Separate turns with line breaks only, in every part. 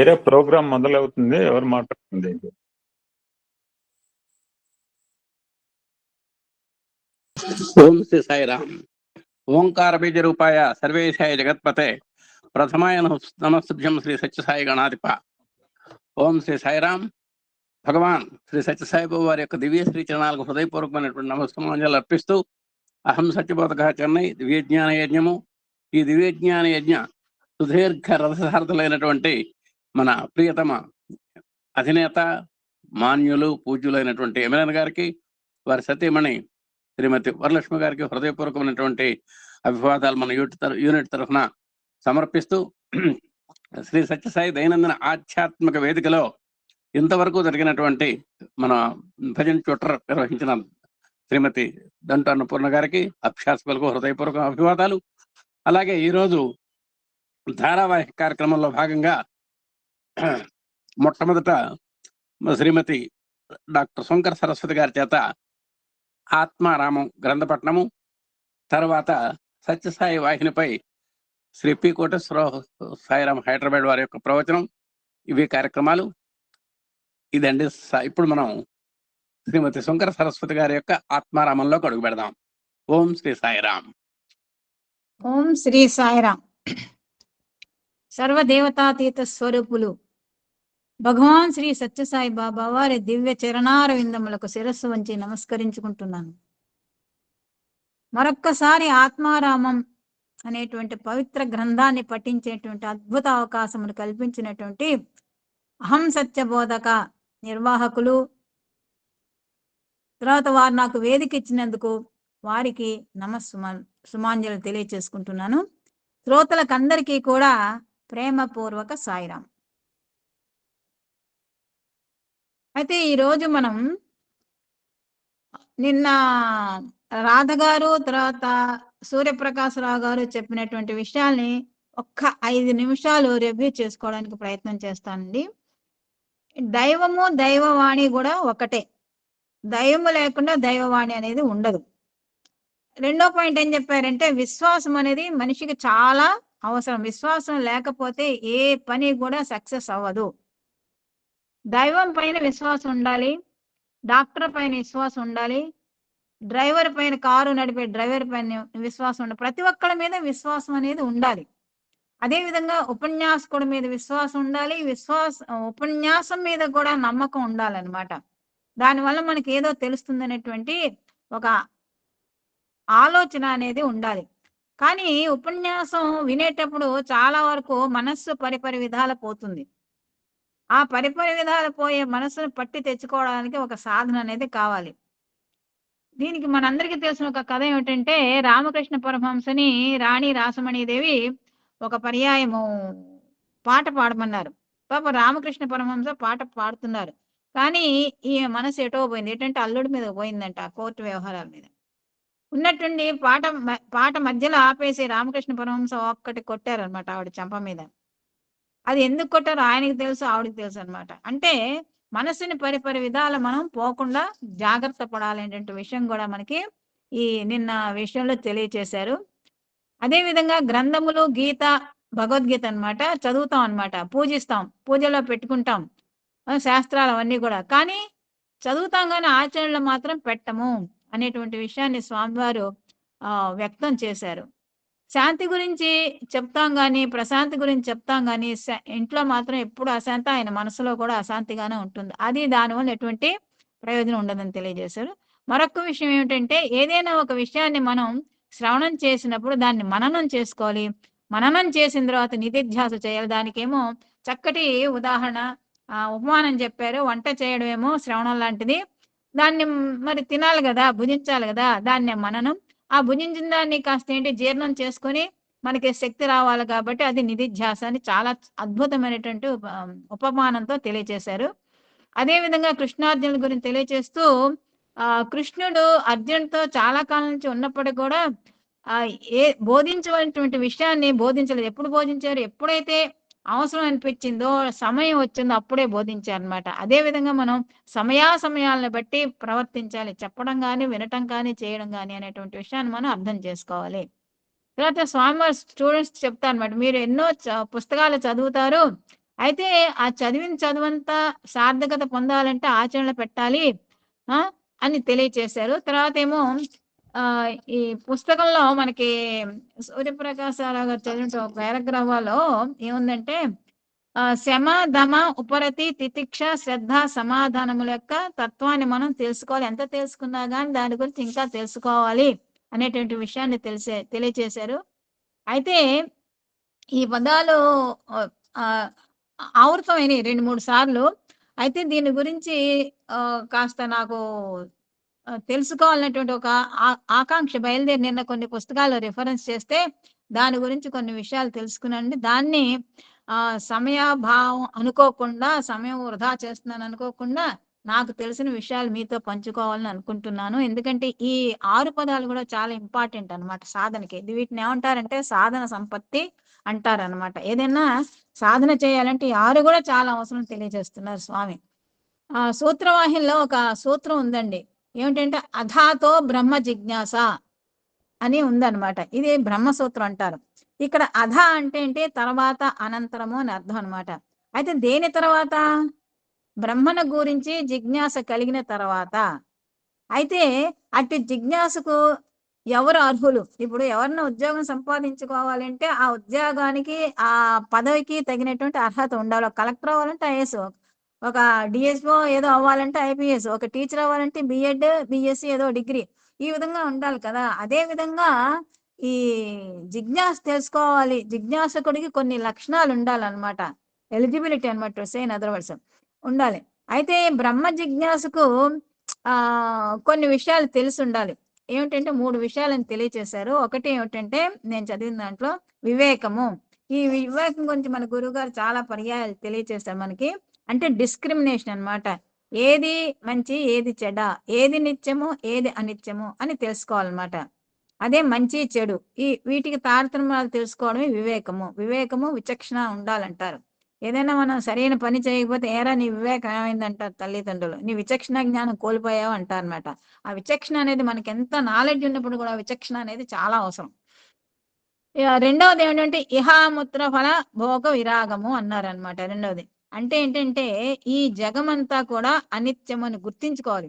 వేరే ప్రోగ్రామ్ మొదలవుతుంది. ఎవరు మాట్లాడుతుంది?
ఓం శ్రీ సాయిరామ్. ఓంకార బీజ రూపాయ సర్వేశాయ జగత్పతే ప్రథమాయ నమస్తుభ్యం శ్రీ సత్యసాయి గణాధిప. ఓం శ్రీ సాయిరామ్. భగవాన్ శ్రీ సత్యసాయిబాబు వారి యొక్క దివ్య శ్రీ చరణాలకు హృదయపూర్వకమైనటువంటి నమస్కారాలు అర్పిస్తూ, అహం సత్యబోధక చెన్నై దివ్యజ్ఞాన యజ్ఞము. ఈ దివ్యజ్ఞాన యజ్ఞ సుదీర్ఘ రథసారథులైనటువంటి మన ప్రియతమ అధినేత మాన్యులు పూజ్యులైనటువంటి ఎమ్మెల్యే గారికి, వారి సతీమణి శ్రీమతి వరలక్ష్మి గారికి హృదయపూర్వకమైనటువంటి అభివాదాలు మన యూనిట్ తరఫున సమర్పిస్తూ, శ్రీ సత్యసాయి దైనందిన ఆధ్యాత్మిక వేదికలో ఇంతవరకు జరిగినటువంటి మన భజన్ ట్విట్టర్ నిర్వహించిన శ్రీమతి దంటు అన్నపూర్ణ గారికి అభ్యాసకులకు హృదయపూర్వక అభివాదాలు. అలాగే ఈరోజు ధారావాహిక కార్యక్రమంలో భాగంగా మొట్టమొదట శ్రీమతి డాక్టర్ శంకర సరస్వతి గారి చేత ఆత్మారామం గ్రంథపట్నము, తర్వాత సత్యసాయి వాహినిపై శ్రీ పి కోటేశ్వరరావు సాయిరామ్ హైదరాబాద్ వారి యొక్క ప్రవచనం, ఇవి కార్యక్రమాలు. ఇదండి. ఇప్పుడు మనం శ్రీమతి శంకర సరస్వతి గారి యొక్క ఆత్మారామంలోకి అడుగు పెడదాం. ఓం శ్రీ సాయిరామ్.
ఓం శ్రీ సాయిరామ్. సర్వదేవతాతీత స్వరూపులు భగవాన్ శ్రీ సత్యసాయి బాబా వారి దివ్య చరణార విందములకు శిరస్సు వంచి నమస్కరించుకుంటున్నాను. మరొక్కసారి ఆత్మారామం అనేటువంటి పవిత్ర గ్రంథాన్ని పఠించేటువంటి అద్భుత అవకాశమును కల్పించినటువంటి అహం సత్యబోధక నిర్వాహకులు, తర్వాత వారు నాకు వేదిక ఇచ్చినందుకు వారికి సుమాంజలు తెలియచేసుకుంటున్నాను. శ్రోతలకందరికీ కూడా ప్రేమపూర్వక సాయిరాం. అయితే ఈరోజు మనం నిన్న రాధ గారు, తర్వాత సూర్యప్రకాశరావు గారు చెప్పినటువంటి విషయాల్ని ఒక్క 5 నిమిషాలు రివ్యూ చేసుకోవడానికి ప్రయత్నం చేస్తానండి. దైవము దైవవాణి కూడా ఒకటే. దైవము లేకుండా దైవవాణి అనేది ఉండదు. రెండో పాయింట్ ఏం చెప్పారంటే, విశ్వాసం అనేది మనిషికి చాలా అవసరం. విశ్వాసం లేకపోతే ఏ పని కూడా సక్సెస్ అవ్వదు. దైవం పైన విశ్వాసం ఉండాలి, డాక్టర్ పైన విశ్వాసం ఉండాలి, డ్రైవర్ పైన, కారు నడిపే డ్రైవర్ పైన విశ్వాసం ఉండాలి. ప్రతి ఒక్కరి మీద విశ్వాసం అనేది ఉండాలి. అదేవిధంగా ఉపన్యాసకుడి మీద విశ్వాసం ఉండాలి, ఉపన్యాసం మీద కూడా నమ్మకం ఉండాలన్నమాట. దానివల్ల మనకి ఏదో తెలుస్తుంది అనేటువంటి ఒక ఆలోచన అనేది ఉండాలి. కానీ ఉపన్యాసం వినేటప్పుడు చాలా వరకు మనస్సు పరిపరి విధాల పోతుంది. ఆ పరిపరి విధాల పోయే మనస్సును పట్టి తెచ్చుకోవడానికి ఒక సాధన అనేది కావాలి. దీనికి మనందరికీ తెలిసిన ఒక కథ ఏమిటంటే, రామకృష్ణ పరమహంసని రాణి రాసమణీదేవి ఒక పర్యాయము పాట పాడమన్నారు. పాప రామకృష్ణ పరమహంస పాట పాడుతున్నారు, కానీ ఈ మనసు ఎటో పోయింది. ఏంటంటే అల్లుడి మీద పోయిందంట, కోర్టు వ్యవహారాల మీద. ఉన్నట్టుండి పాట మధ్యలో ఆపేసి రామకృష్ణ పరమహంస ఒక్కటి కొట్టారనమాట ఆవిడ చెంప మీద. అది ఎందుకు కొట్టారో ఆయనకి తెలుసు, ఆవిడకి తెలుసు అనమాట. అంటే మనసుని పరిపరి విధాల మనం పోకుండా జాగ్రత్త పడాలనేటువంటి విషయం కూడా మనకి ఈ నిన్న విషయంలో తెలియచేశారు. అదేవిధంగా గ్రంథములు, గీత, భగవద్గీత అనమాట చదువుతాం అనమాట, పూజిస్తాం, పూజలో పెట్టుకుంటాం, శాస్త్రాలు అవన్నీ కూడా. కానీ చదువుతాం కానీ ఆచరణలో మాత్రం పెట్టము అనేటువంటి విషయాన్ని స్వామివారు వ్యక్తం చేశారు. శాంతి గురించి చెప్తాం కానీ, ప్రశాంతి గురించి చెప్తాం కానీ, ఇంట్లో మాత్రం ఎప్పుడు అశాంతి, ఆయన మనసులో కూడా అశాంతిగానే ఉంటుంది. అది దానివల్ల ఎటువంటి ప్రయోజనం ఉండదని తెలియజేశారు. మరొక విషయం ఏమిటంటే, ఏదైనా ఒక విషయాన్ని మనం శ్రవణం చేసినప్పుడు దాన్ని మననం చేసుకోవాలి. మననం చేసిన తర్వాత నిధిధ్యాస చేయాలి. దానికేమో చక్కటి ఉదాహరణ, ఉపమానం చెప్పారు. వంట చేయడమేమో శ్రవణం లాంటిది, దాన్ని మరి తినాలి కదా, భుజించాలి కదా, దాన్ని మననం. ఆ భుజించిన దాన్ని కాస్త ఏంటి జీర్ణం చేసుకొని మనకి శక్తి రావాలి కాబట్టి అది నిధిధ్యాస అని చాలా అద్భుతమైనటువంటి ఉపమానంతో తెలియచేశారు. అదేవిధంగా కృష్ణార్జునుల గురించి తెలియచేస్తూ, కృష్ణుడు అర్జునుడితో చాలా కాలం నుంచి ఉన్నప్పటికీ కూడా బోధించవలసినటువంటి విషయాన్ని బోధించలేదు. ఎప్పుడు బోధించారు? ఎప్పుడైతే అవసరం అనిపించిందో, సమయం వచ్చిందో అప్పుడే బోధించారనమాట. అదేవిధంగా మనం సమయాలను బట్టి ప్రవర్తించాలి. చెప్పడం కానీ, వినటం కానీ, చేయడం కానీ అనేటువంటి విషయాన్ని మనం అర్థం చేసుకోవాలి. తర్వాత స్వామివారి స్టూడెంట్స్ చెప్తారనమాట, మీరు ఎన్నో పుస్తకాలు చదువుతారు, అయితే ఆ చదివిన చదువంతా సార్థకత పొందాలంటే ఆచరణలో పెట్టాలి అని తెలియచేశారు. తర్వాత ఏమో ఈ పుస్తకంలో మనకి సూర్యప్రకాశరావు గారు చదివిన ఒక పారాగ్రాఫ్లో ఏముందంటే శమ దమ ఉపరతి తితిక్ష శ్రద్ధ సమాధానముల యొక్క తత్వాన్ని మనం తెలుసుకోవాలి. ఎంత తెలుసుకున్నా కానీ దాని గురించి ఇంకా తెలుసుకోవాలి అనేటువంటి విషయాన్ని తెలియచేశారు. అయితే ఈ పదాలు ఆవృతమైనవి 2-3 సార్లు. అయితే దీని గురించి కాస్త నాకు తెలుసుకోవాలనేటువంటి ఒక ఆకాంక్ష బయలుదేరి నిన్న కొన్ని పుస్తకాలు రిఫరెన్స్ చేస్తే దాని గురించి కొన్ని విషయాలు తెలుసుకున్నానండి. దాన్ని సమయాభావం అనుకోకుండా, సమయం వృధా చేస్తున్నాను అనుకోకుండా నాకు తెలిసిన విషయాలు మీతో పంచుకోవాలని అనుకుంటున్నాను. ఎందుకంటే ఈ 6 పదాలు కూడా చాలా ఇంపార్టెంట్ అనమాట సాధనకి. వీటిని ఏమంటారంటే సాధన సంపత్తి అంటారనమాట. ఏదైనా సాధన చేయాలంటే ఈ 6 కూడా చాలా అవసరం తెలియజేస్తున్నారు స్వామి. సూత్రవాహినిలో ఒక సూత్రం ఉందండి. ఏమిటంటే అథాతో బ్రహ్మ జిజ్ఞాస అని ఉందన్నమాట. ఇది బ్రహ్మసూత్రం అంటారు. ఇక్కడ అధ అంటే ఏంటి? తర్వాత, అనంతరము అని అర్థం అనమాట. అయితే దేని తర్వాత? బ్రహ్మను గురించి జిజ్ఞాస కలిగిన తర్వాత. అయితే అట్టి జిజ్ఞాసకు ఎవరు అర్హులు? ఇప్పుడు ఎవరిన ఉద్యోగం సంపాదించుకోవాలంటే ఆ ఉద్యోగానికి ఆ పదవికి తగినటువంటి అర్హత ఉండాలి. ఒక కలెక్టర్ అవ్వాలంటే ఐఏఎస్, ఒక డిఎస్ఓ ఏదో అవ్వాలంటే ఐపీఎస్, ఒక టీచర్ అవ్వాలంటే బిఎడ్ బిఎస్సి ఏదో డిగ్రీ, ఈ విధంగా ఉండాలి కదా. అదే విధంగా ఈ జిజ్ఞాస తెలుసుకోవాలి. జిజ్ఞాసకుడికి కొన్ని లక్షణాలు ఉండాలన్నమాట. ఎలిజిబిలిటీ అనమాట, సేన్ అదర్ వర్డ్స్ ఉండాలి. అయితే బ్రహ్మ జిజ్ఞాసకు కొన్ని విషయాలు తెలిసి ఉండాలి. ఏమిటంటే 3 విషయాలను తెలియచేశారు. ఒకటి ఏమిటంటే నేను చదివిన దాంట్లో వివేకము. ఈ వివేకం గురించి మన గురువు గారు చాలా పర్యాయాలు తెలియచేశారు మనకి. అంటే డిస్క్రిమినేషన్ అన్నమాట. ఏది మంచి, ఏది చెడ, ఏది నిత్యము, ఏది అనిత్యము అని తెలుసుకోవాలన్నమాట. అదే మంచి చెడు, ఈ వీటికి తారతమ్యాలు తెలుసుకోవడమే వివేకము. వివేకము విచక్షణ ఉండాలంటారు. ఏదైనా మనం సరైన పని చేయకపోతే ఏరా నీ వివేకం ఏమైందంటారు తల్లిదండ్రులు, నీ విచక్షణ జ్ఞానం కోల్పోయావు అంటారు అనమాట. ఆ విచక్షణ అనేది మనకి ఎంత నాలెడ్జ్ ఉన్నప్పుడు కూడా విచక్షణ అనేది చాలా అవసరం. రెండవది ఏంటంటే ఇహాముత్ర ఫల భోగ విరాగము అన్నారనమాట. రెండవది అంటే ఏంటంటే ఈ జగమంతా కూడా అనిత్యం అని గుర్తించుకోవాలి.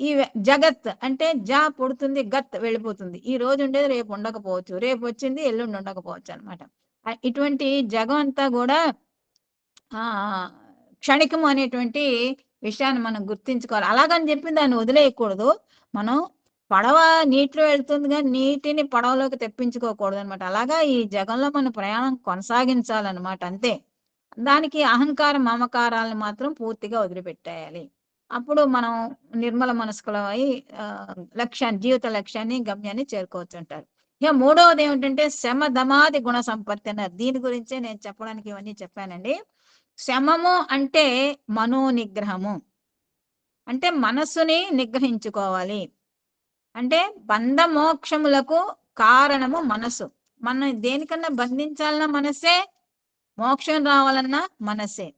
ఈ జగత్ అంటే జా పుడుతుంది, గత్ వెళ్ళిపోతుంది. ఈ రోజు ఉండేది రేపు ఉండకపోవచ్చు, రేపు వచ్చింది ఎల్లుండి ఉండకపోవచ్చు అనమాట. ఇటువంటి జగం అంతా కూడా క్షణికము అనేటువంటి విషయాన్ని మనం గుర్తించుకోవాలి. అలాగని చెప్పి దాన్ని వదిలేయకూడదు. మనం పడవ నీటిలో వెళ్తుంది కానీ నీటిని పడవలోకి తెప్పించుకోకూడదు అనమాట. అలాగా ఈ జగంలో మన ప్రయాణం కొనసాగించాలన్నమాట, అంతే. దానికి అహంకారం మమకారాలను మాత్రం పూర్తిగా వదిలిపెట్టేయాలి. అప్పుడు మనం నిర్మల మనస్కులమై లక్ష్యాన్ని, జీవిత లక్ష్యాన్ని, గమ్యాన్ని చేరుకోవచ్చు అంటారు. ఇక మూడవది ఏమిటంటే శమ దమాది గుణ సంపత్తి అన్నారు. దీని గురించే నేను చెప్పడానికి ఇవన్నీ చెప్పానండి. శమము అంటే మనోనిగ్రహము, అంటే మనస్సుని నిగ్రహించుకోవాలి. అంటే బంధ మోక్షములకు కారణము మనస్సు. మనం దేనికన్నా బంధించాలన్నా మనస్సే, మోక్షం రావాలన్నా మనస్సే.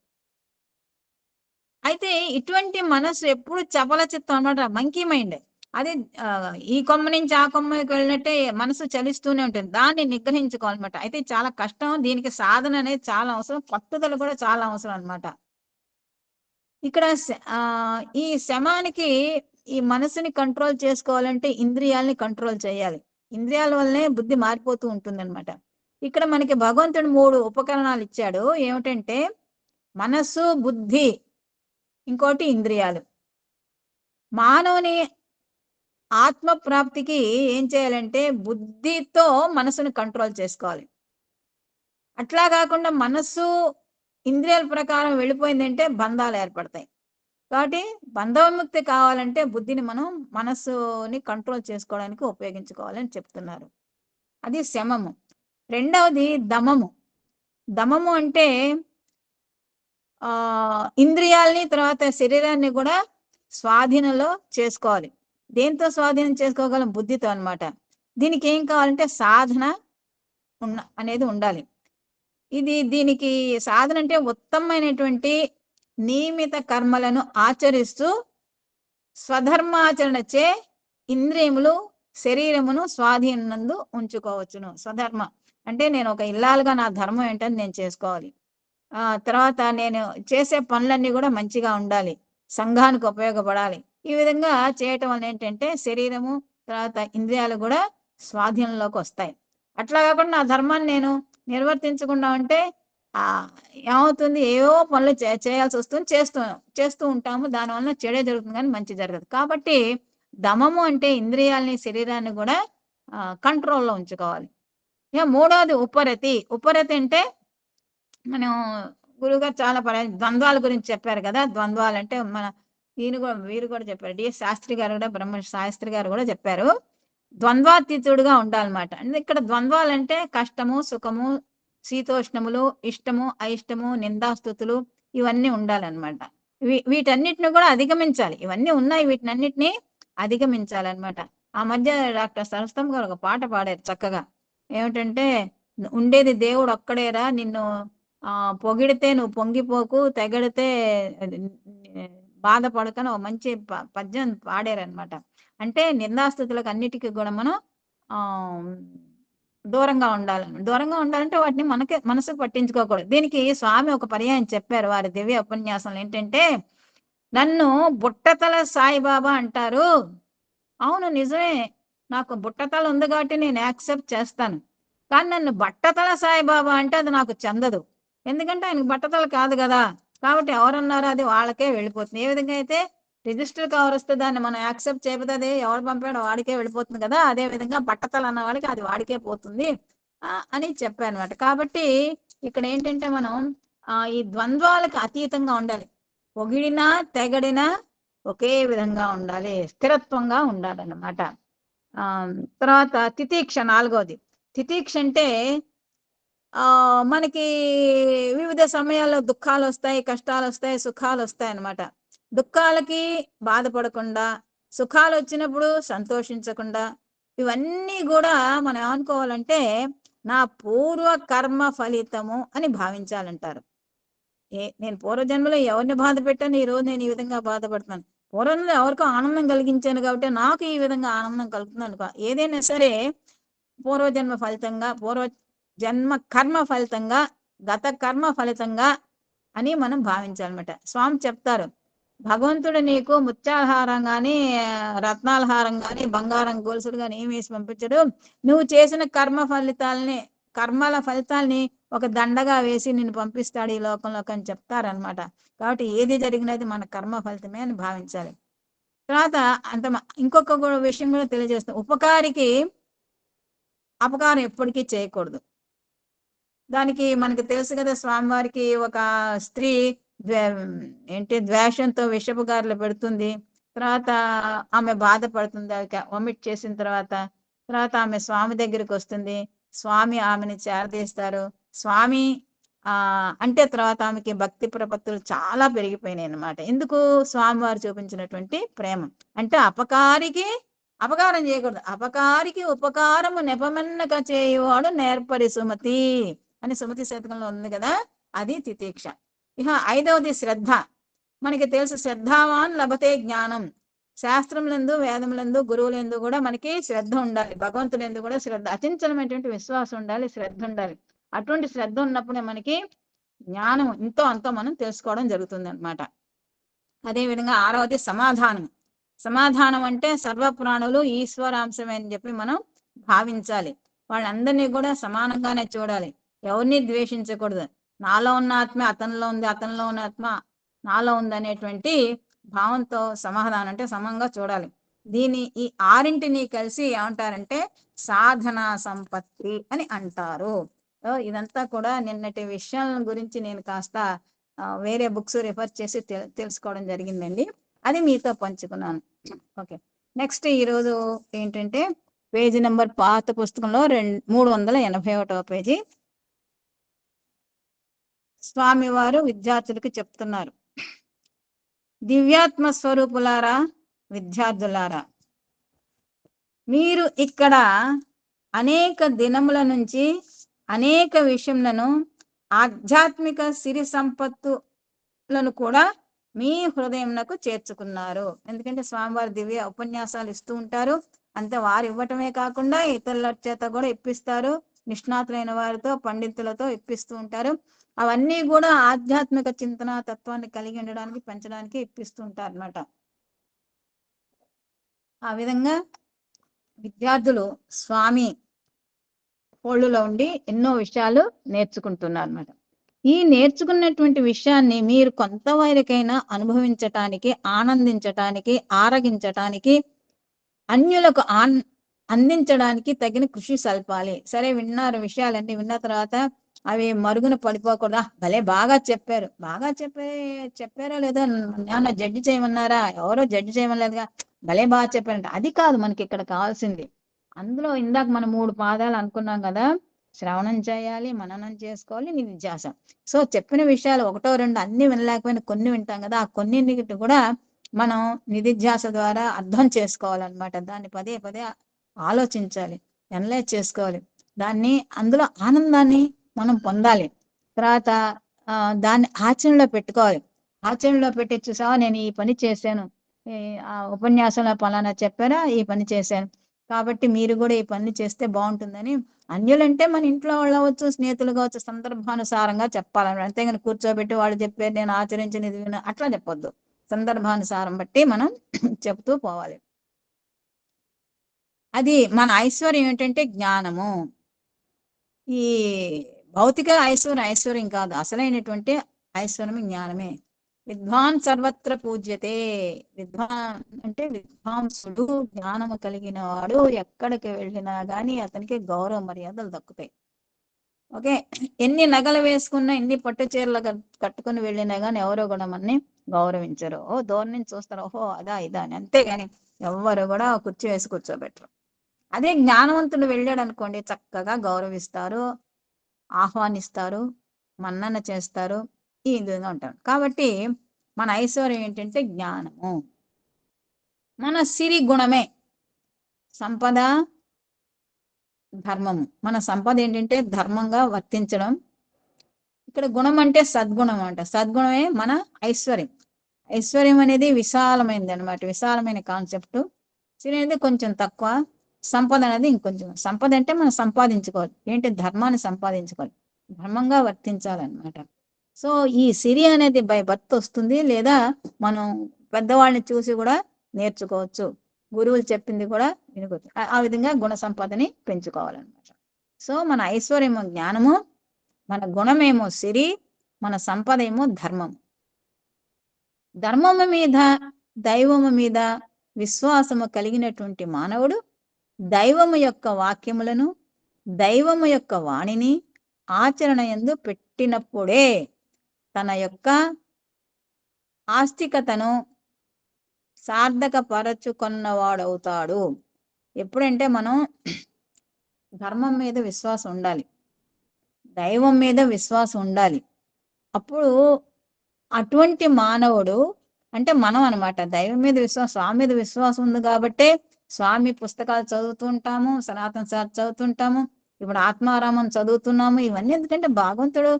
అయితే ఇటువంటి మనస్సు ఎప్పుడు చపల చిత్తం అన్నమాట, మంకీ మైండ్. అదే ఈ కొమ్మ నుంచి ఆ కొమ్మకి వెళ్ళినట్టే మనసు చలిస్తూనే ఉంటుంది. దాన్ని నిగ్రహించుకోవాలన్నమాట. అయితే చాలా కష్టం. దీనికి సాధన అనేది చాలా అవసరం, పట్టుదల కూడా చాలా అవసరం అన్నమాట. ఇక్కడ ఈ శమానికి ఈ మనసుని కంట్రోల్ చేసుకోవాలంటే ఇంద్రియాలని కంట్రోల్ చేయాలి. ఇంద్రియాల వల్లనే బుద్ధి మారిపోతూ ఉంటుందన్నమాట. ఇక్కడ మనకి భగవంతుడు 3 ఉపకరణాలు ఇచ్చాడు. ఏమిటంటే మనస్సు, బుద్ధి, ఇంకోటి ఇంద్రియాలు. మానవుని ఆత్మ ప్రాప్తికి ఏం చేయాలంటే బుద్ధితో మనసుని కంట్రోల్ చేసుకోవాలి. అట్లా కాకుండా మనస్సు ఇంద్రియాల ప్రకారం వెళ్ళిపోయిందంటే బంధాలు ఏర్పడతాయి. కాబట్టి బంధవిముక్తి కావాలంటే బుద్ధిని మనం మనస్సుని కంట్రోల్ చేసుకోవడానికి ఉపయోగించుకోవాలని చెప్తున్నారు. అది శమము. రెండవది దమము. దమము అంటే ఇంద్రియాలని తర్వాత శరీరాన్ని కూడా స్వాధీనంలో చేసుకోవాలి. దేంతో స్వాధీనం చేసుకోగలం? బుద్ధితో అన్నమాట. దీనికి ఏం కావాలంటే సాధన అనేది ఉండాలి. దీనికి సాధన అంటే ఉత్తమమైనటువంటి నియమిత కర్మలను ఆచరిస్తూ స్వధర్మాచరణచే ఇంద్రియములు శరీరమును స్వాధీనందు ఉంచుకోవచ్చును. స్వధర్మ అంటే నేను ఒక ఇల్లాలుగా నా ధర్మం ఏంటని నేను చేసుకోవాలి. తర్వాత నేను చేసే పనులన్నీ కూడా మంచిగా ఉండాలి, సంఘానికి ఉపయోగపడాలి. ఈ విధంగా చేయటం వల్ల ఏంటంటే శరీరము తర్వాత ఇంద్రియాలు కూడా స్వాధీనంలోకి వస్తాయి. అట్లా కాకుండా నా ధర్మాన్ని నేను నిర్వర్తించకుండా ఉంటే ఆ ఏమవుతుంది, ఏవో పనులు చేయాల్సి వస్తుంది, చేస్తూ ఉంటాము. దానివల్ల చెడే జరుగుతుంది కానీ మంచి జరగదు. కాబట్టి దమము అంటే ఇంద్రియాలని శరీరాన్ని కూడా కంట్రోల్లో ఉంచుకోవాలి. ఇక మూడవది ఉపరతి. ఉపరతి అంటే మనం గురువుగారు చాలా ద్వంద్వాల గురించి చెప్పారు కదా. ద్వంద్వాలు అంటే మన వీరు కూడా చెప్పారు, డి శాస్త్రి గారు కూడా, బ్రహ్మ శాస్త్రి గారు కూడా చెప్పారు, ద్వంద్వాతీతుడుగా ఉండాలన్నమాట. అంటే ఇక్కడ ద్వంద్వాలంటే కష్టము సుఖము, శీతోష్ణములు, ఇష్టము అయిష్టము, నిందాస్తుతులు ఇవన్నీ ఉండాలన్నమాట. వీటన్నిటిని కూడా అధిగమించాలి. ఇవన్నీ ఉన్నాయి, వీటినన్నిటిని అధిగమించాలన్నమాట. ఆ మధ్య డాక్టర్ సరస్వతం గారు ఒక పాట పాడారు చక్కగా. ఏమిటంటే, ఉండేది దేవుడు ఒక్కడేరా, నిన్ను పొగిడితే నువ్వు పొంగిపోకు, తెగడితే బాధపడకని ఒక మంచి పద్యం పాడారనమాట. అంటే నిందాస్తుతులకు అన్నిటికీ కూడా మనం దూరంగా ఉండాలంటే వాటిని మనసుకు పట్టించుకోకూడదు. దీనికి స్వామి ఒక పర్యాయం చెప్పారు వారి దివ్య ఉపన్యాసంలో. ఏంటంటే, నన్ను బుట్టతల సాయిబాబా అంటారు. అవును నిజమే, నాకు బుట్టతల ఉంది కాబట్టి నేను యాక్సెప్ట్ చేస్తాను. కానీ నన్ను బట్టతల సాయిబాబా అంటే అది నాకు చెందదు. ఎందుకంటే ఆయనకు బట్టతల కాదు కదా. కాబట్టి ఎవరన్నారో అది వాళ్ళకే వెళ్ళిపోతుంది. ఏ విధంగా అయితే రిజిస్టర్ కవర్ వస్తే దాన్ని మనం యాక్సెప్ట్ చేయకపోతే అది ఎవరు పంపాడో వాడికే వెళ్ళిపోతుంది కదా. అదే విధంగా బట్టతల అన్న వాళ్ళకి అది వాడికే పోతుంది అని చెప్పారనమాట. కాబట్టి ఇక్కడ ఏంటంటే మనం ఈ ద్వంద్వాలకు అతీతంగా ఉండాలి. పొగిడినా తెగడినా ఒకే విధంగా ఉండాలి, స్థిరత్వంగా ఉండాలన్నమాట. తర్వాత తితీక్ష, నాలుగోది. తితీక్ష అంటే మనకి వివిధ సమయాల్లో దుఃఖాలు వస్తాయి, కష్టాలు వస్తాయి, సుఖాలు వస్తాయి అన్నమాట. దుఃఖాలకి బాధపడకుండా, సుఖాలు వచ్చినప్పుడు సంతోషించకుండా, ఇవన్నీ కూడా మనం ఏమనుకోవాలంటే నా పూర్వ కర్మ ఫలితము అని భావించాలంటారు. నేను పూర్వజన్మలో ఎవరిని బాధ పెట్టాను, ఈ రోజు నేను ఈ విధంగా బాధపడుతున్నాను. పూర్వంలో ఎవరికో ఆనందం కలిగించాను కాబట్టి నాకు ఈ విధంగా ఆనందం కలుగుతుంది అనుకో. ఏదైనా సరే పూర్వజన్మ ఫలితంగా, పూర్వజన్మ కర్మ ఫలితంగా, గత కర్మ ఫలితంగా అని మనం భావించాలన్నమాట. స్వామి చెప్తారు, భగవంతుడు నీకు ముత్యాలహారం కానీ, రత్నాలహారం కానీ, బంగారం గొలుసులు కానీ ఏమి వేసి పంపించడు. నువ్వు చేసిన కర్మల ఫలితాల్ని ఒక దండగా వేసి నిన్ను పంపిస్తాడు ఈ లోకంలోకి అని చెప్తారనమాట. కాబట్టి ఏది జరిగినది మన కర్మ ఫలితమే అని భావించాలి. తర్వాత ఇంకొక విషయం కూడా తెలియజేస్తాం, ఉపకారికి అపకారం ఎప్పటికీ చేయకూడదు. దానికి మనకు తెలుసు కదా, స్వామివారికి ఒక స్త్రీ ద్వేషంతో విషపు గారెలు పెడుతుంది. తర్వాత ఆమె బాధపడుతుంది, వమిట్ చేసిన తర్వాత ఆమె స్వామి దగ్గరికి వస్తుంది. స్వామి ఆమెని చేరదీస్తారు. స్వామి అంటే తర్వాత ఆమెకి భక్తి ప్రపత్తులు చాలా పెరిగిపోయినాయి అన్నమాట. ఎందుకు? స్వామివారు చూపించినటువంటి ప్రేమ. అంటే అపకారికి అపకారం చేయకూడదు. అపకారికి ఉపకారము నెపమన్నక చేయువాడు నేర్పరి సుమతి అని సుమతి శతకంలో ఉంది కదా, అది తితీక్ష. ఇక ఐదవది శ్రద్ధ. మనకి తెలుసు, శ్రద్ధావాన్ లభతే జ్ఞానం. శాస్త్రములందు, వేదములందు, గురువులందు కూడా మనకి శ్రద్ధ ఉండాలి. భగవంతులందు కూడా శ్రద్ధ, అచంచలమైనటువంటి విశ్వాసం ఉండాలి, శ్రద్ధ ఉండాలి. అటువంటి శ్రద్ధ ఉన్నప్పుడే మనకి జ్ఞానం ఎంతో అంతో మనం తెలుసుకోవడం జరుగుతుంది అనమాట. అదేవిధంగా ఆరవది సమాధానం. సమాధానం అంటే సర్వప్రాణులు ఈశ్వరాంశమే అని చెప్పి మనం భావించాలి. వాళ్ళందరినీ కూడా సమానంగానే చూడాలి, ఎవరిని ద్వేషించకూడదు. నాలో ఉన్న ఆత్మ అతనిలో ఉంది, అతనిలో ఉన్న ఆత్మ నాలో ఉంది అనేటువంటి భావంతో సమాధానం అంటే సమంగా చూడాలి. ఈ ఆరింటిని కలిసి ఏమంటారంటే సాధనా సంపత్తి అని అంటారు. ఇదంతా కూడా నిన్నటి విషయాల గురించి నేను కాస్త వేరే బుక్స్ రిఫర్ చేసి తెలుసుకోవడం జరిగిందండి. అది మీతో పంచుకున్నాను. ఓకే, నెక్స్ట్ ఈరోజు ఏంటంటే పేజీ నెంబర్ పాత పుస్తకంలో 381వ పేజీ. స్వామివారు విద్యార్థులకు చెప్తున్నారు, దివ్యాత్మ స్వరూపులారా, విద్యార్థులారా, మీరు ఇక్కడ అనేక దినముల నుంచి అనేక విషయములను, ఆధ్యాత్మిక సిరి సంపత్తులను కూడా మీ హృదయంకు చేర్చుకున్నారు. ఎందుకంటే స్వామివారి దివ్య ఉపన్యాసాలు ఇస్తూ ఉంటారు. అంతే వారు ఇవ్వటమే కాకుండా ఇతరుల చేత కూడా ఇప్పిస్తారు. నిష్ణాతులైన వారితో, పండితులతో ఇప్పిస్తూ ఉంటారు. అవన్నీ కూడా ఆధ్యాత్మిక చింతన తత్వాన్ని కలిగి ఉండడానికి పెంచడానికి ఇప్పిస్తుంటారు అన్నమాట. ఆ విధంగా విద్యార్థులు స్వామి ఒళ్ళులో ఉండి ఎన్నో విషయాలు నేర్చుకుంటున్నారు అన్నమాట. ఈ నేర్చుకున్నటువంటి విషయాన్ని మీరు కొంతవరకైనా అనుభవించటానికి, ఆనందించటానికి, ఆరగించటానికి, అన్యులకు అందించడానికి తగిన కృషి సల్పాలి. సరే, విన్నారు విషయాలన్నీ విన్న తర్వాత అవి మరుగున పడిపోకూడదా, భలే బాగా చెప్పారు, బాగా చెప్పారో లేదో ఏమన్నా జడ్జి చేయమన్నారా, ఎవరో జడ్జి చేయమలేదుగా, భలే బాగా చెప్పారంట, అది కాదు మనకి ఇక్కడ కావాల్సింది. అందులో ఇందాక మనం 3 పాదాలు అనుకున్నాం కదా, శ్రవణం చేయాలి, మననం చేసుకోవాలి, నిధిధ్యాస. సో చెప్పిన విషయాలు 1, 2 అన్ని వినలేకపోయినా కొన్ని వింటాం కదా, ఆ కొన్నింటికి కూడా మనం నిధిధ్యాస ద్వారా అర్థం చేసుకోవాలన్నమాట. దాన్ని పదే పదే ఆలోచించాలి, అనలైజ్ చేసుకోవాలి, దాన్ని అందులో ఆనందాన్ని మనం పొందాలి. తర్వాత దాన్ని ఆచరణలో పెట్టుకోవాలి. ఆచరణలో పెట్టి చూసావా, నేను ఈ పని చేశాను, ఆ ఉపన్యాసంలో పలానా చెప్పారా, ఈ పని చేశాను, కాబట్టి మీరు కూడా ఈ పని చేస్తే బాగుంటుందని. అన్యులంటే మన ఇంట్లో వాళ్ళు అవ్వచ్చు, స్నేహితులు కావచ్చు, సందర్భానుసారంగా చెప్పాలన్నమాట. అంతేగాని కూర్చోబెట్టి వాళ్ళు చెప్పారు నేను ఆచరించిన ఇది అట్లా చెప్పొద్దు. సందర్భానుసారం బట్టి మనం చెప్తూ పోవాలి. అది మన ఐశ్వర్యం ఏంటంటే జ్ఞానము. ఈ భౌతిక ఐశ్వర్యం కాదు, అసలైనటువంటి ఐశ్వర్యం జ్ఞానమే. విద్వాన్ సర్వత్ర పూజ్యతే. విద్వాన్ అంటే విద్వాంసుడు, జ్ఞానము కలిగిన వాడు ఎక్కడికి వెళ్ళినా గాని అతనికి గౌరవ మర్యాదలు దక్కుతాయి. ఓకే, ఎన్ని నగలు వేసుకున్నా, ఎన్ని పట్టు చీరలు కట్టుకుని వెళ్ళినా గాని ఎవరో కూడా మనని గౌరవించరు. దూరం నుంచి చూస్తారు, ఓహో అదా ఇదా అని, అంతేగాని ఎవరు కూడా కుర్చీ వేసి కూర్చోబెట్టరు. అదే జ్ఞానవంతుడు వెళ్ళాడు అనుకోండి, చక్కగా గౌరవిస్తారు, ఆహ్వానిస్తారు, మన్నన చేస్తారు, ఈ విధంగా ఉంటారు. కాబట్టి మన ఐశ్వర్యం ఏంటంటే జ్ఞానము. మన సిరి గుణమే సంపద, ధర్మము. మన సంపద ఏంటంటే ధర్మంగా వర్తించడం. ఇక్కడ గుణం అంటే సద్గుణం అంట. సద్గుణమే మన ఐశ్వర్యం. ఐశ్వర్యం అనేది విశాలమైనది అనమాట, విశాలమైన కాన్సెప్ట్. సిరి అనేది కొంచెం తక్కువ, సంపద అనేది ఇంకొంచెం. సంపద అంటే మనం సంపాదించుకోవాలి, ఏంటి ధర్మాన్ని సంపాదించుకోవాలి, ధర్మంగా వర్తించాలన్నమాట. సో ఈ సిరి అనేది బై బర్త్ వస్తుంది, లేదా మనం పెద్దవాళ్ళని చూసి కూడా నేర్చుకోవచ్చు, గురువులు చెప్పింది కూడా వినుకోవచ్చు. ఆ విధంగా గుణ సంపదని పెంచుకోవాలన్నమాట. సో మన ఐశ్వర్యము జ్ఞానము, మన గుణమేమో సిరి, మన సంపద ఏమో ధర్మము. ధర్మము మీద, దైవము మీద విశ్వాసము కలిగినటువంటి మానవుడు దైవము యొక్క వాక్యములను, దైవము యొక్క వాణిని ఆచరణ యందు పెట్టినప్పుడే తన యొక్క ఆస్తికతను సార్థకపరచుకున్నవాడవుతాడు. ఎప్పుడంటే మనం ధర్మం మీద విశ్వాసం ఉండాలి, దైవం మీద విశ్వాసం ఉండాలి. అప్పుడు అటువంటి మానవుడు అంటే మనం అనమాట. దైవం మీద విశ్వాసం, స్వామి మీద విశ్వాసం ఉంది కాబట్టే స్వామి పుస్తకాలు చదువుతుంటాము, సనాతన సార్ చదువుతుంటాము, ఇప్పుడు ఆత్మారామం చదువుతున్నాము. ఇవన్నీ ఎందుకంటే భగవంతుడు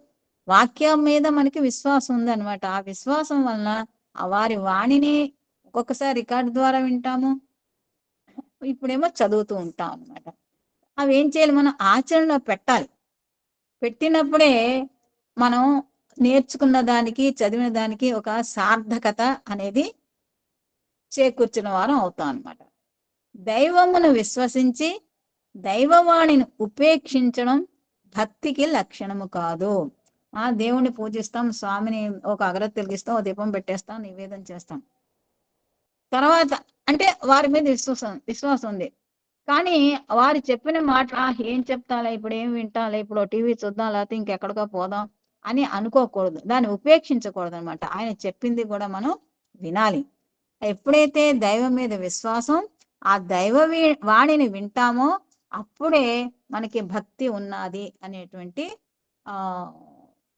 వాక్యం మీద మనకి విశ్వాసం ఉంది అనమాట. ఆ విశ్వాసం వలన వారి వాణిని ఒక్కొక్కసారి రికార్డు ద్వారా వింటాము, ఇప్పుడేమో చదువుతూ ఉంటాం అనమాట. అవి ఏం చేయాలి, మనం ఆచరణలో పెట్టాలి. పెట్టినప్పుడే మనం నేర్చుకున్న దానికి, చదివిన దానికి ఒక సార్థకత అనేది చేకూర్చిన వారం అవుతాం అనమాట. దైవమును విశ్వసించి దైవవాణిని ఉపేక్షించడం భక్తికి లక్షణము కాదు. దేవుణ్ణి పూజిస్తాం, స్వామిని ఒక అగరత్తి వెలిగిస్తాం, ఒక దీపం పెట్టేస్తాం, నివేదన చేస్తాం, తర్వాత అంటే వారి మీద విశ్వాసం ఉంది, కానీ వారు చెప్పిన మాట ఏం చెప్తాలే, ఇప్పుడు ఏం వింటాలే, ఇప్పుడు టీవీ చూద్దాం, లేకపోతే ఇంకెక్కడికో పోదాం అని అనుకోకూడదు, దాన్ని ఉపేక్షించకూడదు అనమాట. ఆయన చెప్పింది కూడా మనం వినాలి. ఎప్పుడైతే దైవం మీద విశ్వాసం, ఆ దైవ వాణిని వింటామో అప్పుడే మనకి భక్తి ఉన్నది అనేటువంటి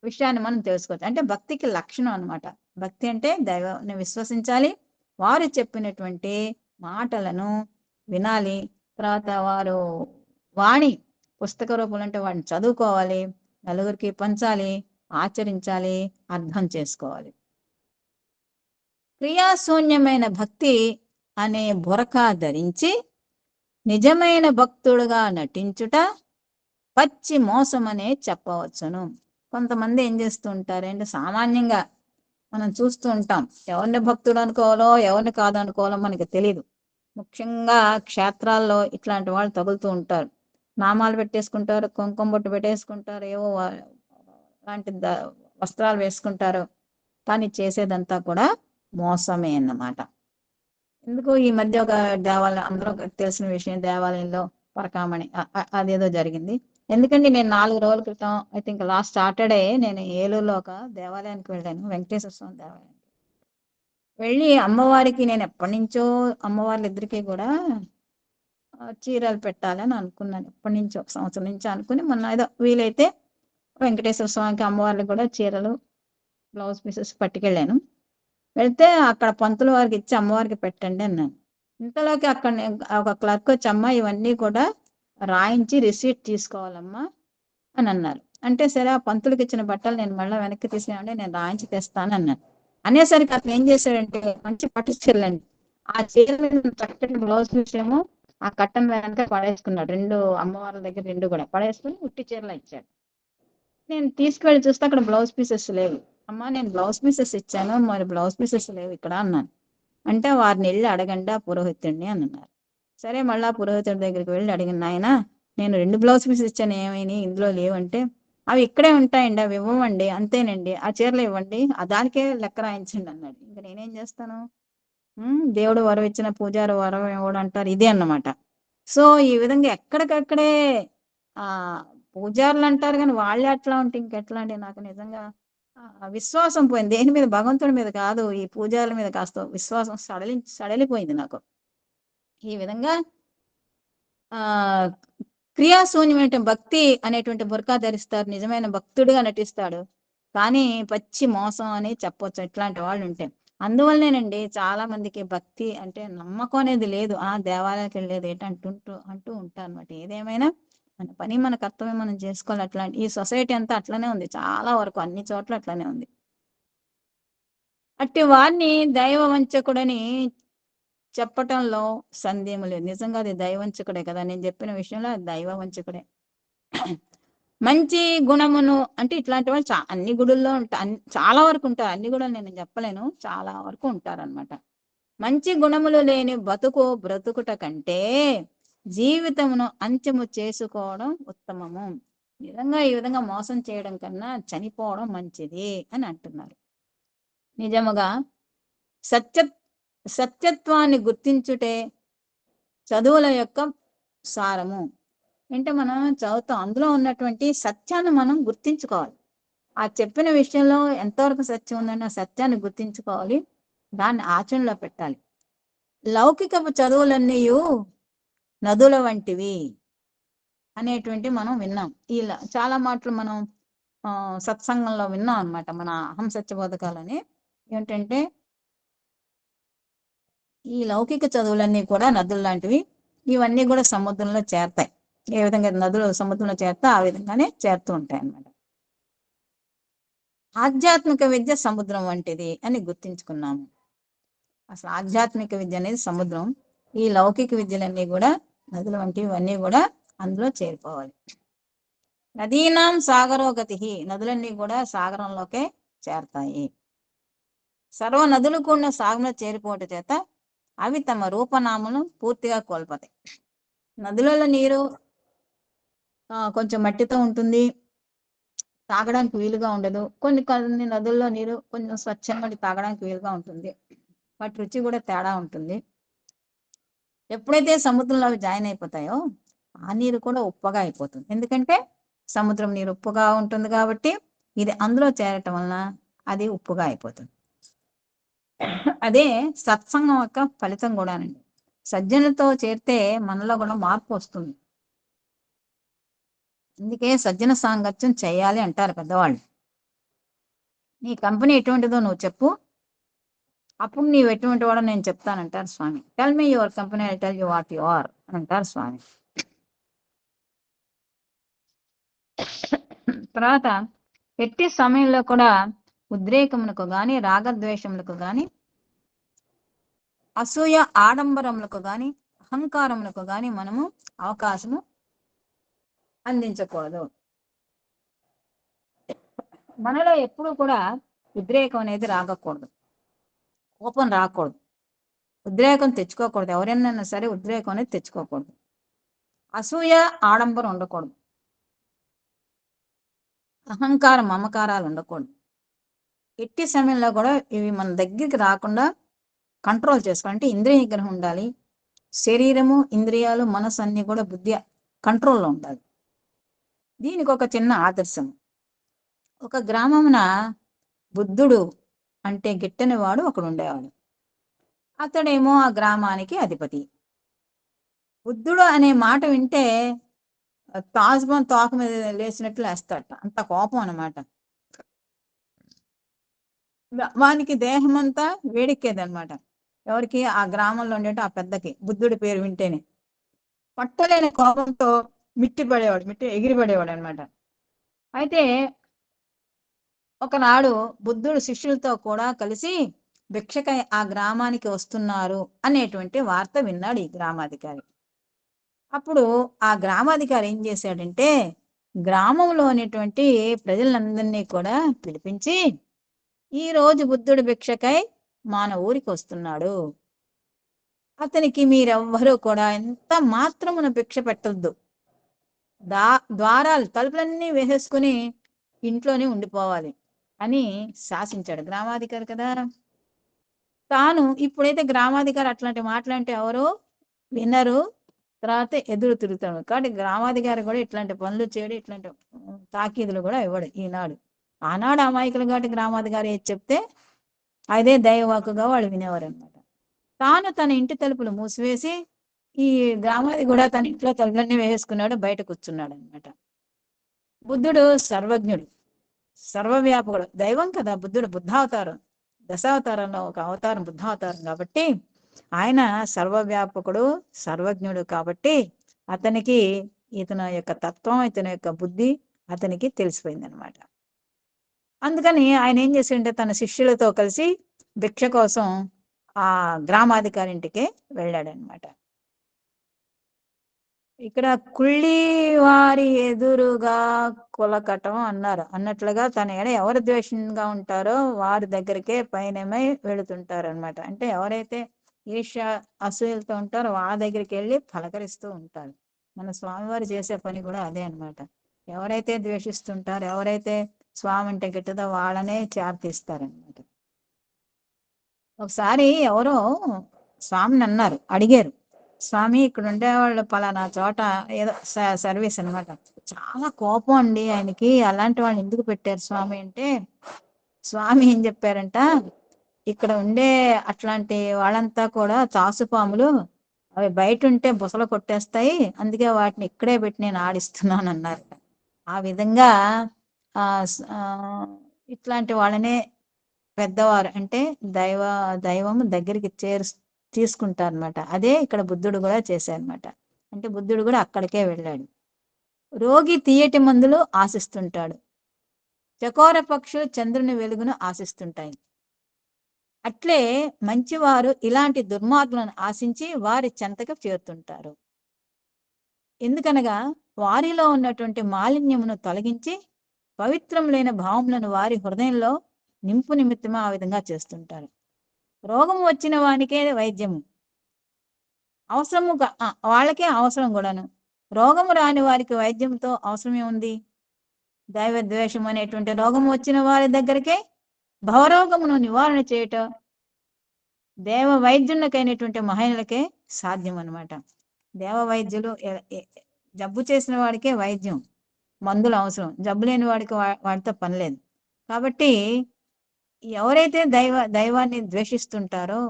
విషయాన్ని మనం తెలుసుకోవచ్చు. అంటే భక్తికి లక్షణం అనమాట. భక్తి అంటే దైవాన్ని విశ్వసించాలి, వారు చెప్పినటువంటి మాటలను వినాలి, తర్వాత వారు వాణి పుస్తక రూపంలో అంటే వాడిని చదువుకోవాలి, నలుగురికి పంచాలి, ఆచరించాలి, అర్థం చేసుకోవాలి. క్రియాశూన్యమైన భక్తి అనే బురకా ధరించి నిజమైన భక్తుడుగా నటించుట పచ్చి మోసమనే చెప్పవచ్చును. కొంతమంది ఏం చేస్తూ ఉంటారు అంటే సామాన్యంగా మనం చూస్తూ ఉంటాం, ఎవరిని భక్తుడు అనుకోవాలో ఎవరిని కాదనుకోవాలో మనకి తెలియదు. ముఖ్యంగా క్షేత్రాల్లో ఇట్లాంటి వాళ్ళు తగులుతూ ఉంటారు. నామాలు పెట్టేసుకుంటారు, కుంకుమ బొట్టు పెట్టేసుకుంటారు, ఏవో అలాంటి వస్త్రాలు వేసుకుంటారు. కానీ చేసేదంతా కూడా మోసమే అన్నమాట. ఎందుకు ఈ మధ్య ఒక దేవాలయం, అందరూ తెలిసిన విషయం, దేవాలయంలో పరకామణి అదేదో జరిగింది. ఎందుకంటే నేను 4 రోజుల క్రితం, ఐ థింక్ లాస్ట్ సాటర్డే, నేను ఏలూరులో ఒక దేవాలయానికి వెళ్ళాను, వెంకటేశ్వర స్వామి దేవాలయానికి వెళ్ళి అమ్మవారికి నేను ఎప్పటి నుంచో అమ్మవార్లు ఇద్దరికి కూడా చీరలు పెట్టాలని అనుకున్నాను. ఎప్పటి నుంచో, 1 సంవత్సరం నుంచి అనుకుని మొన్న ఏదో వీలైతే వెంకటేశ్వర స్వామికి అమ్మవార్లకు కూడా చీరలు, బ్లౌజ్ పీసెస్ పట్టుకెళ్ళాను. వెళ్తే అక్కడ పంతులు వారికి ఇచ్చి అమ్మవారికి పెట్టండి అన్నాను. ఇంతలోకి అక్కడ ఒక క్లర్క్ వచ్చి, అమ్మ ఇవన్నీ కూడా రాయించి రిసీట్ తీసుకోవాలమ్మా అని అన్నారు. అంటే సరే, ఆ పంతులకి ఇచ్చిన బట్టలు నేను మళ్ళీ వెనక్కి తీసుకురావండి, నేను రాయించి తెస్తాను అన్నాను. అనేసరికి అతను ఏం చేశాడంటే మంచి పట్టు చీరలండి, ఆ చీరలు చక్కటి బ్లౌజ్ పీస్ ఏమో ఆ కట్టన్ వెనక పడేసుకున్నాడు. 2 అమ్మవార్ల దగ్గర 2 కూడా పడేసుకుని ఉట్టి చీరలు ఇచ్చాడు. నేను తీసుకువెళ్ళి చూస్తే అక్కడ బ్లౌజ్ పీసెస్ లేవు. అమ్మా నేను బ్లౌజ్ పీసెస్ ఇచ్చాను, మరి బ్లౌజ్ పీసెస్ లేవు ఇక్కడ అన్నాను. అంటే వారిని వెళ్ళి అడగండి ఆ పురోహితుడిని అని అన్నారు. సరే, మళ్ళీ ఆ పురోహితుడి దగ్గరికి వెళ్ళి అడిగిన, ఆయన నేను 2 బ్లౌజ్ పీసెస్ ఇచ్చాను, ఏమైనా ఇందులో లేవంటే, అవి ఇక్కడే ఉంటాయండి, అవి ఇవ్వమండి, అంతేనండి, ఆ చీరలు ఇవ్వండి, దానికే లెక్క రాయించండి అన్నాడు. ఇంకా నేనేం చేస్తాను, దేవుడు వరం ఇచ్చిన పూజారి వరం ఇవ్వడం అంటారు, ఇదే అన్నమాట. సో ఈ విధంగా ఎక్కడికక్కడే ఆ పూజారులు అంటారు, కానీ వాళ్ళే అట్లా ఉంటే ఇంకెట్లా అండి. నాకు నిజంగా విశ్వాసం పోయింది, దేని మీద, భగవంతుడి మీద కాదు, ఈ పూజారుల మీద కాస్త విశ్వాసం సడలిపోయింది నాకు. ఈ విధంగా ఆ క్రియాశూన్యమైన భక్తి అనేటువంటి బుర్కా ధరిస్తారు, నిజమైన భక్తుడిగా నటిస్తాడు, కానీ పచ్చి మోసం అని చెప్పొచ్చు ఇట్లాంటి వాళ్ళు ఉంటే. అందువల్లనేనండి చాలా మందికి భక్తి అంటే నమ్మకం అనేది లేదు. దేవాలయానికి వెళ్ళేది అంటూ ఉంటారు అనమాట. ఏదేమైనా మన పని, మన కర్తవ్యం మనం చేసుకోవాలి. అట్లాంటి ఈ సొసైటీ అంతా అట్లనే ఉంది, చాలా వరకు అన్ని చోట్ల అట్లనే ఉంది. అట్టి వారిని దైవ వంచకుడని చెప్పటంలో సందేహం లేదు. నిజంగా అది దైవంచకుడే కదా, నేను చెప్పిన విషయంలో అది దైవ వంచకుడే. మంచి గుణమును అంటే ఇట్లాంటి వాళ్ళు అన్ని గుడుల్లో చాలా వరకు ఉంటారు, అన్ని గుడులు నేను చెప్పలేను, చాలా వరకు ఉంటారన్నమాట. మంచి గుణములు లేని బ్రతుకుట కంటే జీవితమును అంత్యము చేసుకోవడం ఉత్తమము. నిజంగా ఈ విధంగా మోసం చేయడం కన్నా చనిపోవడం మంచిది అని అంటున్నారు. నిజముగా సత్యత్వాన్ని గుర్తించుటే చదువుల యొక్క సారము. అంటే మనం చదువుతాం, అందులో ఉన్నటువంటి సత్యాన్ని మనం గుర్తించుకోవాలి. ఆ చెప్పిన విషయంలో ఎంతవరకు సత్యం ఉందని ఆ సత్యాన్ని గుర్తించుకోవాలి, దాన్ని ఆచరణలో పెట్టాలి. లౌకికపు చదువులన్నీ నదుల వంటివి అనేటువంటి మనం విన్నాం. ఇలా చాలా మాటలు మనం సత్సంగంలో విన్నాం అనమాట. మన అహం సత్యబోధకాలని ఏంటంటే, ఈ లౌకిక చదువులన్నీ కూడా నదులు లాంటివి, ఇవన్నీ కూడా సముద్రంలో చేరతాయి. ఏ విధంగా నదులు సముద్రంలో చేరుతా ఆ విధంగానే చేరుతూ ఉంటాయి అన్నమాట. ఆధ్యాత్మిక విద్య సముద్రం వంటిది అని గుర్తించుకున్నాము. అసలు ఆధ్యాత్మిక విద్య అనేది సముద్రం, ఈ లౌకిక విద్యలన్నీ కూడా నదుల వంటివి, ఇవన్నీ కూడా అందులో చేరిపోవాలి. నదీనాం సాగరోగతి, నదులన్నీ కూడా సాగరంలోకే చేరతాయి. సర్వ నదులు కూడిన సాగరంలో చేరిపోవటం చేత అవి తమ రూపనామను పూర్తిగా కోల్పోతాయి. నదులలో నీరు కొంచెం మట్టితో ఉంటుంది, తాగడానికి వీలుగా ఉండదు. కొన్ని నదుల్లో నీరు కొంచెం స్వచ్ఛంగా తాగడానికి వీలుగా ఉంటుంది, వాటి రుచి కూడా తేడా ఉంటుంది. ఎప్పుడైతే సముద్రంలో అవి జాయిన్ అయిపోతాయో ఆ నీరు కూడా ఉప్పగా అయిపోతుంది. ఎందుకంటే సముద్రం నీరు ఉప్పుగా ఉంటుంది కాబట్టి ఇది అందులో చేరటం వలన అది ఉప్పుగా అయిపోతుంది. అదే సత్సంగం యొక్క ఫలితం కూడానండి. సజ్జనులతో చేరితే మనలో కూడా మార్పు వస్తుంది. అందుకే సజ్జన సాంగత్యం చేయాలి అంటారు పెద్దవాళ్ళు. నీ కంపెనీ ఎటువంటిదో నువ్వు చెప్పు, అప్పుడు నీవు ఎటువంటి వాడో నేను చెప్తానంటారు స్వామి. Tell me your company, I tell you what you are అని అంటారు స్వామి. తర్వాత ఎట్టి సమయంలో కూడా ఉద్రేకములకు గాని, రాగద్వేషములకు గాని, అసూయ ఆడంబరములకు గాని, అహంకారములకు గాని మనము అవకాశము అందించకూడదు. మనలో ఎప్పుడూ కూడా ఉద్రేకం అనేది రాగకూడదు, కోపం రాకూడదు, ఉద్రేకం తెచ్చుకోకూడదు. ఎవరైనా సరే ఉద్రేకం అనేది తెచ్చుకోకూడదు. అసూయ, ఆడంబరం ఉండకూడదు. అహంకారం, మమకారాలు ఉండకూడదు. ఎట్టి సమయంలో కూడా ఇవి మన దగ్గరికి రాకుండా కంట్రోల్ చేసుకోవాలి. అంటే ఇంద్రియ నిగ్రహం ఉండాలి. శరీరము, ఇంద్రియాలు, మనసు అన్ని కూడా బుద్ధి కంట్రోల్లో ఉండాలి. దీనికి ఒక చిన్న ఆదర్శం. ఒక గ్రామమున బుద్ధుడు అంటే గిట్టని వాడు ఒకడు ఉండేవాడు. అతడేమో ఆ గ్రామానికి అధిపతి. బుద్ధుడు అనే మాట వింటే తాజ్మహల్ తోక మీద లేచినట్లు వేస్తాడట, అంత కోపం అన్నమాట. వానికి దేహం అంతా వేడెక్కేదన్నమాట. ఎవరికి? ఆ గ్రామంలో ఉండే ఆ పెద్దకి, బుద్ధుడి పేరు వింటేనే పట్టలేని కోపంతో మిట్టి ఎగిరిపడేవాడు అనమాట. అయితే ఒకనాడు బుద్ధుడు శిష్యులతో కూడా కలిసి భిక్షకై ఆ గ్రామానికి వస్తున్నారు అనేటువంటి వార్త విన్నాడు ఈ గ్రామాధికారి. అప్పుడు ఆ గ్రామాధికారి ఏం చేశాడంటే గ్రామంలో అనేటువంటి ప్రజలందరినీ కూడా పిలిపించి, ఈ రోజు బుద్ధుడు భిక్షకై మన ఊరికి వస్తున్నాడు, అతనికి మీరెవ్వరూ కూడా ఎంత మాత్రమున భిక్ష పెట్టొద్దు, ద్వారాలు తలుపులన్నీ వేసేసుకుని ఇంట్లోనే ఉండిపోవాలి అని శాసించాడు. గ్రామాధికారి కదా. తాను ఇప్పుడైతే గ్రామాధికారి అట్లాంటి మాటలంటే ఎవరు వినరు, తర్వాత ఎదురు తిరుగుతాడు. కాబట్టి గ్రామాధికారి కూడా ఇట్లాంటి పనులు చేయడు, ఇట్లాంటి తాకీదులు కూడా ఇవ్వడు ఈనాడు. ఆనాడు అమాయకులు కాబట్టి గ్రామాధికారి ఏది చెప్తే అదే దైవవాకుగా వాళ్ళు వినేవారు అనమాట. తాను తన ఇంటి తలుపులు మూసివేసి ఈ గ్రామాది కూడా తన ఇంట్లో తలుపులన్నీ వేసుకున్నాడు, బయట కూర్చున్నాడు అనమాట. బుద్ధుడు సర్వజ్ఞుడు, సర్వవ్యాపకుడు, దైవం కదా బుద్ధుడు. బుద్ధావతారం, దశావతారంలో ఒక అవతారం బుద్ధావతారం కాబట్టి ఆయన సర్వవ్యాపకుడు, సర్వజ్ఞుడు. కాబట్టి అతనికి ఇతని యొక్క తత్వం, ఇతని యొక్క బుద్ధి అతనికి తెలిసిపోయింది అనమాట. అందుకని ఆయన ఏం చేసిండే తన శిష్యులతో కలిసి భిక్ష కోసం ఆ గ్రామాధికారి ఇంటికే వెళ్ళాడనమాట. ఇక్కడ కుళ్ళి వారి ఎదురుగా కులకటం అన్నారు అన్నట్లుగా తన ఎడ ఎవరు ద్వేషంగా ఉంటారో వారి దగ్గరికే పైనమై వెళుతుంటారు అనమాట. అంటే ఎవరైతే ఈర్ష్య అసూయలతో ఉంటారో వాళ్ళ దగ్గరికి వెళ్ళి పలకరిస్తూ ఉంటారు. మన స్వామివారు చేసే పని కూడా అదే అనమాట. ఎవరైతే ద్వేషిస్తుంటారో, ఎవరైతే స్వామి అంటే గిట్టదో వాళ్ళనే చేరతీస్తారనమాట. ఒకసారి ఎవరో స్వామిని అన్నారు, అడిగారు, స్వామి ఇక్కడ ఉండేవాళ్ళు పలానా చోట ఏదో సర్వీస్ అనమాట, చాలా కోపం అండి ఆయనకి, అలాంటి వాళ్ళు ఎందుకు పెట్టారు స్వామి అంటే, స్వామి ఏం చెప్పారంట, ఇక్కడ ఉండే అట్లాంటి వాళ్ళంతా కూడా తాసుపాములు, అవి బయట ఉంటే బుసలు కొట్టేస్తాయి, అందుకే వాటిని ఇక్కడే పెట్టి నేను ఆడిస్తున్నాను అన్నారట. ఆ విధంగా ఇట్లాంటి వాళ్ళనే పెద్దవారు అంటే దైవం దగ్గరికి తీసుకుంటారనమాట. అదే ఇక్కడ బుద్ధుడు కూడా చేశారనమాట. అంటే బుద్ధుడు కూడా అక్కడికే వెళ్ళాడు. రోగి తీయటి మందులు ఆశిస్తుంటాడు, చకోర పక్షులు చంద్రుని వెలుగును ఆశిస్తుంటాయి. అట్లే మంచివారు ఇలాంటి దుర్మార్గులను ఆశించి వారి చెంతకు చేరుతుంటారు. ఎందుకనగా వారిలో ఉన్నటువంటి మాలిన్యమును తొలగించి పవిత్రములైన భావములను వారి హృదయంలో నింపు నిమిత్తమా ఆ విధంగా చేస్తుంటారు. రోగం వచ్చిన వానికే వైద్యము అవసరము, వాళ్ళకే అవసరం కూడాను. రోగము రాని వారికి వైద్యంతో అవసరం ఏముంది? దైవ ద్వేషం అనేటువంటి రోగం వచ్చిన వారి దగ్గరికే భవరోగమును నివారణ చేయటం దేవ వైద్యునికైనటువంటి మహిళలకే సాధ్యం అనమాట. దేవ వైద్యులు జబ్బు చేసిన వాడికే వైద్యం, మందులు అవసరం, జబ్బు లేని వాడికి వాటితో పని లేదు. కాబట్టి ఎవరైతే దైవాన్ని ద్వేషిస్తుంటారో,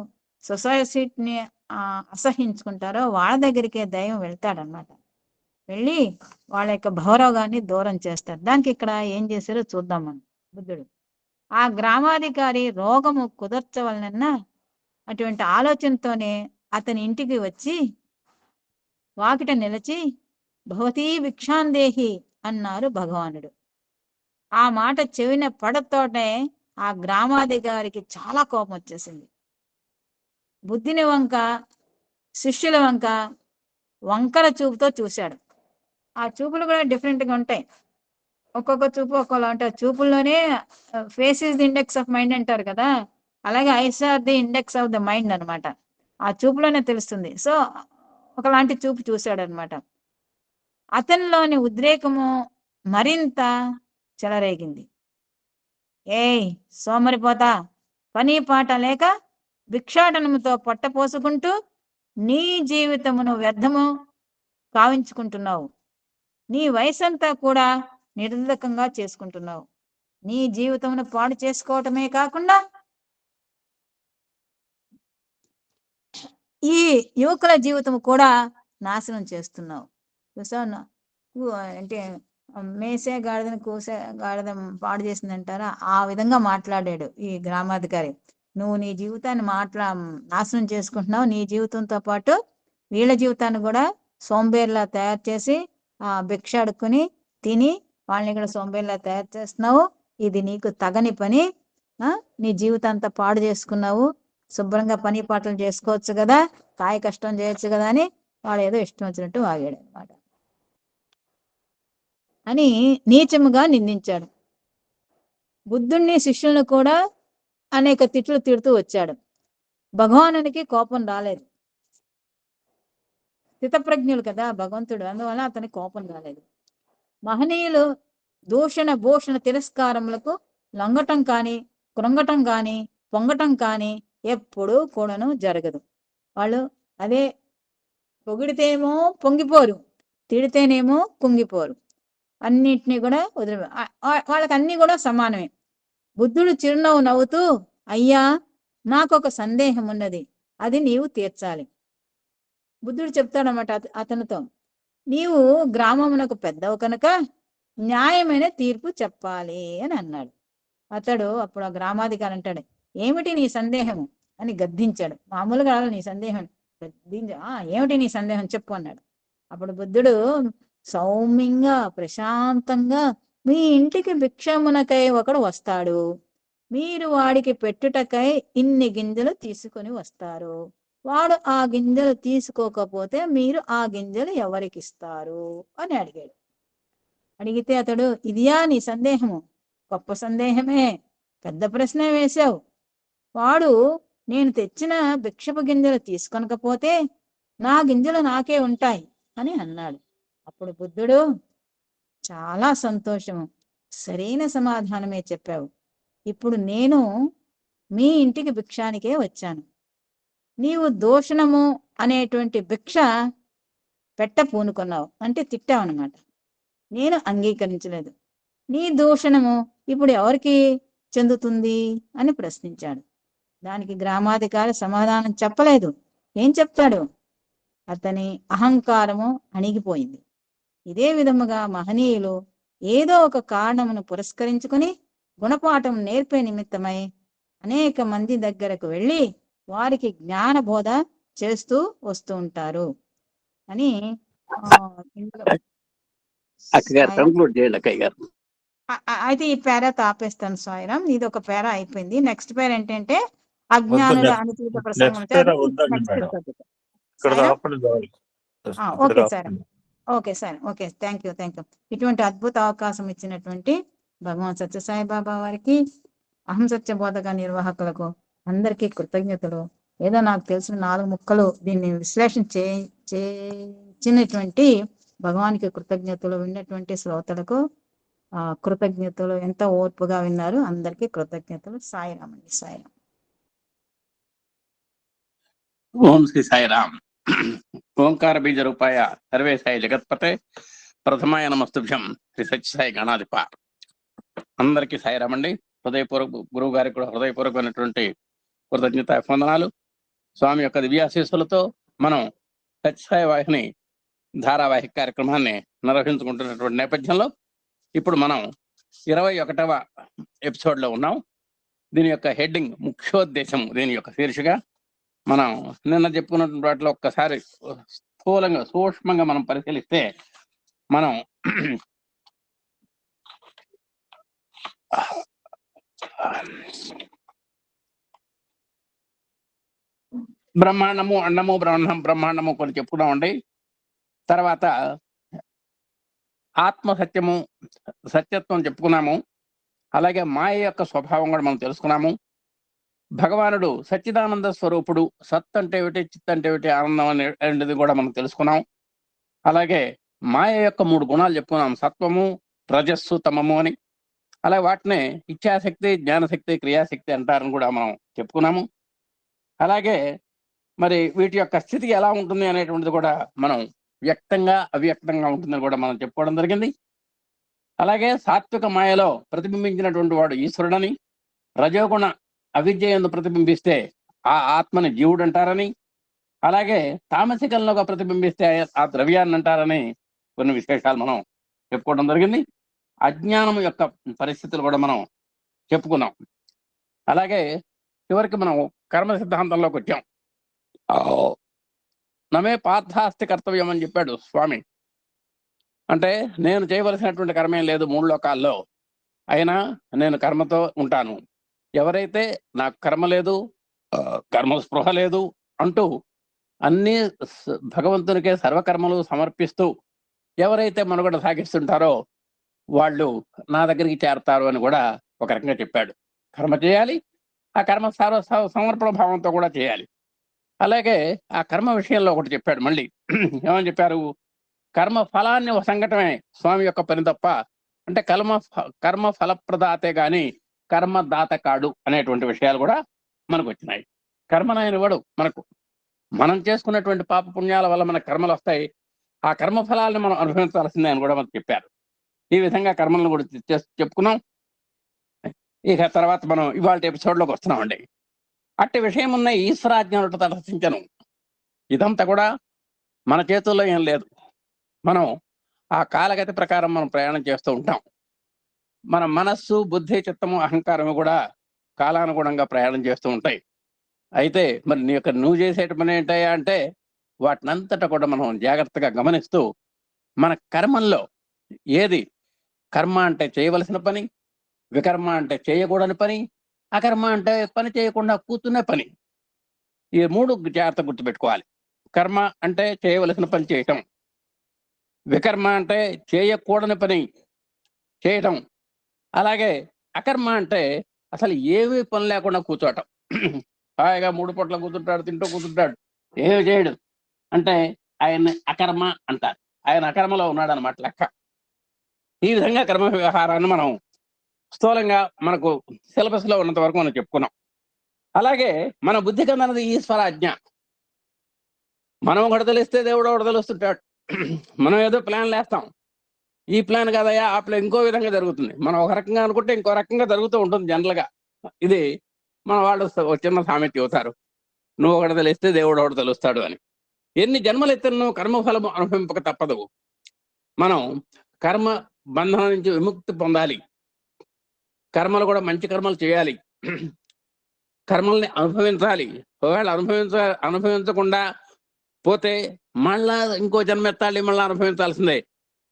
సొసైటీని అసహించుకుంటారో వాళ్ళ దగ్గరికే దైవం వెళ్తాడనమాట. వెళ్ళి వాళ్ళ యొక్క భవరోగాన్ని దూరం చేస్తారు. దానికి ఇక్కడ ఏం చేశారో చూద్దాం మనం. బుద్ధుడు ఆ గ్రామాధికారి రోగము కుదర్చవలనన్న అటువంటి ఆలోచనతోనే అతని ఇంటికి వచ్చి వాకిట నిలిచి భవతీ భిక్షాందేహి అన్నారు భగవానుడు. ఆ మాట చెవిన పడతోటే ఆ గ్రామాధికారికి చాలా కోపం వచ్చేసింది. బుద్ధిని వంక, శిష్యుల వంక వంకర చూపుతో చూశాడు. ఆ చూపులు కూడా డిఫరెంట్గా ఉంటాయి. ఒక్కొక్క చూపు ఒక్కోలా ఉంటారు. చూపుల్లోనే face is the index of mind అంటారు కదా, అలాగే eyes are the index of the mind అనమాట. ఆ చూపులోనే తెలుస్తుంది. సో ఒకలాంటి చూపు చూశాడు అనమాట. అతనిలోని ఉద్రేకము మరింత చెలరేగింది. ఏయ్ సోమరిపోతా, పని పాట లేక భిక్షాటనముతో పొట్ట పోసుకుంటూ నీ జీవితమును వ్యర్థము కావించుకుంటున్నావు. నీ వయసంతా కూడా నిరర్ధకంగా చేసుకుంటున్నావు. నీ జీవితమును పాడు చేసుకోవటమే కాకుండా ఈ యువకుల జీవితం కూడా నాశనం చేస్తున్నావు. చూసావు అంటే మేసే గాడిదని కూసే గాడిద పాడు చేసిందంటారా, ఆ విధంగా మాట్లాడాడు ఈ గ్రామాధికారి. నువ్వు నీ జీవితాన్ని నాశనం చేసుకుంటున్నావు. నీ జీవితంతో పాటు వీళ్ళ జీవితాన్ని కూడా సోంబేర్లా తయారు చేసి భిక్ష అడుక్కుని తిని వాళ్ళని కూడా సోంబేర్లా తయారు చేస్తున్నావు. ఇది నీకు తగని పని. నీ జీవితాంతా పాడు చేసుకున్నావు. శుభ్రంగా పని పాటలు చేసుకోవచ్చు కదా, కాయ కష్టం చేయొచ్చు కదా అని వాడు ఏదో ఇష్టం వచ్చినట్టు వాగాడు అనమాట అని నీచముగా నిందించాడు. బుద్ధుణ్ణి శిష్యులను కూడా అనేక తిట్లు తిడుతూ వచ్చాడు. భగవానునికి కోపం రాలేదు. స్థితప్రజ్ఞులు కదా భగవంతుడు, అందువల్ల అతని కోపం రాలేదు. మహనీయులు దూషణ భూషణ తిరస్కారములకు లొంగటం కానీ కృంగటం కానీ పొంగటం కానీ ఎప్పుడూ కూడాను జరగదు. వాళ్ళు అదే పొగిడితేనేమో పొంగిపోరు, తిడితేనేమో కుంగిపోరు. అన్నిటినీ కూడా వాళ్ళకి అన్ని కూడా సమానమే. బుద్ధుడు చిరునవ్వు నవ్వుతూ, అయ్యా నాకొక సందేహం ఉన్నది, అది నీవు తీర్చాలి. బుద్ధుడు చెప్తాడన్నమాట అతనితో, నీవు గ్రామమునకు పెద్దవు కనుక న్యాయమైన తీర్పు చెప్పాలి అని అన్నాడు. అతడు అప్పుడు ఆ గ్రామాధికారి అంటాడు, ఏమిటి నీ సందేహము అని గద్దించాడు. మామూలుగా నీ సందేహం ఏమిటి నీ సందేహం చెప్పు అన్నాడు. అప్పుడు బుద్ధుడు సౌమ్యంగా ప్రశాంతంగా, మీ ఇంటికి భిక్షమునకై ఒకడు వస్తాడు, మీరు వాడికి పెట్టుటకై ఇన్ని గింజలు తీసుకొని వస్తారు. వాడు ఆ గింజలు తీసుకోకపోతే మీరు ఆ గింజలు ఎవరికి ఇస్తారు అని అడిగాడు. అడిగితే అతడు, ఇదియా నీ సందేహము? గొప్ప సందేహమే, పెద్ద ప్రశ్నే వేశావు. వాడు నేను తెచ్చిన భిక్షపు గింజలు తీసుకొనకపోతే నా గింజలు నాకే ఉంటాయి అని అన్నాడు. అప్పుడు బుద్ధుడు, చాలా సంతోషము, సరైన సమాధానమే చెప్పావు. ఇప్పుడు నేను మీ ఇంటికి భిక్షానికే వచ్చాను. నీవు దూషణము అనేటువంటి భిక్ష పెట్ట పూనుకున్నావు, అంటే తిట్టావన్నమాట. నేను అంగీకరించలేదు. నీ దూషణము ఇప్పుడు ఎవరికి చెందుతుంది అని ప్రశ్నించాడు. దానికి గ్రామాధికారి సమాధానం చెప్పలేదు. ఏం చెప్తాడు? అతని అహంకారము అణిగిపోయింది. ఇదే విధముగా మహనీయులు ఏదో ఒక కారణమును పురస్కరించుకుని గుణపాఠం నేర్పే నిమిత్తమై అనేక మంది దగ్గరకు వెళ్ళి వారికి జ్ఞాన బోధ చేస్తూ వస్తూ ఉంటారు అని అయితే ఈ పేరాతో ఆపేస్తాను సాయిరామ్. ఇది ఒక పేరా అయిపోయింది. నెక్స్ట్ పేర ఏంటంటే అజ్ఞానుల అనుచిత ప్రసంగం. Okay sir, okay sir, okay, thank you. ఇటువంటి అద్భుత అవకాశం ఇచ్చినటువంటి భగవాన్ సత్యసాయి బాబా వారికి, అహం సత్య బోధక నిర్వాహకులకు అందరికీ కృతజ్ఞతలు. ఏదో నాకు తెలిసిన 4 ముక్కలు దీన్ని విశ్లేషణ చేసినటువంటి భగవానికి కృతజ్ఞతలు. విన్నటువంటి శ్రోతలకు కృతజ్ఞతలు. ఎంతో ఓర్పుగా విన్నారు. అందరికీ కృతజ్ఞతలు. సాయిరామ్ అండి. సాయిరామ్.
ఓం శ్రీ సాయిరామ్. ఓంకార బీజ రూపాయ సర్వేశాయ జగత్పతే ప్రథమాయ నమస్తుభ్యం శ్రీ సత్యసాయి గణాధిప. అందరికీ సాయిరామ్ అండి. హృదయపూర్వక గురువు గారికి కూడా హృదయపూర్వకమైనటువంటి కృతజ్ఞత వందనాలు. స్వామి యొక్క దివ్యాశీస్సులతో మనం సత్యసాయి వాహిని ధారావాహిక కార్యక్రమాన్ని నిర్వహించుకుంటున్నటువంటి నేపథ్యంలో ఇప్పుడు మనం 21వ ఎపిసోడ్లో ఉన్నాం. దీని యొక్క హెడ్డింగ్, ముఖ్యోద్దేశం, దీని యొక్క శీర్షిక మనం నిన్న చెప్పుకున్నటువంటి వాటిలో ఒక్కసారి స్థూలంగా సూక్ష్మంగా మనం పరిశీలిస్తే మనం బ్రహ్మాండము, అండము, బ్రహ్మాండము కొన్ని చెప్పుకున్నామండి. తర్వాత ఆత్మ సత్యము, సత్యత్వం చెప్పుకున్నాము. అలాగే మాయ యొక్క స్వభావం కూడా మనం తెలుసుకున్నాము. భగవానుడు సచ్చిదానంద స్వరూపుడు, సత్ అంటే ఏమిటి, చిత్ అంటే ఏమిటి, ఆనందం అనేది కూడా మనం తెలుసుకున్నాం. అలాగే మాయ యొక్క 3 గుణాలు చెప్పుకున్నాం, సత్వము, రజస్సు, తమము అని. అలాగే వాటినే ఇచ్ఛాశక్తి, జ్ఞానశక్తి, క్రియాశక్తి అంటారని కూడా మనం చెప్పుకున్నాము. అలాగే మరి వీటి యొక్క స్థితి ఎలా ఉంటుంది అనేటువంటిది కూడా మనం వ్యక్తంగా అవ్యక్తంగా ఉంటుందని కూడా మనం చెప్పుకోవడం జరిగింది. అలాగే సాత్విక మాయలో ప్రతిబింబించినటువంటి వాడు ఈశ్వరుడని, రజోగుణ అవిద్య యందు ప్రతిబింబిస్తే ఆ ఆత్మని జీవుడు అంటారని, అలాగే తామసికంలోగా ప్రతిబింబిస్తే ఆ ద్రవ్యాన్ని అంటారని కొన్ని విశేషాలు మనం చెప్పుకోవడం జరిగింది. అజ్ఞానం యొక్క పరిస్థితులు కూడా మనం చెప్పుకున్నాం. అలాగే చివరికి మనం కర్మ సిద్ధాంతంలోకి వచ్చాం. నమే పార్థాస్తి కర్తవ్యం అని చెప్పాడు స్వామి. అంటే నేను చేయవలసినటువంటి కర్మ ఏం లేదు 3 లోకాల్లో, అయినా నేను కర్మతో ఉంటాను. ఎవరైతే నాకు కర్మ లేదు, కర్మ స్పృహ లేదు అంటూ అన్ని భగవంతునికే సర్వకర్మలు సమర్పిస్తూ ఎవరైతే మనుగడ సాగిస్తుంటారో వాళ్ళు నా దగ్గరికి చేరతారు అని కూడా ఒక రకంగా చెప్పాడు. కర్మ చేయాలి, ఆ కర్మ సమర్పణ భావంతో కూడా చేయాలి. అలాగే ఆ కర్మ విషయంలో ఒకటి చెప్పాడు మళ్ళీ. ఏమని చెప్పారు? కర్మ ఫలాన్ని సంఘటమే స్వామి యొక్క పని తప్ప, అంటే కర్మ ఫలప్రదాతే గాని కర్మదాత కాడు అనేటువంటి విషయాలు కూడా మనకు వచ్చినాయి. కర్మనైన వాడు మనకు మనం చేసుకున్నటువంటి పాప పుణ్యాల వల్ల మన కర్మలు వస్తాయి, ఆ కర్మ ఫలాలను మనం అనుభవించాల్సిందే అని కూడా మనకు చెప్పారు. ఈ విధంగా కర్మలను కూడా చెప్పుకున్నాం. ఇక తర్వాత మనం ఇవాళ ఎపిసోడ్లోకి వస్తున్నామండి. అట్టి విషయం ఉన్న ఈశ్వరాజ్ఞను తటస్థించను. ఇదంతా కూడా మన చేతుల్లో ఏం లేదు. మనం ఆ కాలగతి ప్రకారం మనం ప్రయాణం చేస్తూ ఉంటాం. మన మనస్సు, బుద్ధి, చిత్తము, అహంకారము కూడా కాలానుగుణంగా ప్రయాణం చేస్తూ ఉంటాయి. అయితే మరి నువ్వు చేసేట పని ఏంటయ్యా అంటే వాటినంతటా కూడా మనం జాగ్రత్తగా గమనిస్తూ మన కర్మల్లో ఏది కర్మ అంటే చేయవలసిన పని, వికర్మ అంటే చేయకూడని పని, అకర్మ అంటే పని చేయకుండా కూర్చునే పని, ఈ 3 జాగ్రత్త గుర్తుపెట్టుకోవాలి. కర్మ అంటే చేయవలసిన పని చేయటం, వికర్మ అంటే చేయకూడని పని చేయటం, అలాగే అకర్మ అంటే అసలు ఏమీ పని లేకుండా కూర్చోవటం. హాయిగా 3 పూట్ల కూర్చుంటాడు, తింటూ కూర్చుంటాడు, ఏమి చేయడు అంటే ఆయన్ని అకర్మ అంటారు. ఆయన అకర్మలో ఉన్నాడు అన్నమాట లెక్క. ఈ విధంగా కర్మ వ్యవహారాన్ని మనం స్థూలంగా మనకు సిలబస్లో ఉన్నంత వరకు మనం చెప్పుకున్నాం. అలాగే మన బుద్ధి కన్నది ఈశ్వరాజ్ఞ. మనం ఒకటి తెలిస్తే దేవుడు ఒకటి తెలుస్తుంటాడు. మనం ఏదో ప్లాన్లు వేస్తాం, ఈ ప్లాన్ కాదయా ఆ ప్లాన్ ఇంకో విధంగా జరుగుతుంది. మనం ఒక రకంగా అనుకుంటే ఇంకో రకంగా జరుగుతూ ఉంటుంది జనరల్గా. ఇది మన వాళ్ళు చిన్న సామెత అవుతారు, నువ్వు ఒకటి తెలిస్తే దేవుడు ఒకటి తెలుస్తాడు అని. ఎన్ని జన్మలు ఎత్తిన కర్మఫలము అనుభవింపక తప్పదు. మనం కర్మ బంధనం నుంచి విముక్తి పొందాలి. కర్మలు కూడా మంచి కర్మలు చేయాలి, కర్మల్ని అనుభవించాలి. ఒకవేళ అనుభవించకుండా పోతే మళ్ళా ఇంకో జన్మ ఎత్తాలి, మళ్ళీ అనుభవించాల్సిందే.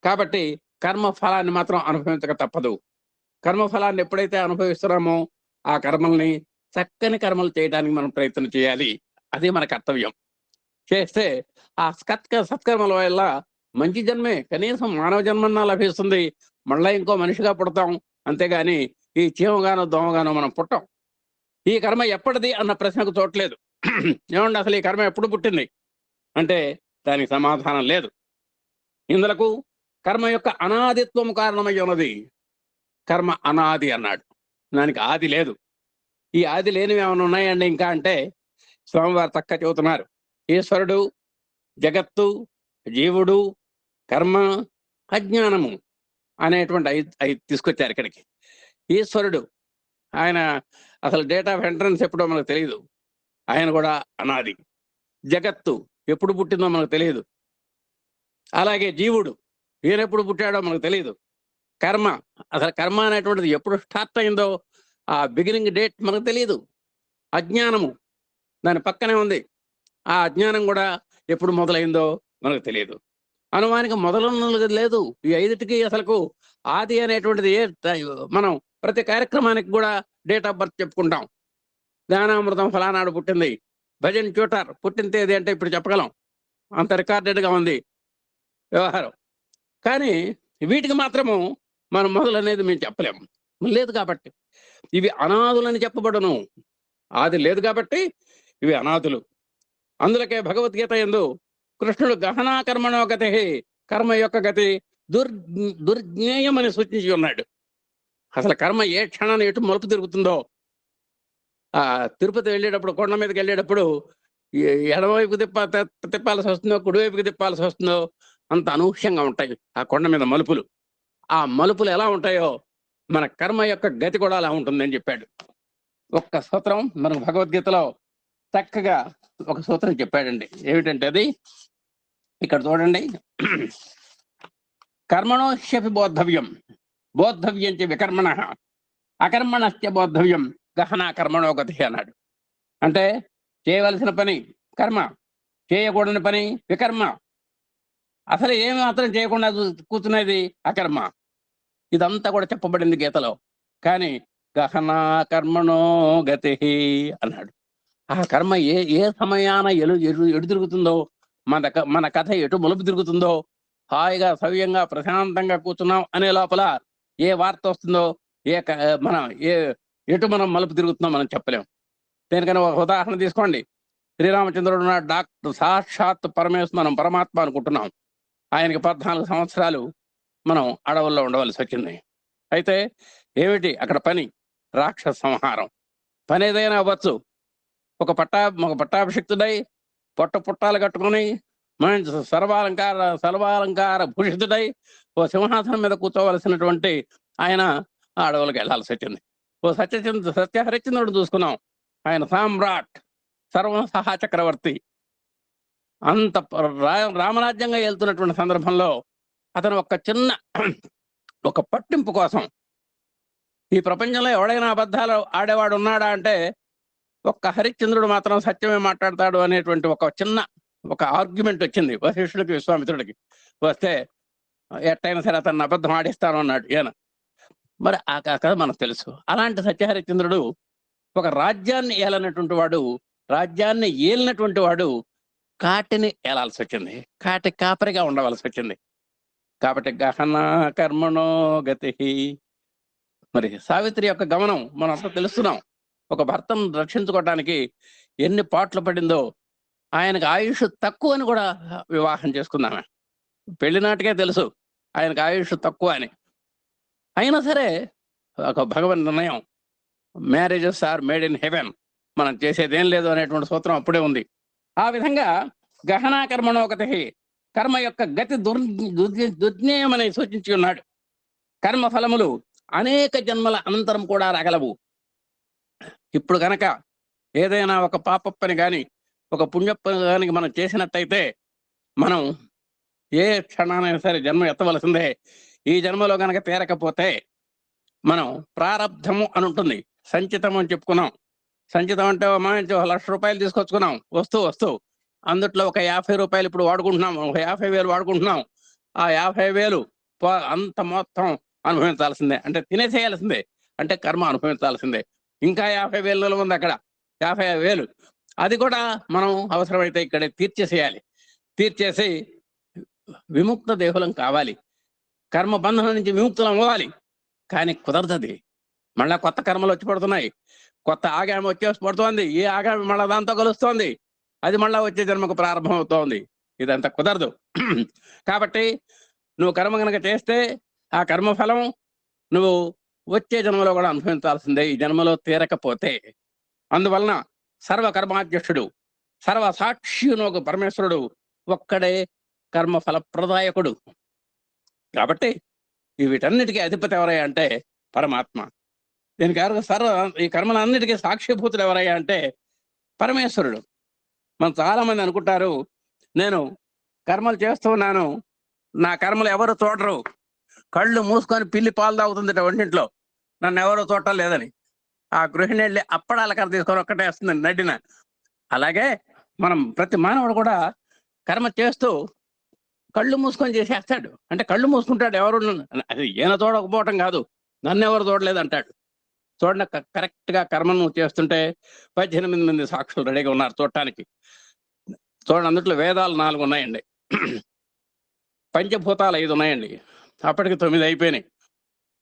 కాబట్టి కర్మ ఫలాన్ని మాత్రం అనుభవించక తప్పదు. కర్మఫలాన్ని ఎప్పుడైతే అనుభవిస్తున్నామో ఆ కర్మల్ని చక్కని కర్మలు చేయడానికి మనం ప్రయత్నం చేయాలి. అది మన కర్తవ్యం. చేస్తే ఆ సత్కర్మల వల్ల మంచి జన్మే, కనీసం మానవ జన్మన్నా లభిస్తుంది. మళ్ళీ ఇంకో మనిషిగా పుడతాం, అంతేగాని ఈ చీమగానో దోమగానో మనం పుట్టాం. ఈ కర్మ ఎప్పటిది అన్న ప్రశ్నకు చోట్లేదు. ఏమండి అసలు ఈ కర్మ ఎప్పుడు పుట్టింది అంటే దానికి సమాధానం లేదు. ఇందులకు కర్మ యొక్క అనాదిత్వం కారణమై ఉన్నది. కర్మ అనాది అన్నాడు, దానికి ఆది లేదు. ఈ ఆది లేనివి ఏమైనా ఉన్నాయండి ఇంకా అంటే స్వామివారు చక్క చెబుతున్నారు. ఈశ్వరుడు, జగత్తు, జీవుడు, కర్మ, అజ్ఞానము అనేటువంటి ఐదు తీసుకొచ్చారు ఇక్కడికి. ఈశ్వరుడు ఆయన అసలు డేట్ ఆఫ్ ఎంట్రన్స్ ఎప్పుడో మనకు తెలియదు, ఆయన కూడా అనాది. జగత్తు ఎప్పుడు పుట్టిందో మనకు తెలియదు. అలాగే జీవుడు ఈయన ఎప్పుడు పుట్టాడో మనకు తెలియదు. కర్మ అసలు కర్మ అనేటువంటిది ఎప్పుడు స్టార్ట్ అయిందో ఆ బిగినింగ్ డేట్ మనకు తెలియదు. అజ్ఞానము దాని పక్కనే ఉంది, ఆ అజ్ఞానం కూడా ఎప్పుడు మొదలైందో మనకు తెలియదు. అనుమానికి మొదలు లేదు. ఈ 5టికి అసలుకు ఆది అనేటువంటిది మనం ప్రతి కార్యక్రమానికి కూడా డేట్ ఆఫ్ బర్త్ చెప్పుకుంటాం. జ్ఞానామృతం ఫలానాడు పుట్టింది, భజన్ ట్యూటర్ పుట్టిన తేదీ అంటే ఇప్పుడు చెప్పగలం, అంత రికార్డెడ్గా ఉంది వ్యవహారం. కానీ వీటికి మాత్రము మనం మొదలు అనేది మేము చెప్పలేము, లేదు కాబట్టి ఇవి అనాథులని చెప్పబడును. ఆది లేదు కాబట్టి ఇవి అనాథులు. అందులకే భగవద్గీత యందు కృష్ణుడు గహనా కర్మణో గతి, కర్మ యొక్క గతి దుర్జ్ఞేయం అని సూచించి ఉన్నాడు. అసలు కర్మ ఏ క్షణాన్ని ఎటు మలుపు తిరుగుతుందో, తిరుపతి వెళ్ళేటప్పుడు కొండ మీదకి వెళ్ళేటప్పుడు ఎడమవైపుకి తిప్పాల్సి వస్తుందో కుడివైపుకి తిప్పాల్సి వస్తుందో అంత అనూహ్యంగా ఉంటాయి ఆ కొండ మీద మలుపులు. ఆ మలుపులు ఎలా ఉంటాయో మన కర్మ యొక్క గతి కూడా అలా ఉంటుందని చెప్పాడు. ఒక్క సూత్రం మనకు భగవద్గీతలో చక్కగా ఒక సూత్రం చెప్పాడండి. ఏమిటంటే అది ఇక్కడ చూడండి. కర్మణోష్యపి బోద్ధవ్యం, బోద్ధవ్యం చ వికర్మణ, అకర్మణశ్చ బోద్ధవ్యం గహనా కర్మణో గతి అన్నాడు. అంటే చేయవలసిన పని కర్మ, చేయకూడని పని వికర్మ, అసలు ఏమి మాత్రం చేయకుండా కూర్చునేది అకర్మ. ఇదంతా కూడా చెప్పబడింది గీతలో. కానీ గహనా కర్మణో గతి అన్నాడు. ఆ కర్మ ఏ సమయాన ఎడు తిరుగుతుందో, మన కథ ఎటు మలుపు తిరుగుతుందో, హాయిగా సవ్యంగా ప్రశాంతంగా కూర్చున్నాం అనే లోపల ఏ వార్త వస్తుందో, ఎటు మనం మలుపు తిరుగుతుందో మనం చెప్పలేం. దేనికైనా ఒక ఉదాహరణ తీసుకోండి. శ్రీరామచంద్రుడు ఉన్న డాక్టర్ సాక్షాత్ మనం పరమాత్మ అనుకుంటున్నాం. ఆయనకి 14 సంవత్సరాలు మనం అడవుల్లో ఉండవలసి వచ్చింది. అయితే ఏమిటి అక్కడ పని? రాక్షస సంహారం. పని ఏదైనా అవ్వచ్చు. ఒక పట్టాభిషిక్తుడై పుట్టాలు కట్టుకుని మంచి సర్వాలంకార భూషితుడై ఓ సింహాసనం మీద కూర్చోవలసినటువంటి ఆయన అడవులకు వెళ్లాల్సి వచ్చింది. ఓ సత్యహరిశ్చంద్రుడు చూసుకున్నాం. ఆయన సామ్రాట్, సర్వసహా చక్రవర్తి. అంత రామరాజ్యంగా వెళ్తున్నటువంటి సందర్భంలో అతను ఒక పట్టింపు కోసం, ఈ ప్రపంచంలో ఎవడైనా అబద్ధాలు ఆడేవాడు ఉన్నాడా అంటే ఒక్క హరిశ్చంద్రుడు మాత్రం సత్యమే మాట్లాడతాడు అనేటువంటి ఒక ఆర్గ్యుమెంట్ వచ్చింది వశిష్ఠుడికి, విశ్వామిత్రుడికి. వస్తే ఎట్టయినా సరే అతన్ని అబద్ధం ఆడిస్తాను అన్నాడు ఈయన. మరి ఆ కథ మనకు తెలుసు. అలాంటి సత్యహరిశ్చంద్రుడు ఒక రాజ్యాన్ని ఏలినటువంటి వాడు కాటిని ఏలాల్సి వచ్చింది. కాటి కాపరిగా ఉండవలసి వచ్చింది. కాబట్టి గహనా కర్మణో గతి. మరి సావిత్రి యొక్క గమనం మనం అంతా తెలుస్తున్నాం. ఒక భర్తను రక్షించుకోవటానికి ఎన్ని పాటలు పడిందో. ఆయనకు ఆయుష్ తక్కువ అని కూడా వివాహం చేసుకుందామె. పెళ్లి నాటికే తెలుసు ఆయనకు ఆయుష్ తక్కువ అని. అయినా సరే ఒక భగవన్ నిర్ణయం, marriages are made in heaven, మనం చేసేదేం లేదు అనేటువంటి సూత్రం అప్పుడే ఉంది. ఆ విధంగా గహనా కర్మణోగతి, కర్మ యొక్క గతి దుర్జ్ఞేయమని సూచించి ఉన్నాడు. కర్మ ఫలములు అనేక జన్మల అనంతరం కూడా రాగలవు. ఇప్పుడు కనుక ఏదైనా ఒక పాపప్పని కానీ ఒక పుణ్యప్పని కానీ మనం చేసినట్టయితే మనం ఏ క్షణానైనా సరే జన్మ ఎత్తవలసిందే. ఈ జన్మలో కనుక తీరకపోతే మనం ప్రారబ్ధము అని ఉంటుంది. సంచితం అని చెప్పుకున్నాం. సంచితం అంటే మంచి 1 లక్ష రూపాయలు తీసుకొచ్చుకున్నాం వస్తూ అందుట్లో ఒక 50 రూపాయలు ఇప్పుడు వాడుకుంటున్నాం, ఒక 50,000 వాడుకుంటున్నాం. ఆ 50,000 అంత మొత్తం అనుభవించాల్సిందే, అంటే తినేసేయాల్సిందే, అంటే కర్మ అనుభవించాల్సిందే. ఇంకా 50,000 ఉంది అక్కడ, 55,000 అది కూడా మనం అవసరమైతే ఇక్కడే తీర్చేసేయాలి. తీర్చేసి విముక్త దేహులం కావాలి, కర్మ బంధనం నుంచి విముక్తులం అవ్వాలి. కానీ కుదరదది. మళ్ళా కొత్త కర్మలు వచ్చి పడుతున్నాయి, కొత్త ఆగామి వచ్చేసి పడుతోంది. ఈ ఆగామి మళ్ళా దాంతో కలుస్తోంది, అది మళ్ళా వచ్చే జన్మకు ప్రారంభం అవుతోంది. ఇదంతా కుదరదు. కాబట్టి నువ్వు కర్మ కనుక చేస్తే ఆ కర్మఫలం నువ్వు వచ్చే జన్మలో కూడా అనుభవించాల్సిందే, ఈ జన్మలో తీరకపోతే. అందువలన సర్వకర్మాధ్యక్షుడు, సర్వసాక్షియును ఒక పరమేశ్వరుడు ఒక్కడే కర్మఫల ప్రదాయకుడు. కాబట్టి వీటన్నిటికీ అధిపతి ఎవరయ్యా అంటే పరమాత్మ. దీనికి ఈ కర్మలన్నిటికీ సాక్షిభూతులు ఎవరయ్యా అంటే పరమేశ్వరుడు. మనం చాలా మంది అనుకుంటారు, నేను కర్మలు చేస్తున్నాను, నా కర్మలు ఎవరు చూడరు, కళ్ళు మూసుకొని పిల్లి పాలు తాగుతుంది వంటింట్లో, నన్ను ఎవరో చూడటం లేదని. ఆ గృహిణి వెళ్ళి అప్పడాల కర్ర తీసుకొని ఒక్కటే వేస్తుంది నడిన. అలాగే మనం ప్రతి మానవుడు కూడా కర్మ చేస్తూ కళ్ళు మూసుకొని చేసేస్తాడు. అంటే కళ్ళు మూసుకుంటాడు, ఎవరు అది ఈయన చూడకపోవటం కాదు, నన్ను ఎవరు చూడలేదు అంటాడు. చూడండి, కరెక్ట్గా కర్మను చేస్తుంటే 18 మంది సాక్షులు రెడీగా ఉన్నారు చూడటానికి. చూడండి, అందుట్లో వేదాలు 4 ఉన్నాయండి, పంచభూతాలు 5 ఉన్నాయండి, అప్పటికి 9 అయిపోయినాయి.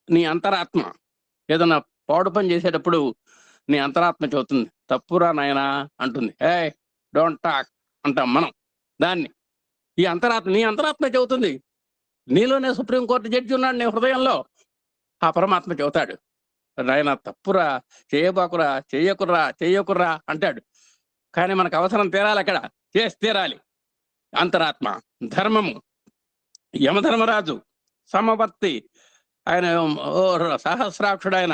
నీ అంతరాత్మ ఏదన్నా పాడు పని చేసేటప్పుడు నీ అంతరాత్మ చెబుతుంది, తప్పురా నాయనా అంటుంది. డోంట్ టాక్ అంటాం మనం దాన్ని. ఈ అంతరాత్మ, నీ అంతరాత్మ చెబుతుంది. నీలోనే సుప్రీంకోర్టు జడ్జి ఉన్నాడు నీ హృదయంలో. ఆ పరమాత్మ చెబుతాడు, నాయన తప్పురా, చేయబాకురా, చెయ్యకుర్రా అంటాడు. కానీ మనకు అవసరం తీరాలి, అక్కడ చేసి తీరాలి. అంతరాత్మ, ధర్మము, యమధర్మరాజు, సమవర్తి, ఆయన సహస్రాక్షుడు, ఆయన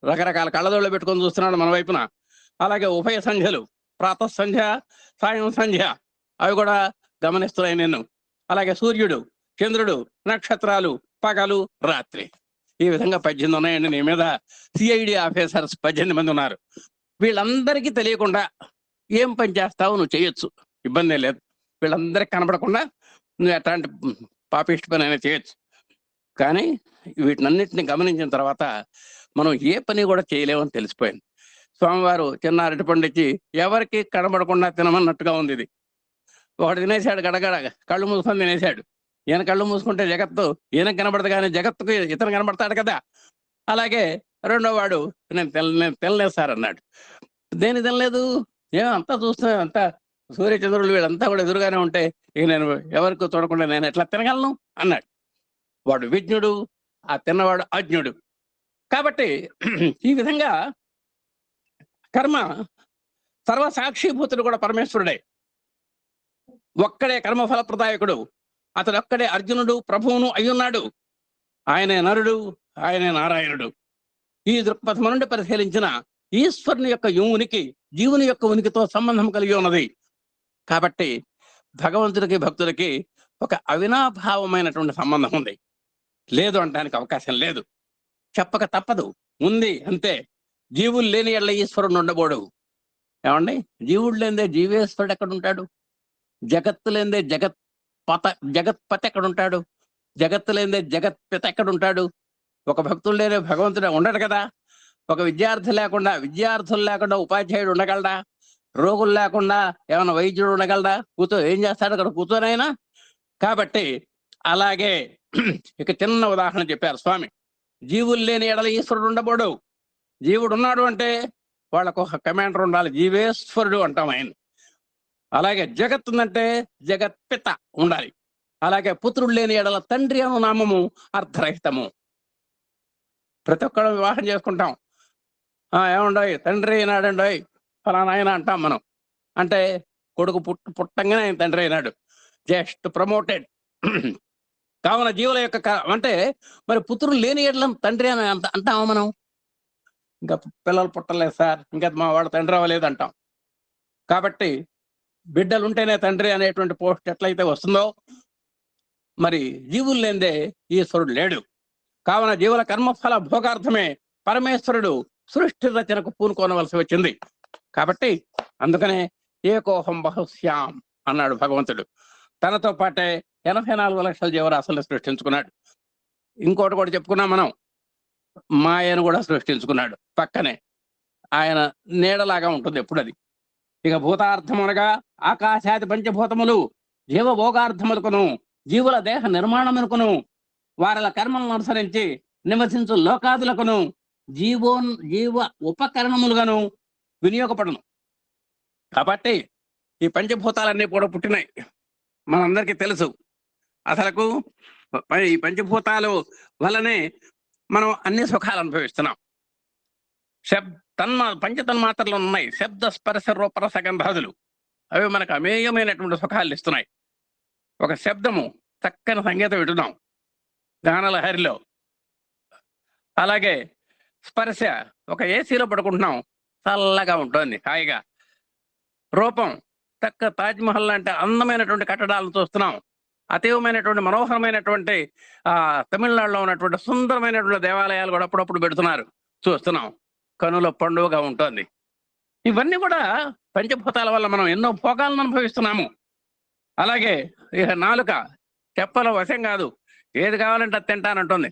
రకరకాల కళ్ళదోళ్ళు పెట్టుకొని చూస్తున్నాడు మన వైపున. అలాగే ఉభయ సంధ్యలు, ప్రాతః సంధ్య, సాయం సంధ్య, అవి కూడా గమనిస్తున్నాయి నేను. అలాగే సూర్యుడు, చంద్రుడు, నక్షత్రాలు, పగలు, రాత్రి, ఈ విధంగా 18 ఉన్నాయండి. నీ మీద సిఐడి ఆఫీసర్స్ 18 మంది ఉన్నారు. వీళ్ళందరికీ తెలియకుండా ఏం పని చేస్తావు నువ్వు చేయొచ్చు, ఇబ్బంది లేదు. వీళ్ళందరికీ కనబడకుండా నువ్వు ఎట్లాంటి పాపిష్టి పని అయినా చేయొచ్చు. కానీ వీటినన్నిటిని గమనించిన తర్వాత మనం ఏ పని కూడా చేయలేమని తెలిసిపోయింది. స్వామివారు చిన్న అరటిపండు ఇచ్చి ఎవరికి కనబడకుండా తినమన్నట్టుగా ఉంది. ఇది ఒకటి తినేశాడు, గడగడ కళ్ళు మూసుకొని తినేశాడు. ఈయన కళ్ళు మూసుకుంటే జగత్తు ఈయన కనబడదు, కానీ జగత్తుకు ఇతను కనబడతాడు కదా. అలాగే రెండో వాడు నేను తినలేదు సార్ అన్నాడు. దేని తినలేదు? అంతా చూస్తున్నా, అంతా సూర్యచంద్రులు వీళ్ళంతా కూడా ఎదురుగానే ఉంటే ఇక నేను ఎవరికి చూడకుండా నేను ఎట్లా తినగలను అన్నాడు. వాడు విజ్ఞుడు, ఆ తిన్నవాడు అజ్ఞుడు. కాబట్టి ఈ విధంగా కర్మ సర్వసాక్షిభూతుడు కూడా పరమేశ్వరుడే. ఒక్కడే కర్మఫలప్రదాయకుడు. అతడు ఒక్కడే అర్జునుడు, ప్రభువును అయ్యున్నాడు. ఆయనే నరుడు, ఆయనే నారాయణుడు. ఈ దృక్పథం నుండి పరిశీలించిన ఈశ్వరుని యొక్క ఉనికి జీవుని యొక్క ఉనికితో సంబంధం కలిగి ఉన్నది. కాబట్టి భగవంతుడికి భక్తుడికి ఒక అవినాభావమైనటువంటి సంబంధం ఉంది. లేదు అనడానికి అవకాశం లేదు, చెప్పక తప్పదు, ఉంది అంతే. జీవులు లేని ఎడ్ల ఈశ్వరుడు ఉండబోడు. ఏమండి, జీవుడు లేనిదే జీవేశ్వరుడు ఎక్కడ ఉంటాడు? జగత్తు లేనిదే జగత్పతి ఎక్కడ ఉంటాడు? జగత్తు లేనిదే జగత్పిత ఎక్కడ ఉంటాడు? ఒక భక్తులు లేని భగవంతుడు ఉండడు కదా. ఒక విద్యార్థులు లేకుండా ఉపాధ్యాయుడు ఉండగలడా? రోగులు లేకుండా ఏమైనా వైద్యుడు ఉండగలడా? ఏం చేస్తాడు అక్కడ కూర్చోనైనా? కాబట్టి అలాగే ఇక చిన్న ఉదాహరణ చెప్పారు స్వామి. జీవులు లేని ఎడల ఈశ్వరుడు ఉండబోడు. జీవుడు ఉన్నాడు అంటే వాళ్ళకు ఒక కమాండర్ ఉండాలి, జీవేశ్వరుడు అంటాం ఆయన. అలాగే జగత్ ఉందంటే జగత్పిత ఉండాలి. అలాగే పుత్రుడు లేని ఎడల తండ్రి అను నామము అర్థరహితము. ప్రతి ఒక్కరు వివాహం చేసుకుంటాం, ఏముండయి తండ్రి అయినాడండోయ్ ఫలానా ఆయన అంటాం మనం. అంటే కొడుకు పుట్టంగానే ఆయన తండ్రి అయినాడు, జస్ట్ ప్రమోటెడ్. కావున జీవుల యొక్క అంటే మరి పుత్రులు లేని ఎడల తండ్రి అని అంటామా మనం? ఇంకా పిల్లలు పుట్టలేదు సార్, ఇంకా మా వాడు తండ్రి అవ్వలేదు అంటాం. కాబట్టి బిడ్డలు ఉంటేనే తండ్రి అనేటువంటి పోస్ట్ ఎట్లయితే వస్తుందో, మరి జీవులు లేనిదే ఈశ్వరుడు లేడు. కావున జీవుల కర్మఫల భోగార్థమే పరమేశ్వరుడు సృష్టి రచనకు పూనుకోనవలసి వచ్చింది. కాబట్టి అందుకనే ఏకోహం బహుశ్యాం అన్నాడు భగవంతుడు. తనతో పాటే 84 లక్షల జీవరాశులను సృష్టించుకున్నాడు. ఇంకోటి కూడా చెప్పుకున్నాం మనం, మాయను కూడా సృష్టించుకున్నాడు పక్కనే. ఆయన నీడలాగా ఉంటుంది ఎప్పుడు అది. ఇక భూతార్థమనగా ఆకాశాది పంచభూతములు జీవభోగార్థములకును జీవుల దేహ నిర్మాణములకును వారిల కర్మలను అనుసరించి నివసించు లోకాదులకును జీవ ఉపకరణములుగాను వినియోగపడను. కాబట్టి ఈ పంచభూతాలన్నీ కూడా పుట్టినాయి, మనందరికీ తెలుసు. అసలకు ఈ పంచభూతాలు వల్లనే మనం అన్ని సుఖాలు అనుభవిస్తున్నాం. పంచతన్మాత్రలు ఉన్నాయి, శబ్ద స్పర్శ రూపరస గంధాదులు. అవి మనకు అమేయమైనటువంటి సుఖాలు ఇస్తున్నాయి. ఒక శబ్దము, చక్కని సంగీతం వింటున్నాం గానలహరిలో. అలాగే స్పర్శ, ఒక ఏసీలో పడుకుంటున్నాం, చల్లగా ఉంటుంది హాయిగా. రూపం, చక్క తాజ్మహల్ లాంటి అందమైనటువంటి కట్టడాలను చూస్తున్నాం. అతీవమైనటువంటి మనోహరమైనటువంటి తమిళనాడులో ఉన్నటువంటి సుందరమైనటువంటి దేవాలయాలు కూడా అప్పుడప్పుడు పెడుతున్నారు, చూస్తున్నాం. కనుల పండుగగా ఉంటుంది. ఇవన్నీ కూడా పంచభూతాల వల్ల మనం ఎన్నో భోగాలను అనుభవిస్తున్నాము. అలాగే ఇక నాలుక చెప్పలో వశం కాదు, ఏది కావాలంటే అది తింటానంటుంది,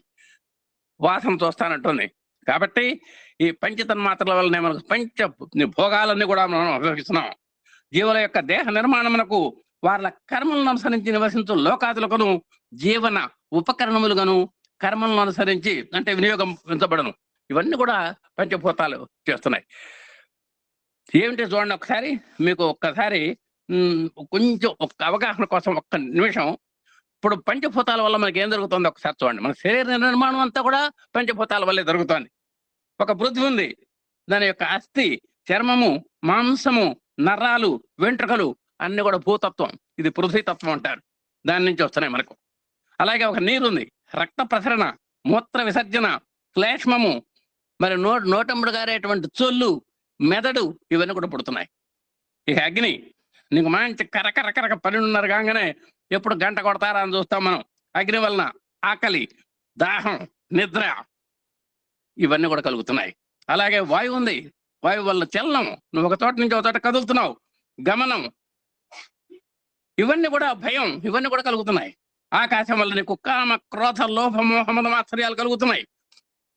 వాసన చూస్తానంటుంది. కాబట్టి ఈ పంచతన్మాత్రల వల్లనే మనకు పంచ భోగాలన్నీ కూడా మనం అనుభవిస్తున్నాం. జీవుల యొక్క దేహ నిర్మాణమునకు వాళ్ళ కర్మలను అనుసరించి నివసించు లోకాదులకును జీవన ఉపకరణములుగాను కర్మలను అనుసరించి అంటే వినియోగించబడను. ఇవన్నీ కూడా పంచభూతాలు చేస్తున్నాయి. ఏమిటి చూడండి ఒకసారి, మీకు ఒక్కసారి కొంచెం ఒక అవగాహన కోసం ఒక్క నిమిషం. ఇప్పుడు పంచభూతాల వల్ల మనకి ఏం జరుగుతుందో ఒకసారి చూడండి. మన శరీర నిర్మాణం అంతా కూడా పంచభూతాల వల్లే జరుగుతోంది. ఒక పృథ్వీ ఉంది, దాని యొక్క అస్థి, చర్మము, మాంసము, నరాలు, వెంట్రుకలు అన్ని కూడా భూతత్వం. ఇది పృథ్వీతత్వం అంటారు, దాని నుంచి వస్తున్నాయి మనకు. అలాగే ఒక నీరుంది, రక్త ప్రసరణ, మూత్ర విసర్జన, శ్లేష్మము, మరి నోటంబుడు గారేటువంటి చొల్లు, మెదడు, ఇవన్నీ కూడా పుడుతున్నాయి. ఇక అగ్ని, నీకు మంచి కరకరకరక 12:30 కాగానే ఎప్పుడు గంట కొడతారా అని చూస్తాం మనం. అగ్ని వలన ఆకలి, దాహం, నిద్ర ఇవన్నీ కూడా కలుగుతున్నాయి. అలాగే వాయువు ఉంది, వాయువు వల్ల చలనం, నువ్వు ఒక చోట నుంచి ఒక చోట కదులుతున్నావు, గమనం, ఇవన్నీ కూడా భయం, ఇవన్నీ కూడా కలుగుతున్నాయి. ఆకాశం వల్ల నీకు కామ, క్రోధ, లోభ, మోహ, మద, మాత్సర్యాలు కలుగుతున్నాయి.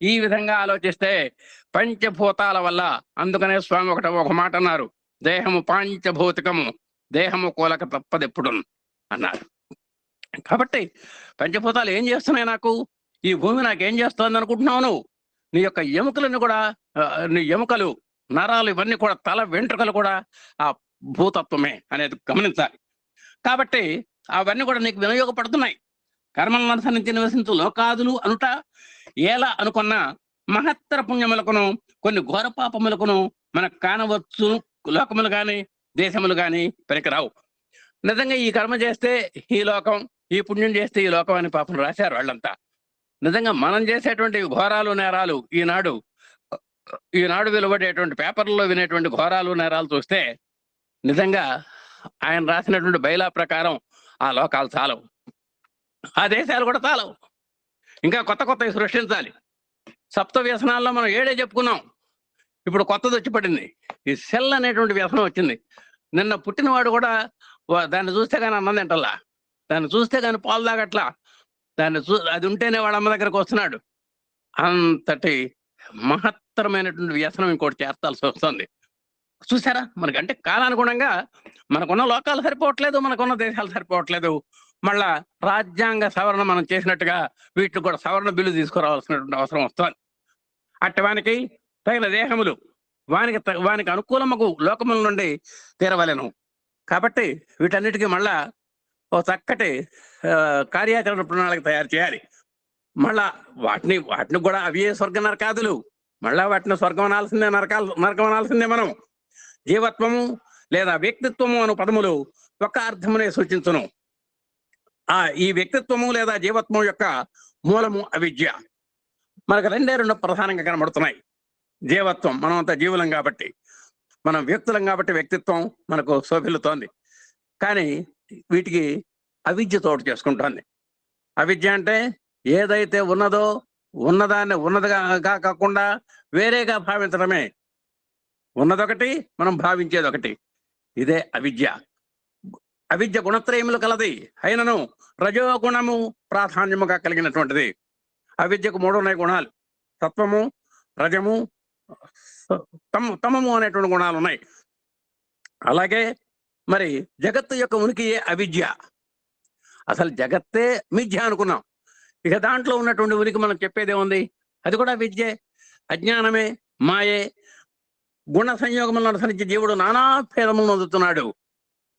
ఈ విధంగా ఆలోచిస్తే పంచభూతాల వల్ల, అందుకనే స్వామి ఒక మాట అన్నారు, దేహము పాంచభౌతికము, దేహము కూలక తప్పదెప్పుడు అన్నారు. కాబట్టి పంచభూతాలు ఏం చేస్తున్నాయి నాకు, ఈ భూమి నాకేం చేస్తుంది అనుకుంటున్నావు నువ్వు? నీ యొక్క ఎముకలను కూడా, నీ ఎముకలు, నరాలు, ఇవన్నీ కూడా, తల వెంట్రుకలు కూడా ఆ భూతత్వమే అనేది గమనించాలి. కాబట్టి అవన్నీ కూడా నీకు వినియోగపడుతున్నాయి. కర్మలను అనుసరించి నివసించు లోకాదులు అనుట ఎలా అనుకున్న మహత్తర పుణ్యములకును కొన్ని ఘోర పాపములకును మనకు కానవచ్చు. లోకములు గాని దేశములు గాని పనికిరావు. నిజంగా ఈ కర్మ చేస్తే ఈ లోకం, ఈ పుణ్యం చేస్తే ఈ లోకం అని పాపం రాశారు వాళ్ళంతా. నిజంగా మనం చేసేటువంటి ఘోరాలు నేరాలు, ఈనాడు వెలువడేటువంటి పేపర్లలో వినేటువంటి ఘోరాలు నేరాలు చూస్తే నిజంగా ఆయన రాసినటువంటి బైలా ప్రకారం ఆ లోకాలు చాలవు, ఆ దేశాలు కూడా చాలవు. ఇంకా కొత్త కొత్తవి సృష్టించాలి. సప్త వ్యసనాల్లో మనం 7 చెప్పుకున్నాం, ఇప్పుడు కొత్తది వచ్చి పడింది. ఈ సెల్ అనేటువంటి వ్యసనం వచ్చింది. నిన్న పుట్టినవాడు కూడా దాన్ని చూస్తే కానీ అన్నం తింటల్లా, దాన్ని చూస్తే కానీ పాలు తాగట్లా, అది ఉంటేనే వాడు అమ్మ దగ్గరకు వస్తున్నాడు. అంతటి మహత్తరమైనటువంటి వ్యసనం ఇంకోటి చేర్చాల్సి వస్తుంది. చూసారా, మనకంటే కాలానుగుణంగా మనకున్న లోకాలు సరిపోవట్లేదు, మనకున్న దేశాలు సరిపోవట్లేదు. మళ్ళా రాజ్యాంగ సవరణ మనం చేసినట్టుగా వీటికి కూడా సవరణ బిల్లు తీసుకురావాల్సినటువంటి అవసరం వస్తుంది. అట్టవానికి తగిన దేహములు వానికి అనుకూలముకు లోకముల నుండి తీరవలెను. కాబట్టి వీటన్నిటికీ మళ్ళా ఓ చక్కటి కార్యాచరణ ప్రణాళిక తయారు చేయాలి. మళ్ళా వాటిని కూడా అవి స్వర్గ నరకాదులు, మళ్ళా వాటిని స్వర్గం అనాల్సిందే, నరకం అనాల్సిందే. మనం జీవత్వము లేదా వ్యక్తిత్వము అను పదములు ఒక అర్థమునే సూచించును. ఈ వ్యక్తిత్వము లేదా జీవత్వం యొక్క మూలము అవిద్య. మనకు రెండు ప్రధానంగా కనబడుతున్నాయి. జీవత్వం, మనం అంతా జీవులం కాబట్టి, మనం వ్యక్తులం కాబట్టి వ్యక్తిత్వం మనకు శోభిల్లుతోంది. కానీ వీటికి అవిద్య తోడు చేసుకుంటోంది. అవిద్య అంటే ఏదైతే ఉన్నదో ఉన్నదాన్ని ఉన్నదిగా కాకుండా వేరేగా భావించడమే. ఉన్నదొకటి, మనం భావించేది ఒకటి. ఇదే అవిద్య. అవిద్య గుణత్రయములు కలది, అయినను రజోగుణము ప్రాధాన్యముగా కలిగినటువంటిది. అవిద్యకు 3 ఉన్నాయి గుణాలు, సత్వము, రజము, తమము అనేటువంటి గుణాలు ఉన్నాయి. అలాగే మరి జగత్తు యొక్క ఉనికియే అవిద్య. అసలు జగత్తే మిథ్య అనుకున్నాం, ఇక దాంట్లో ఉన్నటువంటి ఉనికి మనం చెప్పేదే ఉంది, అది కూడా విద్యే, అజ్ఞానమే, మాయే. గుణ సంయోగములను అనుసరించి జీవుడు నానా భేదములను నొందుతున్నాడు.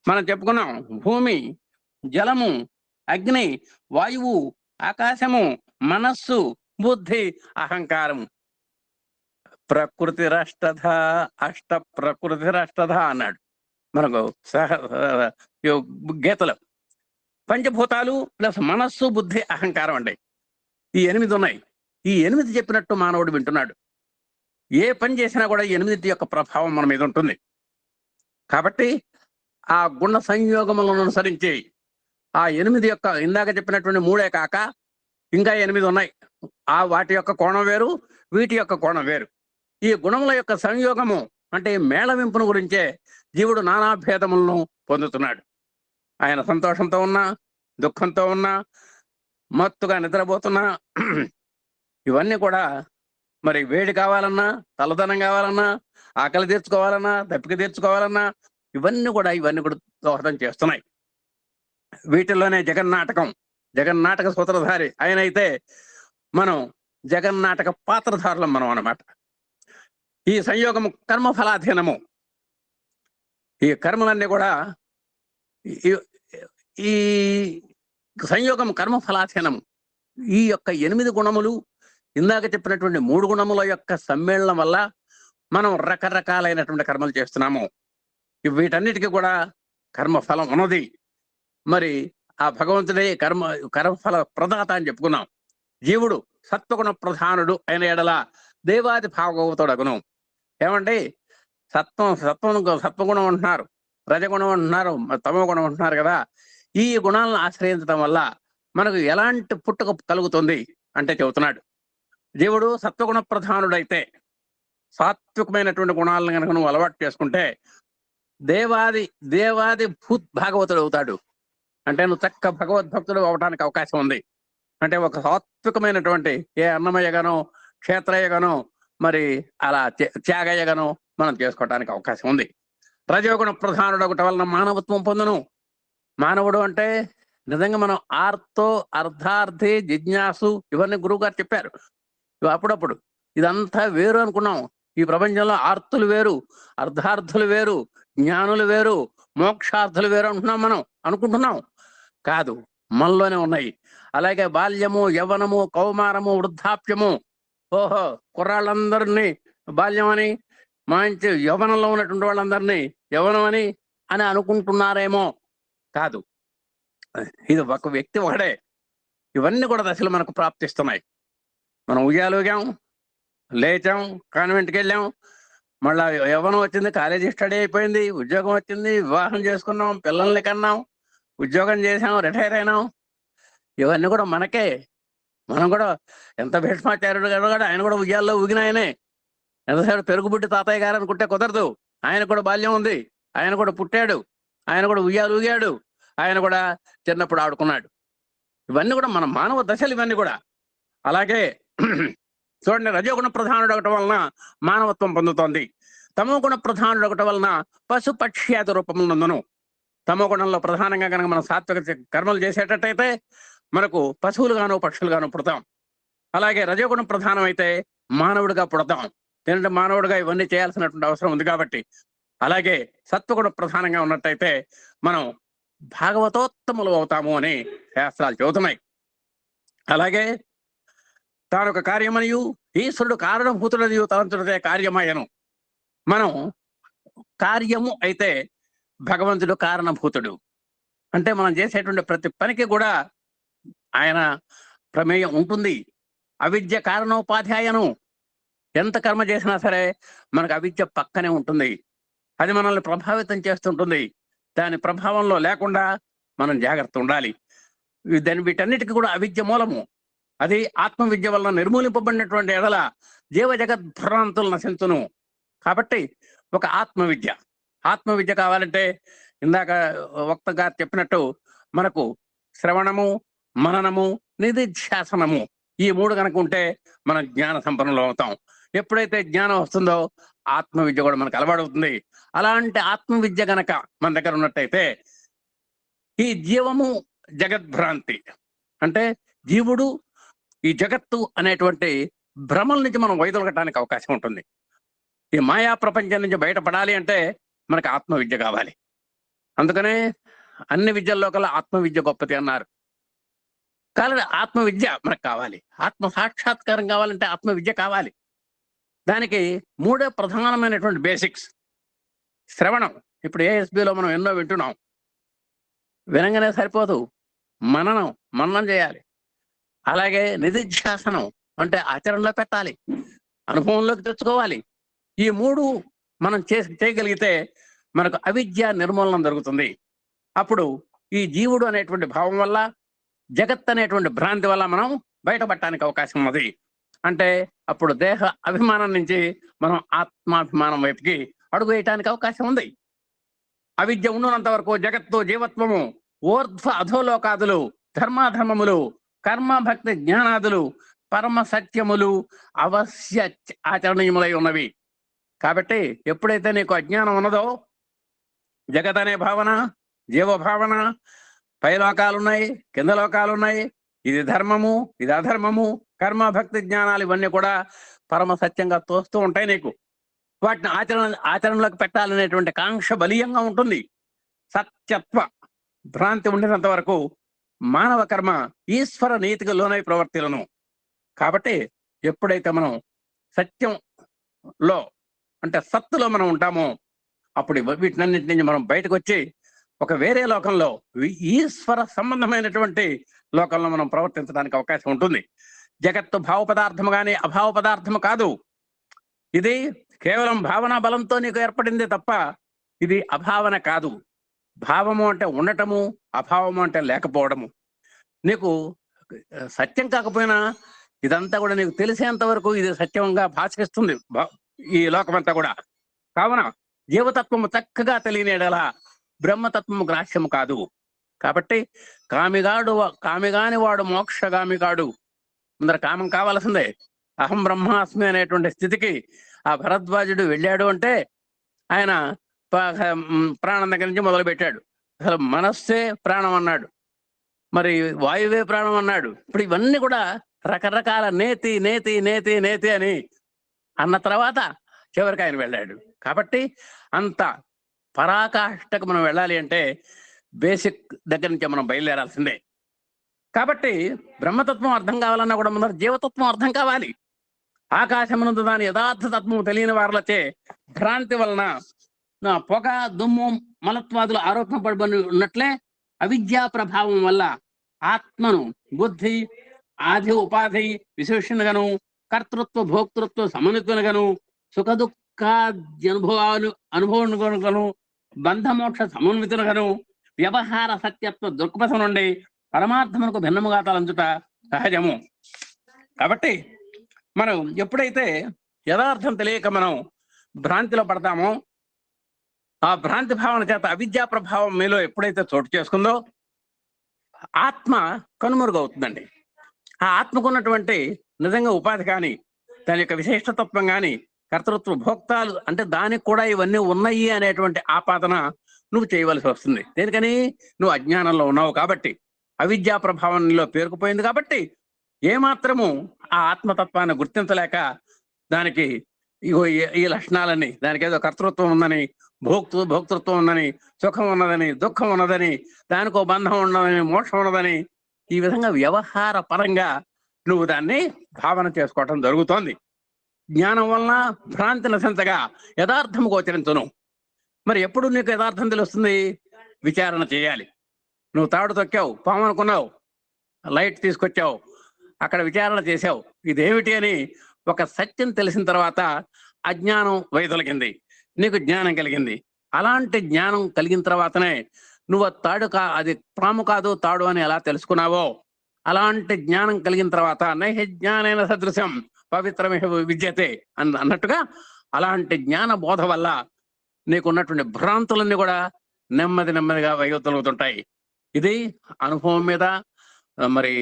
మనం చెప్పుకున్నాం, భూమి, జలము, అగ్ని, వాయువు, ఆకాశము, మనస్సు, బుద్ధి, అహంకారము. ప్రకృతి రష్టధ, అష్ట ప్రకృతి రష్టధ అన్నాడు మనకు గీతలో. పంచభూతాలు ప్లస్ మనస్సు, బుద్ధి, అహంకారం అంటే ఈ 8 ఉన్నాయి. ఈ 8 చెప్పినట్టు మానవుడు వింటున్నాడు. ఏ పని చేసినా కూడా 8 యొక్క ప్రభావం మన మీద ఉంటుంది. కాబట్టి ఆ గుణ సంయోగములను అనుసరించి ఆ 8 యొక్క ఇందాక చెప్పినటువంటి 3 కాక ఇంకా 8 ఉన్నాయి. వాటి యొక్క కోణం వేరు, వీటి యొక్క కోణం వేరు. ఈ గుణముల యొక్క సంయోగము అంటే మేళవింపును గురించే జీవుడు నానా భేదములను పొందుతున్నాడు. ఆయన సంతోషంతో ఉన్నా, దుఃఖంతో ఉన్నా, మత్తుగా నిద్రపోతున్నా, ఇవన్నీ కూడా మరి వేడి కావాలన్నా, తలదనం కావాలన్నా, ఆకలి తీర్చుకోవాలన్నా, దప్పిక తీర్చుకోవాలన్నా, ఇవన్నీ కూడా దోహదం చేస్తున్నాయి. వీటిల్లోనే జగన్నాటకం జగన్నాటక సూత్రధారి ఆయన అయితే మనం జగన్నాటక పాత్రధారులం మనం అన్నమాట. ఈ సంయోగము కర్మఫలాధీనము. ఈ కర్మలన్నీ కూడా ఈ సంయోగం కర్మఫలాధీనము. ఈ యొక్క 8 గుణములు, ఇందాక చెప్పినటువంటి 3 గుణముల యొక్క సమ్మేళనం వల్ల మనం రకరకాలైనటువంటి కర్మలు చేస్తున్నాము. వీటన్నిటికీ కూడా కర్మఫలం ఉన్నది. మరి ఆ భగవంతుడే కర్మఫల ప్రదాత అని చెప్పుకున్నాం. జీవుడు సత్వగుణ ప్రధానుడు అయిన ఎడల దేవాది భాగవతుడగును. ఏమండి, సత్వగుణం అంటున్నారు, రజగుణం అంటున్నారు, తమో గుణం అంటున్నారు కదా. ఈ గుణాలను ఆశ్రయించడం వల్ల మనకు ఎలాంటి పుట్టుక కలుగుతుంది అంటే చెబుతున్నాడు. జీవుడు సత్వగుణ ప్రధానుడైతే, సాత్వికమైనటువంటి గుణాలను కనుక నువ్వు అలవాటు చేసుకుంటే దేవాది భాగవతుడు అవుతాడు. అంటే నువ్వు చక్క భగవద్భక్తుడు అవడానికి అవకాశం ఉంది. అంటే ఒక సాత్వికమైనటువంటి ఏ అన్నమయ్యగానో, క్షేత్రయ్యగానో, మరి అలా త్యాగయ్యగానో మనం చేసుకోవడానికి అవకాశం ఉంది. రజోగుణ ప్రధానుడు ఒకటి వలన మానవత్వం పొందును. మానవుడు అంటే నిజంగా మనం ఆర్తో, అర్ధార్థి, జిజ్ఞాసు ఇవన్నీ గురువు గారు చెప్పారు. అప్పుడప్పుడు ఇదంతా వేరు అనుకున్నాం. ఈ ప్రపంచంలో ఆర్తులు వేరు, అర్ధార్థులు వేరు, జ్ఞానులు వేరు, మోక్షార్థులు వేరు మనం అనుకుంటున్నాం. కాదు, మనలోనే ఉన్నాయి. అలాగే బాల్యము, యవ్వనము, కౌమారము, వృద్ధాప్యము. ఓహో, కుర్రాళ్ళందరినీ బాల్యం అని, మంచి యవ్వనంలో ఉన్నటువంటి వాళ్ళందరినీ యవ్వనం అని అనుకుంటున్నారేమో. కాదు, ఇది ఒక వ్యక్తి ఒకడే. ఇవన్నీ కూడా దశలు మనకు ప్రాప్తిస్తున్నాయి. మనం ఉయ్యాలుగాం, లేచాం, కాన్వెంట్కి వెళ్ళాం, మళ్ళా యవ్వనం వచ్చింది, కాలేజీ స్టడీ అయిపోయింది, ఉద్యోగం వచ్చింది, వివాహం చేసుకున్నాం, పిల్లల్ని కన్నాం, ఉద్యోగం చేసాం, రిటైర్ అయినాం. ఇవన్నీ కూడా మనకే. మనం కూడా ఎంత భీష్మాచార్యుడు గారు కూడా ఆయన కూడా ఉయ్యాల్లో ఊగిన ఆయనే. ఎంతసేపు పెరుగుబుట్టి తాతయ్య గారు అనుకుంటే కుదరదు. ఆయన కూడా బాల్యం ఉంది, ఆయన కూడా పుట్టాడు, ఆయన కూడా ఉయ్యాలు ఊగాడు, ఆయన కూడా చిన్నప్పుడు ఆడుకున్నాడు. ఇవన్నీ కూడా మన మానవ దశలు ఇవన్నీ కూడా. అలాగే చూడండి, రజోగుణ ప్రధానుడు ఒకటి వలన మానవత్వం పొందుతోంది. తమో గుణ ప్రధానుడు ఒకటి వలన పశుపక్ష్యాది రూపమునందును. తమో గుణంలో ప్రధానంగా కనుక మనం సాత్విక కర్మలు చేసేటట్టయితే మనకు పశువులుగాను పక్షులుగాను పుడతాం. అలాగే రజోగుణ ప్రధానం అయితే మానవుడిగా పుడతాం. ఎందుకంటే మానవుడిగా ఇవన్నీ చేయాల్సినటువంటి అవసరం ఉంది కాబట్టి. అలాగే సత్వగుణ ప్రధానంగా ఉన్నట్టయితే మనం భాగవతోత్తములు అవుతాము అని శాస్త్రాలు చెబుతున్నాయి. అలాగే తానొక కార్యమనియు ఈశ్వరుడు కారణభూతుడనియు తలంచుడే కార్యమయను. మనం కార్యము అయితే భగవంతుడు కారణభూతుడు. అంటే మనం చేసేటువంటి ప్రతి పనికి కూడా ఆయన ప్రమేయం ఉంటుంది. అవిద్య కారణోపాధ్యాయను. ఎంత కర్మ చేసినా సరే మనకు అవిద్య పక్కనే ఉంటుంది. అది మనల్ని ప్రభావితం చేస్తుంటుంది. దాని ప్రభావంలో లేకుండా మనం జాగ్రత్త ఉండాలి. వీటన్నిటికీ కూడా అవిద్య మూలము. అది ఆత్మవిద్య వలన నిర్మూలింపబడినటువంటి ఎడల జీవ జగద్భ్రాంతులు నశించును. కాబట్టి ఒక ఆత్మవిద్య కావాలంటే ఇందాక వక్తగా చెప్పినట్టు మనకు శ్రవణము, మననము, నిధిధ్యాసనము ఈ 3 కనుక ఉంటే మనం జ్ఞాన సంపన్నులు అవుతాం. ఎప్పుడైతే జ్ఞానం వస్తుందో ఆత్మవిద్య కూడా మనకు అలవాడవుతుంది. అలాంటి ఆత్మవిద్య గనక మన దగ్గర ఉన్నట్టయితే ఈ జీవము జగద్భ్రాంతి అంటే జీవుడు ఈ జగత్తు అనేటువంటి భ్రమల నుంచి మనం వైదొలగటానికి అవకాశం ఉంటుంది. ఈ మాయా ప్రపంచం నుంచి బయటపడాలి అంటే మనకు ఆత్మవిద్య కావాలి. అందుకనే అన్ని విద్యల్లో కల్లా ఆత్మవిద్య గొప్పది అన్నారు. కానీ ఆత్మవిద్య మనకు కావాలి. ఆత్మ సాక్షాత్కారం కావాలంటే ఆత్మవిద్య కావాలి. దానికి 3 ప్రధానమైనటువంటి బేసిక్స్. శ్రవణం. ఇప్పుడు ఏఎస్బిలో మనం ఎన్నో వింటున్నాం. వినంగానే సరిపోదు, మననం చేయాలి. అలాగే నిధిధ్యాసనం అంటే ఆచరణలో పెట్టాలి, అనుభవంలోకి తెచ్చుకోవాలి. ఈ 3 మనం చేయగలిగితే మనకు అవిద్య నిర్మూలనం జరుగుతుంది. అప్పుడు ఈ జీవుడు అనేటువంటి భావం వల్ల, జగత్ అనేటువంటి భ్రాంతి వల్ల మనం బయటపడటానికి అవకాశం ఉన్నది. అంటే అప్పుడు దేహ అభిమానం నుంచి మనం ఆత్మాభిమానం వైపుకి అడుగు వేయటానికి అవకాశం ఉంది. అవిద్య ఉన్నంత వరకు జగత్తు, జీవత్వము, ఊర్ధ్వ అధోలోకాదులు, ధర్మాధర్మములు, కర్మ భక్తి జ్ఞానాదులు, పరమ సత్యములు అవశ్య ఆచరణీయములై ఉన్నవి. కాబట్టి ఎప్పుడైతే నీకు అజ్ఞానం ఉన్నదో జగత్ అనే భావన, జీవభావన, పై లోకాలు ఉన్నాయి, కింద లోకాలు ఉన్నాయి, ఇది ధర్మము, ఇది అధర్మము, కర్మ, భక్తి, జ్ఞానాలు ఇవన్నీ కూడా పరమ సత్యంగా తోస్తూ ఉంటాయి నీకు. వాటిని ఆచరణలోకి పెట్టాలనేటువంటి కాంక్ష బలీయంగా ఉంటుంది. సత్యత్వ భ్రాంతి ఉండినంత వరకు మానవ కర్మ ఈశ్వర నీతికి లోనై ప్రవర్తిలను. కాబట్టి ఎప్పుడైతే మనం సత్యంలో అంటే సత్తులో మనం ఉంటామో అప్పుడు వీటినన్నింటి నుంచి మనం బయటకు వచ్చి ఒక వేరే లోకంలో ఈశ్వర సంబంధమైనటువంటి లోకంలో మనం ప్రవర్తించడానికి అవకాశం ఉంటుంది. జగత్తు భావ పదార్థము కానీ అభావ పదార్థము కాదు. ఇది కేవలం భావనా బలంతో నీకు ఏర్పడింది తప్ప ఇది అభావన కాదు. భావము అంటే ఉండటము, అభావము అంటే లేకపోవడము. నీకు సత్యం కాకపోయినా ఇదంతా కూడా నీకు తెలిసేంత వరకు ఇది సత్యంగా భాషిస్తుంది ఈ లోకమంతా కూడా. కావున జీవతత్వము చక్కగా తెలియనేడలా బ్రహ్మతత్వము గ్రాహ్యము కాదు. కాబట్టి కామిగాని వాడు మోక్షగామి కాడు. ముందర కామం కావాల్సిందే. అహం బ్రహ్మాస్మి అనేటువంటి స్థితికి ఆ భరద్వాజుడు వెళ్ళాడు అంటే ఆయన ప్రాణం దగ్గర నుంచి మొదలు పెట్టాడు. అసలు మనస్సే ప్రాణం అన్నాడు, మరి వాయువే ప్రాణం అన్నాడు. ఇప్పుడు ఇవన్నీ కూడా రకరకాల నేతి నేతి నేతి నేతి అని అన్న తర్వాత చివరికి ఆయన వెళ్ళాడు. కాబట్టి అంత పరాకాష్ఠకు మనం వెళ్ళాలి అంటే బేసిక్ దగ్గర నుంచి మనం బయలుదేరాల్సిందే. కాబట్టి బ్రహ్మతత్వం అర్థం కావాలన్నా కూడా ముందర జీవతత్వం అర్థం కావాలి. ఆకాశమునందు దాని యథార్థ తత్వం తెలియని వారిలచే భ్రాంతి వలన పొగ, దుమ్ము, మలత్వాదులు ఆరోపణ పడబడి ఉన్నట్లే అవిద్యా ప్రభావం వల్ల ఆత్మను బుద్ధి, ఆది, ఉపాధి విశేషణగాను, కర్తృత్వ, భోక్తృత్వ సమన్వితులుగాను, సుఖ దుఃఖాది అనుభవాలను బంధమోక్ష సమన్వితులుగాను, వ్యవహార సత్యత్వ దృక్పథం నుండి పరమార్థమునకు భిన్నముగా తలంచుట సహజము. కాబట్టి మనం ఎప్పుడైతే యథార్థం తెలియక మనం భ్రాంతిలో పడతామో ఆ భ్రాంతి భావన చేత అవిద్యా ప్రభావం మీలో ఎప్పుడైతే చోటు చేసుకుందో ఆత్మ కనుమరుగవుతుందండి. ఆ ఆత్మకున్నటువంటి నిజంగా ఉపాధి కానీ దాని యొక్క విశేషతత్వం కానీ కర్తృత్వ భోక్తాలు అంటే దానికి కూడా ఇవన్నీ ఉన్నాయి అనేటువంటి ఆపాదన నువ్వు చేయవలసి వస్తుంది. దేనికని? నువ్వు అజ్ఞానంలో ఉన్నావు కాబట్టి, అవిద్యా ప్రభావంలో పేరుకుపోయింది కాబట్టి ఏమాత్రము ఆ ఆత్మతత్వాన్ని గుర్తించలేక దానికి ఇగో ఈ లక్షణాలని, దానికి ఏదో కర్తృత్వం ఉందని, భోక్తృత్వం ఉందని, సుఖం ఉన్నదని, దుఃఖం ఉన్నదని, దానికో బంధం ఉన్నదని, మోక్షం ఉన్నదని, ఈ విధంగా వ్యవహార పరంగా నువ్వు దాన్ని భావన చేసుకోవటం జరుగుతోంది. జ్ఞానం వలన భ్రాంతి నశించగా యథార్థము గోచరించును. మరి ఎప్పుడు నీకు యథార్థం తెలుస్తుంది? విచారణ చేయాలి. నువ్వు తాడు తొక్కావు, పాము అనుకున్నావు, లైట్ తీసుకొచ్చావు, అక్కడ విచారణ చేసావు, ఇదేమిటి అని ఒక సత్యం తెలిసిన తర్వాత అజ్ఞానం వైదొలిగింది, నీకు జ్ఞానం కలిగింది. అలాంటి జ్ఞానం కలిగిన తర్వాతనే నువ్వు తాడు అది పాము కాదు తాడు అని ఎలా తెలుసుకున్నావో అలాంటి జ్ఞానం కలిగిన తర్వాత నైహి జ్ఞానైన సదృశం పవిత్రమే విద్యతే అన్నట్టుగా అలాంటి జ్ఞాన బోధ వల్ల నీకున్నటువంటి భ్రాంతులన్నీ కూడా నెమ్మది నెమ్మదిగా వైదొలుగుతుంటాయి. ఇది అనుభవం మీద మరి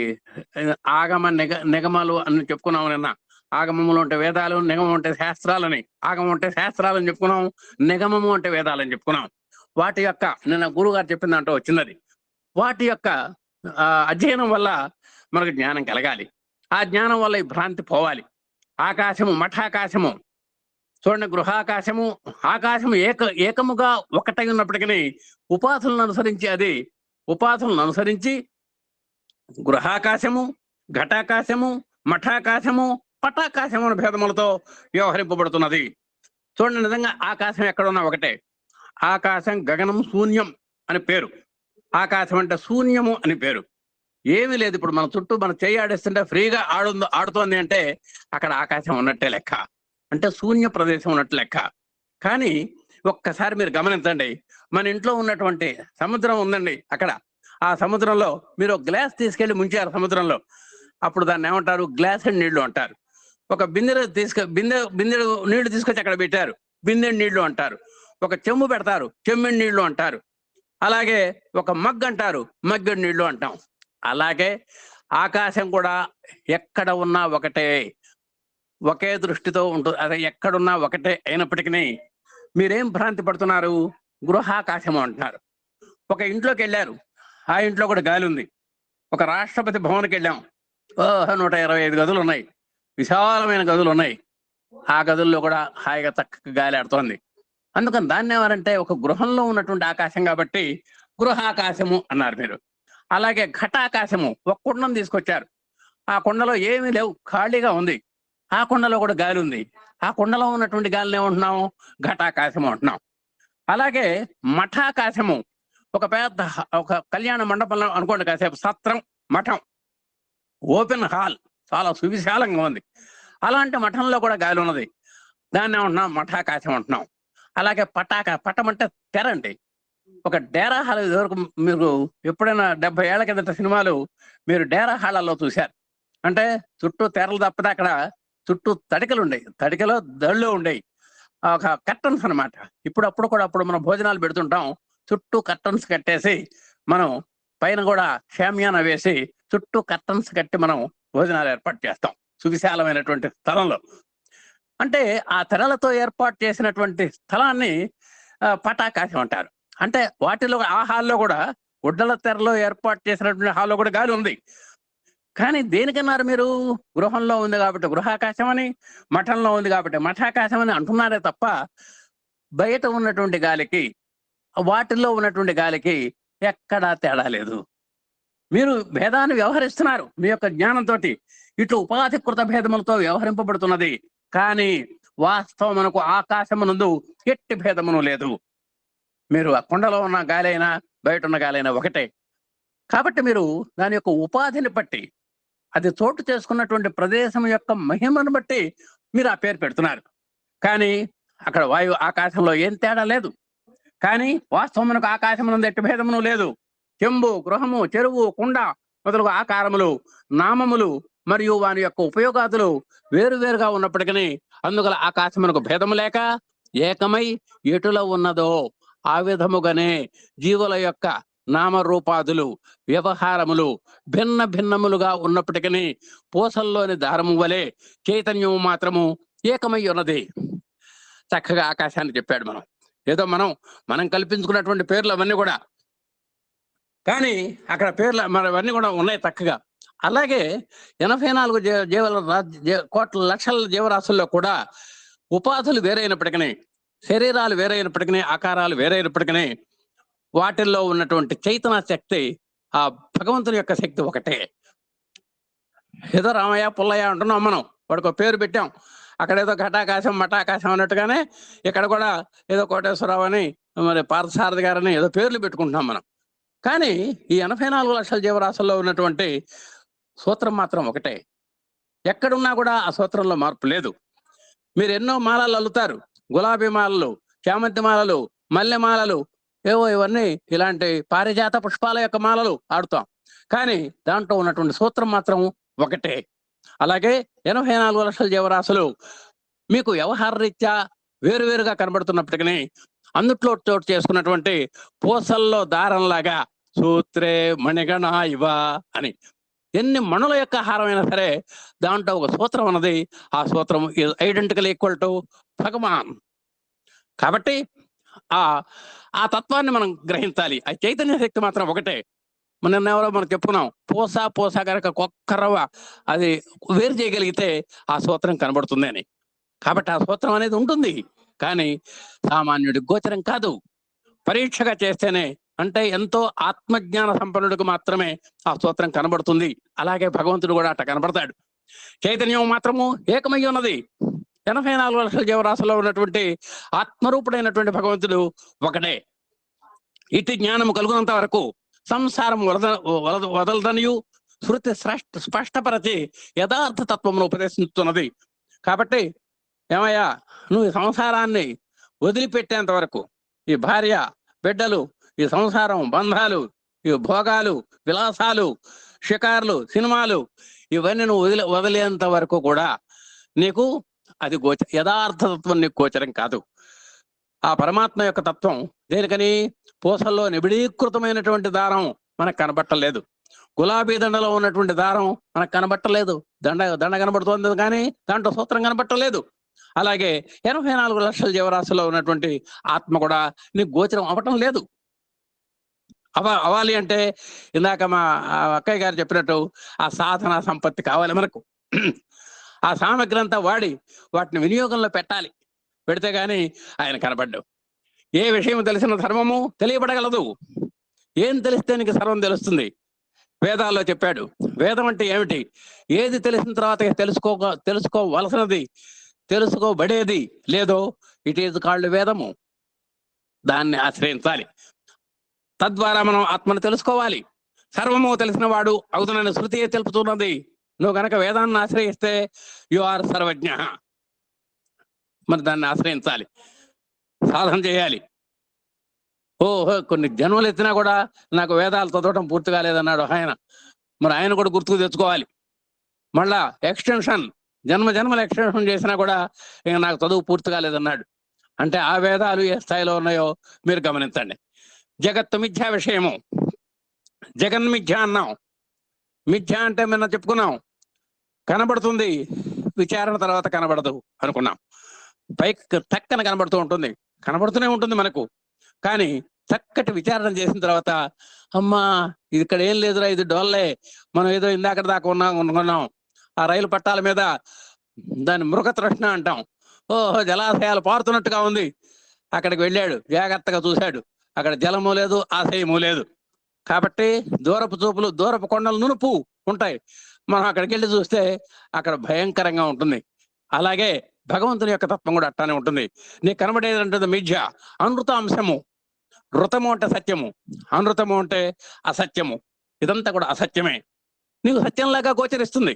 ఆగమ నిగమాలు అని చెప్పుకున్నాము నిన్న. ఆగమములు అంటే వేదాలు, నిగమం అంటే శాస్త్రాలని. ఆగమం అంటే శాస్త్రాలని చెప్పుకున్నాం, నిగమము అంటే వేదాలని చెప్పుకున్నాం. వాటి యొక్క నిన్న గురువు గారు చెప్పిన దాంట్లో వచ్చినది. వాటి యొక్క అధ్యయనం వల్ల మనకు జ్ఞానం కలగాలి. ఆ జ్ఞానం వల్ల ఈ భ్రాంతి పోవాలి. ఆకాశము, మఠాకాశము చూడండి, గృహాకాశము, ఆకాశము ఏకముగా ఒకటై ఉన్నప్పటికీ ఉపాధులను అనుసరించి గృహాకాశము, ఘటాకాశము, మఠాకాశము, పటాకాశము అనే భేదములతో వ్యవహరింపబడుతున్నది. చూడండి, నిజంగా ఆకాశం ఎక్కడున్నా ఒకటే. ఆకాశం, గగనం, శూన్యం అని పేరు. ఆకాశం అంటే శూన్యము అని పేరు. ఏమీ లేదు. ఇప్పుడు మన చుట్టూ మన చెయ్యి ఆడేస్తుంటే ఫ్రీగా ఆడుతోంది అంటే అక్కడ ఆకాశం ఉన్నట్టే లెక్క, అంటే శూన్య ప్రదేశం ఉన్నట్టు లెక్క. కానీ ఒక్కసారి మీరు గమనించండి, మన ఇంట్లో ఉన్నటువంటి సముద్రం ఉందండి. అక్కడ ఆ సముద్రంలో మీరు ఒక గ్లాస్ తీసుకెళ్లి ముంచారు సముద్రంలో, అప్పుడు దాన్ని ఏమంటారు? గ్లాస్ అండ్ నీళ్లు అంటారు. ఒక బిందెడు నీళ్లు తీసుకొచ్చి అక్కడ పెట్టారు, బిందెడు నీళ్లు అంటారు. ఒక చెంబు పెడతారు, చెమ్మెడు నీళ్లు అంటారు. అలాగే ఒక మగ్ అంటారు, మగ్గెడు నీళ్లు అంటాం. అలాగే ఆకాశం కూడా ఎక్కడ ఉన్నా ఒకటే, ఒకే దృష్టితో ఉంటుంది. అదే ఎక్కడున్నా ఒకటే అయినప్పటికీ మీరేం భ్రాంతి పడుతున్నారు? గృహాకాశము అంటున్నారు. ఒక ఇంట్లోకి వెళ్ళారు, ఆ ఇంట్లో కూడా గాలి ఉంది. ఒక రాష్ట్రపతి భవన్కి వెళ్ళాం. 125 గదులు ఉన్నాయి, విశాలమైన గదులు ఉన్నాయి. ఆ గదుల్లో కూడా హాయిగా చక్కగా గాలి ఆడుతోంది. అందుకని దాన్ని ఏమనంటే ఒక గృహంలో ఉన్నటువంటి ఆకాశం కాబట్టి గృహాకాశము అన్నారు మీరు. అలాగే ఘటాకాశము, ఒక కుండం తీసుకొచ్చారు. ఆ కుండలో ఏమీ లేవు, ఖాళీగా ఉంది. ఆ కుండలో కూడా గాలి ఉంది. ఆ కుండలో ఉన్నటువంటి గాలిని ఏమంటున్నాం? ఘటాకాశము అంటున్నాం. అలాగే మఠాకాశము, ఒక పెద్ద ఒక కళ్యాణ మండపంలో అనుకోండి, కాసేపు సత్రం, మఠం, ఓపెన్ హాల్, చాలా సువిశాలంగా ఉంది. అలాంటి మఠంలో కూడా గాలి ఉన్నది. దాన్ని ఏమంటున్నాం? మఠాకాశం అంటున్నాం. అలాగే పటం అంటే తెర అండి. ఒక డేరా హాల్, ఇదివరకు మీరు ఎప్పుడైనా 70 ఏళ్ల కిందట సినిమాలు మీరు డేరా హాళ్ళల్లో చూశారు. అంటే చుట్టూ తెరలు తప్పితే అక్కడ చుట్టూ తడికలు ఉండేవి, తడికలో దళ్ళు ఉండేవి, ఒక కర్టన్స్ అనమాట. అప్పుడు మనం భోజనాలు పెడుతుంటాం, చుట్టూ కర్టన్స్ కట్టేసి మనం పైన కూడా షామియానా వేసి చుట్టూ కర్టన్స్ కట్టి మనం భోజనాలు ఏర్పాటు చేస్తాం సువిశాలమైనటువంటి స్థలంలో. అంటే ఆ తెరలతో ఏర్పాటు చేసినటువంటి స్థలాన్ని పటాకాశం అంటారు. అంటే వాటిలో ఆ హాల్లో కూడా గుడ్డల తెరలో ఏర్పాటు చేసినటువంటి హాల్లో కూడా గాలి ఉంది. కానీ దేనికన్నారు మీరు? గృహంలో ఉంది కాబట్టి గృహాకాశం అని, మఠంలో ఉంది కాబట్టి మఠాకాశం అని అంటున్నారే తప్ప బయట ఉన్నటువంటి గాలికి వాటిల్లో ఉన్నటువంటి గాలికి ఎక్కడా తేడా లేదు. మీరు భేదాన్ని వ్యవహరిస్తున్నారు మీ యొక్క జ్ఞానంతో. ఇట్లు ఉపాధికృత భేదములతో వ్యవహరింపబడుతున్నది. కానీ వాస్తవం మనకు ఆకాశమునందు ఎట్టి భేదమును లేదు. మీరు ఆ కొండలో ఉన్న గాలి అయినా బయట ఉన్న గాలి అయినా ఒకటే. కాబట్టి మీరు దాని యొక్క ఉపాధిని బట్టి, అది చోటు చేసుకున్నటువంటి ప్రదేశం యొక్క మహిమను బట్టి మీరు ఆ పేరు పెడుతున్నారు. కానీ అక్కడ ఆకాశంలో ఏం తేడా లేదు. కానీ వాస్తవం మనకు ఆకాశమునందు ఎట్టి భేదమును లేదు. చెంబు, గృహము, చెరువు, కుండ మొదలగు ఆకారములు, నామములు మరియు వారి యొక్క ఉపయోగాదులు వేరువేరుగా ఉన్నప్పటికీ అందుగల ఆకాశమునకు భేదము లేక ఏకమై ఎటులో ఉన్నదో ఆ విధముగానే జీవుల యొక్క నామరూపాదులు, వ్యవహారములు భిన్న భిన్నములుగా ఉన్నప్పటికీ పూసల్లోని దారము వలె చైతన్యము మాత్రము ఏకమై ఉన్నది. చక్కగా ఆకాశాన్ని చెప్పాడు. ఏదో మనం కల్పించుకున్నటువంటి పేర్లు అవన్నీ కూడా, కానీ అక్కడ పేర్లు అవన్నీ కూడా ఉన్నాయి చక్కగా. అలాగే 84 కోట్ల లక్షల జీవరాశుల్లో కూడా ఉపాధులు వేరైనప్పటికీ, శరీరాలు వేరైనప్పటికీ, ఆకారాలు వేరైనప్పటికీ వాటిల్లో ఉన్నటువంటి చైతన్య శక్తి, ఆ భగవంతుని యొక్క శక్తి ఒకటే. ఏదో రామయ్య, పుల్లయ్య అంటున్నాం మనం, వాడికి పేరు పెట్టాం. అక్కడ ఏదో ఘటాకాశం, మఠాకాశం అన్నట్టుగానే ఇక్కడ కూడా ఏదో కోటేశ్వరరావు అని, మరి పార్థసారథి గారని ఏదో పేర్లు పెట్టుకుంటున్నాం మనం. కానీ ఈ 84 లక్షల జీవరాశుల్లో ఉన్నటువంటి సూత్రం మాత్రం ఒకటే. ఎక్కడున్నా కూడా ఆ సూత్రంలో మార్పు లేదు. మీరు ఎన్నో మాలలు అల్లుతారు, గులాబీ మాలలు, చామంతి మాలలు, మల్లె మాలలు, ఏవో ఇవన్నీ ఇలాంటి పారిజాత పుష్పాల యొక్క మాలలు ఆడుతాం. కానీ దాంట్లో ఉన్నటువంటి సూత్రం మాత్రం ఒకటే. అలాగే 84 లక్షల జీవరాశులు మీకు వ్యవహార రీత్యా వేరువేరుగా కనబడుతున్నప్పటికీ అందుట్లో చోటు చేసుకున్నటువంటి పూసల్లో దారంలాగా సూత్రే మణిగణ ఇవ అని ఎన్ని మణుల యొక్క హారమైనా సరే దాంట్లో ఒక సూత్రం ఉన్నది. ఆ సూత్రం ఐడెంటికల్ ఈక్వల్ టు భగవాన్. కాబట్టి ఆ తత్వాన్ని మనం గ్రహించాలి. ఆ చైతన్య శక్తి మాత్రం ఒకటే. ఎవరో మనం చెప్పుకున్నాం, పూస కనుక ఒక్కరవ అది వేరు చేయగలిగితే ఆ సూత్రం కనబడుతుంది అని. కాబట్టి ఆ సూత్రం అనేది ఉంటుంది, కానీ సామాన్యుడి గోచరం కాదు. పరీక్షగా చేస్తేనే, అంటే ఎంతో ఆత్మజ్ఞాన సంపన్నుడికి మాత్రమే ఆ సూత్రం కనబడుతుంది. అలాగే భగవంతుడు కూడా అట్లా కనబడతాడు. చైతన్యం మాత్రము ఏకమై ఉన్నది. 84 లక్షల జీవరాశుల్లో ఉన్నటువంటి ఆత్మరూపుడైనటువంటి భగవంతుడు ఒకటే. ఇటు జ్ఞానము కలుగునంత వరకు సంసారం వదలదనియు శృతి స్పష్టపరచి యథార్థ తత్వమును ఉపదేశిస్తున్నది. కాబట్టి ఏమయ్యా, నువ్వు ఈ సంసారాన్ని వదిలిపెట్టేంత వరకు, ఈ భార్య, బిడ్డలు, ఈ సంసారం, బంధాలు, ఈ భోగాలు, విలాసాలు, షికార్లు, సినిమాలు, ఇవన్నీ నువ్వు వదిలేంత వరకు కూడా నీకు అది యథార్థ తత్వం నీకు గోచరం కాదు. ఆ పరమాత్మ యొక్క తత్వం దేనికని? పూసల్లో నిబిడీకృతమైనటువంటి దారం మనకు కనబట్టలేదు. గులాబీ దండలో ఉన్నటువంటి దారం మనకు కనబట్టలేదు. దండ కనబడుతోంది కానీ దాంట్లో సూత్రం కనబట్టలేదు. అలాగే 84 లక్షల జీవరాశుల్లో ఉన్నటువంటి ఆత్మ కూడా నీకు గోచరం అవ్వటం లేదు. అవ్వాలి అంటే ఇందాక మా అక్కయ్య గారు చెప్పినట్టు ఆ సాధన సంపత్తి కావాలి మనకు. ఆ సామగ్రి అంతా వాడి వాటిని వినియోగంలో పెట్టాలి. పెడితే గాని ఆయన కనబడ్డావు. ఏ విషయం తెలిసిన ధర్మము తెలియబడగలదు. ఏం తెలిస్తే నీకు సర్వం తెలుస్తుంది. వేదాల్లో చెప్పాడు. వేదం అంటే ఏమిటి? ఏది తెలిసిన తర్వాత తెలుసుకోవలసినది, తెలుసుకోబడేది లేదో ఇట్ ఈజ్ కాల్డ్ వేదము. దాన్ని ఆశ్రయించాలి. తద్వారా మనం ఆత్మను తెలుసుకోవాలి. సర్వము తెలిసిన వాడు అవుతున్న శృతియే తెలుపుతున్నది. నువ్వు గనక వేదాన్ని ఆశ్రయిస్తే యు ఆర్ సర్వజ్ఞ. మరి దాన్ని ఆశ్రయించాలి, సాధన చేయాలి. ఓహో, కొన్ని జన్మలు ఎత్తినా కూడా నాకు వేదాలు చదవటం పూర్తి కాలేదన్నాడు ఆయన. మరి ఆయన కూడా గుర్తుకు తెచ్చుకోవాలి. మళ్ళా ఎక్స్టెన్షన్, జన్మల ఎక్స్టెన్షన్ చేసినా కూడా ఇక నాకు చదువు పూర్తి కాలేదన్నాడు. అంటే ఆ వేదాలు ఏ స్థాయిలో ఉన్నాయో మీరు గమనించండి. జగత్తు మిథ్యా విషయము, జగన్మిథ్య అన్నాం. మిథ్య అంటే నిన్న చెప్పుకున్నాం, కనబడుతుంది, విచారణ తర్వాత కనబడదు అనుకున్నాం. పైకి చక్కన కనబడుతూ ఉంటుంది, కనబడుతూనే ఉంటుంది మనకు. కానీ చక్కటి విచారణ చేసిన తర్వాత అమ్మా ఇది ఇక్కడ ఏం లేదురా, ఇది డోల్లే, మనం ఏదో ఇందాక దాకా అనుకున్నాం. ఆ రైలు పట్టాల మీద దాన్ని మృగతృష్ణ అంటాం. ఓహో, జలాశయాలు పారుతున్నట్టుగా ఉంది. అక్కడికి వెళ్ళాడు, జాగ్రత్తగా చూశాడు, అక్కడ జలము లేదు, ఆశయము లేదు. కాబట్టి దూరపు చూపులు, దూరపు కొండలు నునుపు ఉంటాయి. మనం అక్కడికి వెళ్ళి చూస్తే అక్కడ భయంకరంగా ఉంటుంది. అలాగే భగవంతుని యొక్క తత్వం కూడా అట్టానే ఉంటుంది. నీకు కనబడేది అంటే మిథ్య, అనృత అంశము. ఋతము అంటే సత్యము, అనృతము అంటే అసత్యము. ఇదంతా కూడా అసత్యమే. నీకు సత్యంలాగా గోచరిస్తుంది.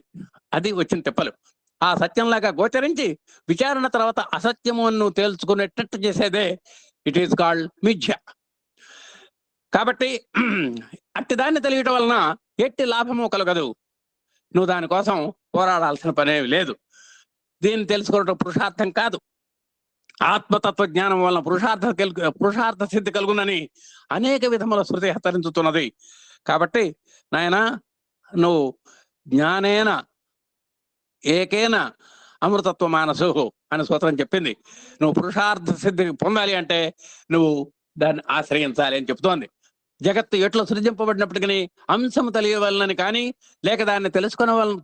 అది వచ్చిన తిప్పలు. ఆ సత్యంలాగా గోచరించి విచారణ తర్వాత అసత్యము అని నువ్వు తేల్చుకునేటట్టు చేసేదే ఇట్ ఈస్ కాల్డ్ మిథ్య. కాబట్టి అట్టి దాన్ని తెలియటం వలన ఎట్టి లాభము కలగదు. నువ్వు దానికోసం పోరాడాల్సిన పనేవి లేదు. దీన్ని తెలుసుకోవడం పురుషార్థం కాదు. ఆత్మతత్వ జ్ఞానం వలన పురుషార్థ సిద్ధి కలుగునని అనేక విధముల శృతి హెచ్చరించుతున్నది. కాబట్టి నాయన, నువ్వు జ్ఞానేన ఏకేన అమృతత్వ మానసు అని సూత్రం చెప్పింది. నువ్వు పురుషార్థ సిద్ధి పొందాలి అంటే నువ్వు దాన్ని ఆశ్రయించాలి అని చెప్తోంది. జగత్తు ఎట్లా సృజింపబడినప్పటికీ అంశము తెలియవలనని కానీ, లేక దాన్ని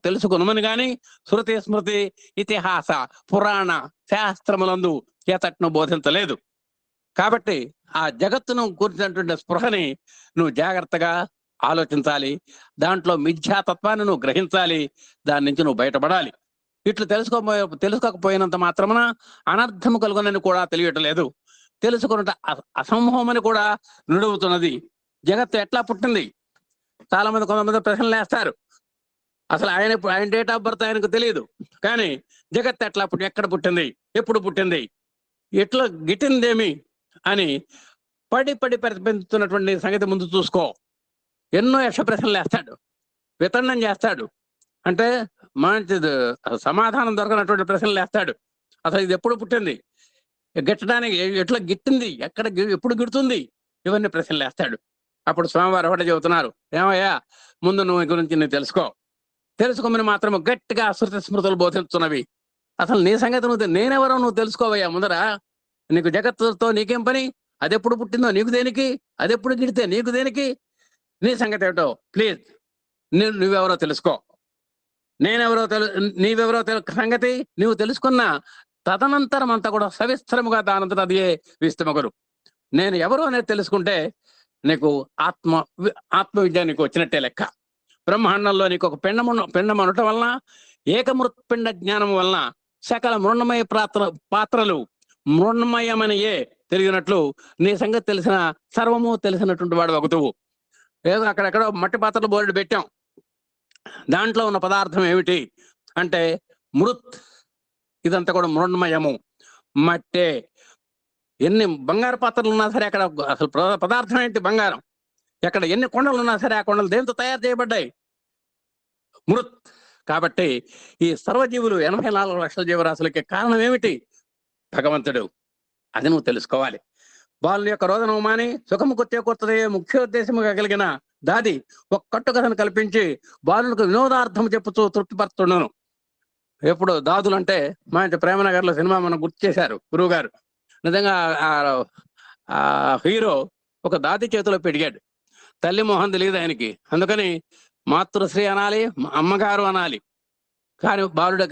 తెలుసుకునమని కానీ శృతి, స్మృతి, ఇతిహాస, పురాణ శాస్త్రములందు ఏతట్ను బోధించలేదు. కాబట్టి ఆ జగత్తును కూర్చున్నటువంటి స్పృహని నువ్వు జాగ్రత్తగా ఆలోచించాలి. దాంట్లో మిథ్యాతత్వాన్ని నువ్వు గ్రహించాలి. దాని నుంచి నువ్వు బయటపడాలి. ఇట్లు తెలుసుకోకపోయినంత మాత్రమున అనర్థము కలుగునని కూడా తెలియటలేదు. తెలుసుకున్నట అసంభవమని కూడా నిడువుతున్నది. జగత్తు ఎట్లా పుట్టింది? చాలా మంది, కొంతమంది ప్రశ్నలు వేస్తారు. అసలు ఆయన డేట్ ఆఫ్ బర్త్ ఆయనకు తెలియదు. కానీ జగత్తు ఎట్లా ఎక్కడ పుట్టింది, ఎప్పుడు పుట్టింది, ఎట్లా గిట్టిందేమి అని పడి పరిపెంచుతున్నటువంటి సంగతి ముందు చూసుకో. ఎన్నో యక్ష ప్రశ్నలు వేస్తాడు, వితండం చేస్తాడు. అంటే మంచిది సమాధానం దొరకనటువంటి ప్రశ్నలు వేస్తాడు. అసలు ఇది ఎప్పుడు పుట్టింది, గిట్టడానికి ఎట్లా గిట్టింది, ఎప్పుడు గిడుతుంది, ఇవన్నీ ప్రశ్నలు వేస్తాడు. అప్పుడు స్వామివారు ఒకటే చెబుతున్నారు, ఏమయ్యా ముందు నువ్వు గురించి నువ్వు తెలుసుకోమని మాత్రము గట్టిగా శృతి స్మృతులు బోధిస్తున్నవి. అసలు నీ సంగతి నేనెవరో నువ్వు తెలుసుకోవయ్యా ముందర. నీకు జగత్తుతో నీకేం పని? అది ఎప్పుడు పుట్టిందో నీకు దేనికి, అది ఎప్పుడు గిడితే నీకు దేనికి? నీ సంగతి ఏమిటో ప్లీజ్ నువ్వెవరో తెలుసుకో. నీవెవరో సంగతి నువ్వు తెలుసుకున్న తదనంతరం అంతా కూడా సవిస్తరముగా దానంతట అదే విస్తమగురు. నేను ఎవరో అనేది తెలుసుకుంటే నీకు ఆత్మ విద్య నీకు వచ్చినట్టే లెక్క. బ్రహ్మాండంలో నీకు ఒక పిండం అనటం వలన, ఏకమృత్పిండ జ్ఞానం వలన సకల మృణమయ పాత్రలు మృణమయమనియే తెలియనట్లు నీ సంగతి తెలిసిన సర్వము తెలిసినటువంటి వాడు ఒకతువు. ఏదో అక్కడెక్కడో మట్టి పాత్రలు బోర్డు పెట్టాం. దాంట్లో ఉన్న పదార్థం ఏమిటి అంటే మృత్. ఇదంతా కూడా మృణమయము, మట్టే. ఎన్ని బంగారు పాత్రలు ఉన్నా సరే అక్కడ అసలు పదార్థం ఏంటి? బంగారం. ఎక్కడ ఎన్ని కొండలు ఉన్నా సరే ఆ కొండలు దేంతో తయారు చేయబడ్డాయి? మృత్. కాబట్టి ఈ సర్వజీవులు 84 లక్షల జీవరాశులకి కారణం ఏమిటి? భగవంతుడు. అది నువ్వు తెలుసుకోవాలి. బాలు యొక్క రోదనము మాని సుఖము కొత్తే ముఖ్యోద్దేశముగా కలిగిన దాది ఒక కట్టుకథను కల్పించి బాలునికి వినోదార్థం చెప్పుతూ తృప్తిపరుతున్నాను. ఎప్పుడు దాదులు అంటే మా ప్రేమనగర్లో సినిమా మనం గుర్తు చేశారు గురువు గారు. నిజంగా ఆ హీరో ఒక దాది చేతిలో పెరిగాడు. తల్లి మొహం తెలియదు ఆయనకి, అందుకని మాతృశ్రీ అనాలి, అమ్మగారు అనాలి. కానీ బాలుడ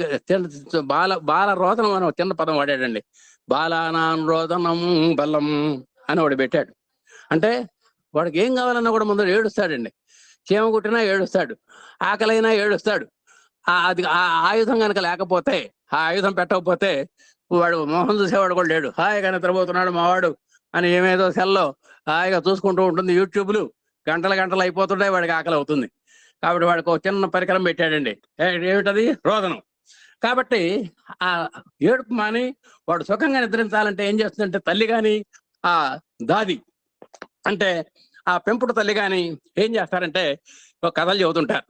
బాల రోదనం అని చిన్న పదం వాడాడండి. బాలానాన్ రోదనం బలం అని వాడు పెట్టాడు. అంటే వాడికి ఏం కావాలన్నా కూడా ముందు ఏడుస్తాడండి. చీమ కుట్టినా ఏడుస్తాడు, ఆకలైనా ఏడుస్తాడు. అది ఆ ఆయుధం కనుక లేకపోతే, ఆ ఆయుధం పెట్టకపోతే వాడు మొహం చూసేవాడు కూడా లేడు. హాయిగా నిద్రపోతున్నాడు మావాడు అని ఏమేదో సెల్లో హాయిగా చూసుకుంటూ ఉంటుంది. యూట్యూబ్లు గంటలు అయిపోతుంటాయి, వాడికి ఆకలి అవుతుంది. కాబట్టి వాడికి ఒక చిన్న పరికరం పెట్టాడండి. ఏమిటది? రోదనం. కాబట్టి ఆ ఏడుపు మాని వాడు సుఖంగా నిద్రించాలంటే ఏం చేస్తుందంటే తల్లి కానీ ఆ దాది అంటే ఆ పెంపుడు తల్లి కానీ ఏం చేస్తారంటే ఒక కథలు చెబుతుంటారు,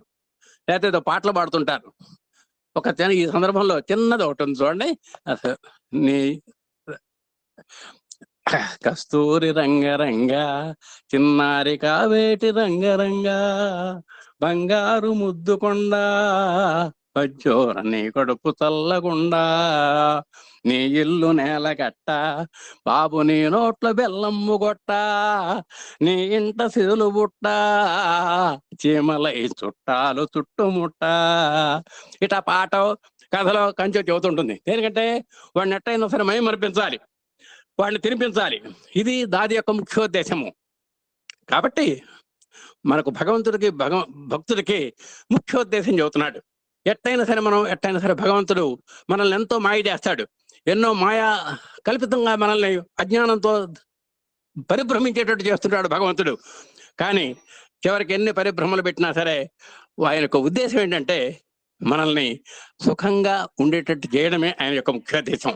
లేకపోతే ఏదో పాటలు పాడుతుంటారు. ఈ సందర్భంలో చిన్నది ఒకటి ఉంది చూడండి. నీ కస్తూరి రంగరంగ చిన్నారి కావేటి రంగరంగా బంగారు ముద్దుకొండ పచ్చోర నీ కడుపు చల్లగుండా నీ ఇల్లు నేలగట్ట బాబు నీ నోట్ల బెల్లమ్ము గొట్ట నీ ఇంట సిరులు బుట్ట చీమలై చుట్టాలు చుట్టుముట్ట. ఇటా పాట కథలో కంచె చెబుతుంటుంది. దేనికంటే వాడిని ఎట్టయినా సరే మై మరిపించాలి, వాడిని తినిపించాలి. ఇది దాది యొక్క ముఖ్యోద్దేశము. కాబట్టి మనకు భగవంతుడికి భక్తుడికి ముఖ్యోద్దేశం చెబుతున్నాడు. ఎట్టయినా సరే భగవంతుడు మనల్ని ఎంతో మాయ చేస్తాడు. ఎన్నో మాయా కల్పితంగా మనల్ని అజ్ఞానంతో పరిభ్రమించేటట్టు చేస్తున్నాడు భగవంతుడు. కానీ చివరికి ఎన్ని పరిభ్రమలు పెట్టినా సరే ఆయన యొక్క ఉద్దేశం ఏంటంటే మనల్ని సుఖంగా ఉండేటట్టు చేయడమే ఆయన యొక్క ముఖ్యోద్దేశం.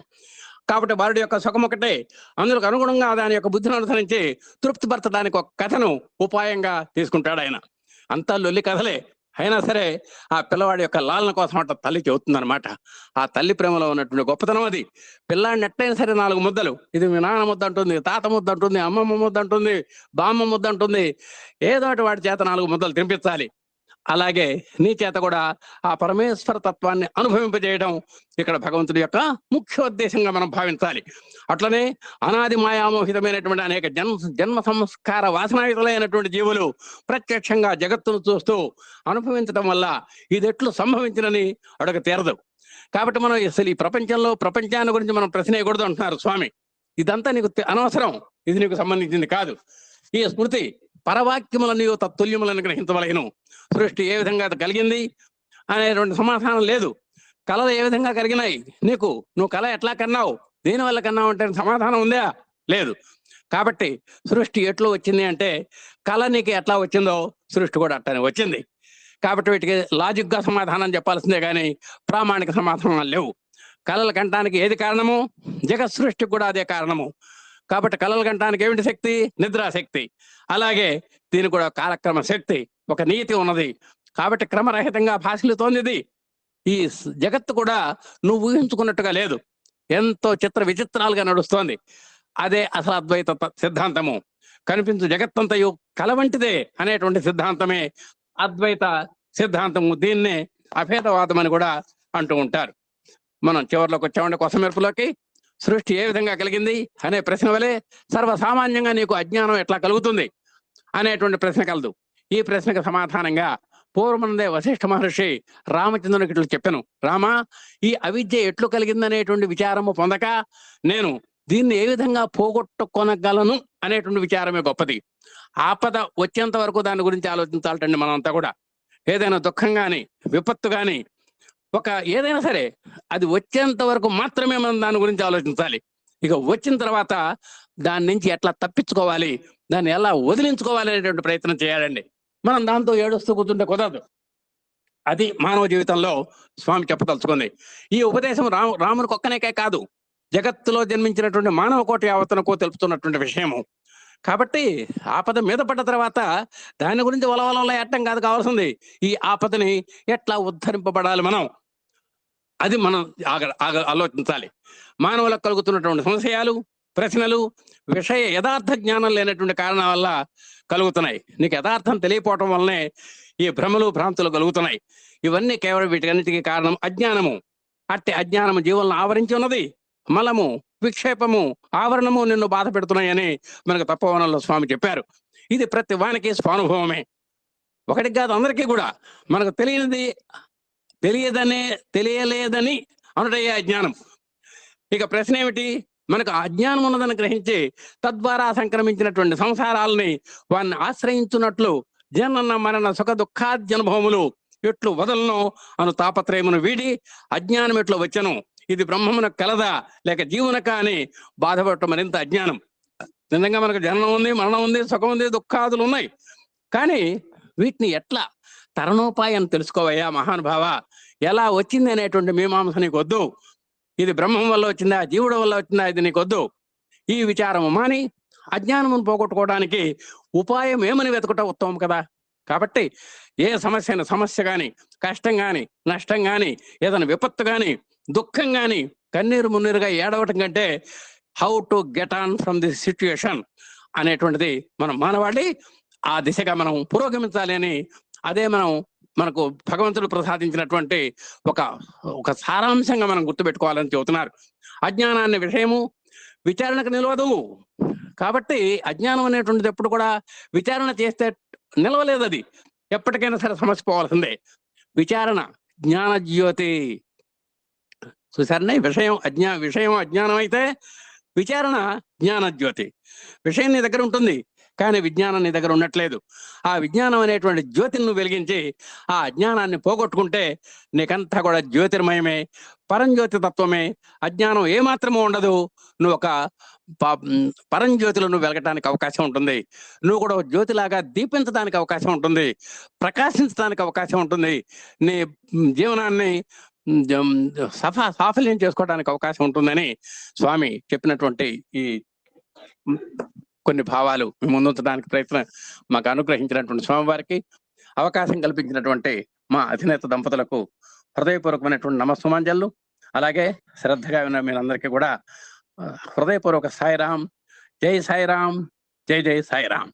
కాబట్టి వాడి యొక్క సుఖం ఒకటే, అందుకు అనుగుణంగా దాని యొక్క బుద్ధిని అనుసరించి తృప్తిపరచడానికి ఒక కథను ఉపాయంగా తీసుకుంటాడు ఆయన. అంతా లొల్లి కథలే అయినా సరే ఆ పిల్లవాడి యొక్క లాలన కోసం అంట తల్లి చెబుతుందనమాట. ఆ తల్లి ప్రేమలో ఉన్నటువంటి గొప్పతనం అది. పిల్లాడిని ఎట్టయినా సరే 4 ముద్దలు, ఇది మీ నాన్న ముద్ద అంటుంది, తాత ముద్ద అంటుంది, అమ్మమ్మ ముద్ద అంటుంది, బామ్మ ముద్ద అంటుంది, ఏదో వాడి చేత 4 ముద్దలు తినిపించాలి. అలాగే నీ చేత కూడా ఆ పరమేశ్వర తత్వాన్ని అనుభవింపజేయడం ఇక్కడ భగవంతుడి యొక్క ముఖ్యోద్దేశంగా మనం భావించాలి. అట్లనే అనాది మాయామోహితమైనటువంటి అనేక జన్మ సంస్కార వాసనాయుతులైనటువంటి జీవులు ప్రత్యక్షంగా జగత్తును చూస్తూ అనుభవించడం వల్ల ఇది ఎట్లు సంభవించినని అడగ తీరదు. కాబట్టి మనం అసలు ఈ ప్రపంచాన్ని గురించి మనం ప్రశ్న వేయకూడదు అంటున్నారు స్వామి. ఇదంతా నీకు అనవసరం, ఇది నీకు సంబంధించింది కాదు. ఈ స్మృతి పరవాక్యములను తత్తుల్యములను గ్రహించవలెను. సృష్టి ఏ విధంగా కలిగింది అనేటువంటి సమాధానం లేదు. కళలు ఏ విధంగా కలిగినాయి, నువ్వు కళ ఎట్లా కన్నావు, దేనివల్ల కన్నావు అంటే సమాధానం ఉందా? లేదు. కాబట్టి సృష్టి ఎట్లా వచ్చింది అంటే కళ నీకు ఎట్లా వచ్చిందో సృష్టి కూడా అట్లనే వచ్చింది. కాబట్టి వీటికి లాజిక్గా సమాధానం చెప్పాల్సిందే కానీ ప్రామాణిక సమాధానాలు లేవు. కళలు కంటానికి ఏది కారణము? జగత్ సృష్టికి కూడా అదే కారణము. కాబట్టి కళలు కంటానికి ఏమిటి శక్తి? నిద్రాశక్తి. అలాగే దీనికి కూడా కాలక్రమ శక్తి, ఒక నీతి ఉన్నది. కాబట్టి క్రమరహితంగా భాషలుతోంది ఇది. ఈ జగత్తు కూడా నువ్వు ఊహించుకున్నట్టుగా లేదు, ఎంతో చిత్ర విచిత్రాలుగా నడుస్తోంది. అదే అసలు అద్వైత సిద్ధాంతము. కనిపించు జగత్తంతయు కల వంటిదే అనేటువంటి సిద్ధాంతమే అద్వైత సిద్ధాంతము. దీన్నే అభేదవాదం అని కూడా అంటూ ఉంటారు. మనం చివరిలోకి వచ్చామంటే కొసమెరుపులోకి. సృష్టి ఏ విధంగా కలిగింది అనే ప్రశ్న వలె సర్వసామాన్యంగా నీకు అజ్ఞానం ఎట్లా కలుగుతుంది అనేటువంటి ప్రశ్న కలదు. ఈ ప్రశ్నకు సమాధానంగా పూర్వముందే వశిష్ఠ మహర్షి రామచంద్రునికి ఇట్లు చెప్పాను. రామా, ఈ అవిద్య ఎట్లు కలిగిందనేటువంటి విచారము పొందక నేను దీన్ని ఏ విధంగా పోగొట్టుకొనగలను అనేటువంటి విచారమే గొప్పది. ఆపద వచ్చేంత వరకు దాని గురించి ఆలోచించాలటండి మనంతా కూడా. ఏదైనా దుఃఖం కానీ విపత్తు కానీ ఏదైనా సరే అది వచ్చేంత వరకు మాత్రమే మనం దాని గురించి ఆలోచించాలి. ఇక వచ్చిన తర్వాత దాని నుంచి ఎట్లా తప్పించుకోవాలి, దాన్ని ఎలా వదిలించుకోవాలి అనేటువంటి ప్రయత్నం చేయాలండి. మనం దాంతో ఏడుస్తూ కూర్చుంటే కుదరదు. అది మానవ జీవితంలో స్వామి చెప్పదలుచుకుంది. ఈ ఉపదేశం రామునికి ఒక్కనేకే కాదు, జగత్తులో జన్మించినటువంటి మానవ కోటి యావత్తనకు తెలుపుతున్నటువంటి విషయము. కాబట్టి ఆపద మీద పడ్డ తర్వాత దాని గురించి వలవలలో ఎట్టం కాదు కావాల్సింది, ఈ ఆపదని ఎట్లా ఉద్ధరింపబడాలి మనం, అది మనం ఆలోచించాలి. మానవులకు కలుగుతున్నటువంటి సంశయాలు, ప్రశ్నలు విషయ యథార్థ జ్ఞానం లేనటువంటి కారణం వల్ల కలుగుతున్నాయి. నీకు యథార్థం తెలియపోవటం వల్లనే ఈ భ్రమలు భ్రాంతులు కలుగుతున్నాయి. ఇవన్నీ కేవలం వీటికన్నిటికీ కారణం అజ్ఞానము. అట్టి అజ్ఞానము జీవులను ఆవరించి ఉన్నది. మలము, విక్షేపము, ఆవరణము నిన్ను బాధ పెడుతున్నాయని మనకు తపోవనంలో స్వామి చెప్పారు. ఇది ప్రతి వానికి స్వానుభవమే. ఒకటికి కాదు, అందరికీ కూడా. మనకు తెలియనిది తెలియలేదని అనుటయ్యే అజ్ఞానం. ఇక ప్రశ్న ఏమిటి? మనకు అజ్ఞానం ఉన్నదని గ్రహించి తద్వారా సంక్రమించినటువంటి సంసారాలని వారిని ఆశ్రయించున్నట్లు జనన మరణ సుఖ దుఃఖాద్యనుభవములు ఎట్లు వదలను అను తాపత్రయమును వీడి అజ్ఞానం ఎట్లు వచ్చను, ఇది బ్రహ్మమున కలదా లేక జీవనక అని బాధపడటం మరింత అజ్ఞానం. నిజంగా మనకు జననం ఉంది, మరణం ఉంది, సుఖం ఉంది, దుఃఖాదులు ఉన్నాయి. కానీ వీటిని ఎట్లా తరణోపాయం తెలుసుకోవయ్యా మహానుభావ. ఎలా వచ్చింది అనేటువంటి మీమాంస నీకు వద్దు. ఇది బ్రహ్మం వల్ల వచ్చిందా, జీవుడు వల్ల వచ్చిందా, ఇది నీకొద్దు. ఈ విచారము మాని అజ్ఞానమును పోగొట్టుకోవడానికి ఉపాయం ఏమని వెతకటం ఉత్తమం కదా. కాబట్టి ఏ సమస్య గాని, కష్టం గాని, నష్టం గాని, ఏదైనా విపత్తు గాని, దుఃఖం గాని కన్నీరు మున్నీరుగా ఏడవటం కంటే how to get on from this situation అనేటువంటిది మనం మానవాళి ఆ దిశగా మనం పురోగమించాలి అని, అదే మనకు భగవంతుడు ప్రసాదించినటువంటి ఒక సారాంశంగా మనం గుర్తుపెట్టుకోవాలని చెబుతున్నారు. అజ్ఞానాన్ని విషయము విచారణకు నిలవదు. కాబట్టి అజ్ఞానం అనేటువంటిది ఎప్పుడు కూడా విచారణ చేస్తే నిలవలేదు. అది ఎప్పటికైనా సరే సమస్య పోవాల్సిందే. విచారణ జ్ఞానజ్యోతి. చూసారనే, విషయం అజ్ఞానం అయితే విచారణ జ్ఞానజ్యోతి. విషయం నీ దగ్గర ఉంటుంది, కానీ విజ్ఞానం నీ దగ్గర ఉండట్లేదు. ఆ విజ్ఞానం అనేటువంటి జ్యోతిని నువ్వు వెలిగించి ఆ అజ్ఞానాన్ని పోగొట్టుకుంటే నీకంతా కూడా జ్యోతిర్మయమే, పరంజ్యోతి తత్వమే. అజ్ఞానం ఏమాత్రమూ ఉండదు. నువ్వు ఒక పరంజ్యోతిలో నువ్వు వెలగటానికి అవకాశం ఉంటుంది. నువ్వు కూడా జ్యోతిలాగా దీపించడానికి అవకాశం ఉంటుంది, ప్రకాశించడానికి అవకాశం ఉంటుంది. నీ జీవనాన్ని సాఫల్యం చేసుకోవడానికి అవకాశం ఉంటుందని స్వామి చెప్పినటువంటి ఈ కొన్ని భావాలు ముందుంచడానికి ప్రయత్నం మాకు అనుగ్రహించినటువంటి స్వామివారికి, అవకాశం కల్పించినటువంటి మా అధినేత దంపతులకు హృదయపూర్వకమైనటువంటి నమస్సుమాంజలు. అలాగే శ్రద్ధగా ఉన్న మీరందరికీ కూడా హృదయపూర్వక సాయిరాం. జై సాయిరాం. జై జై సాయిరాం.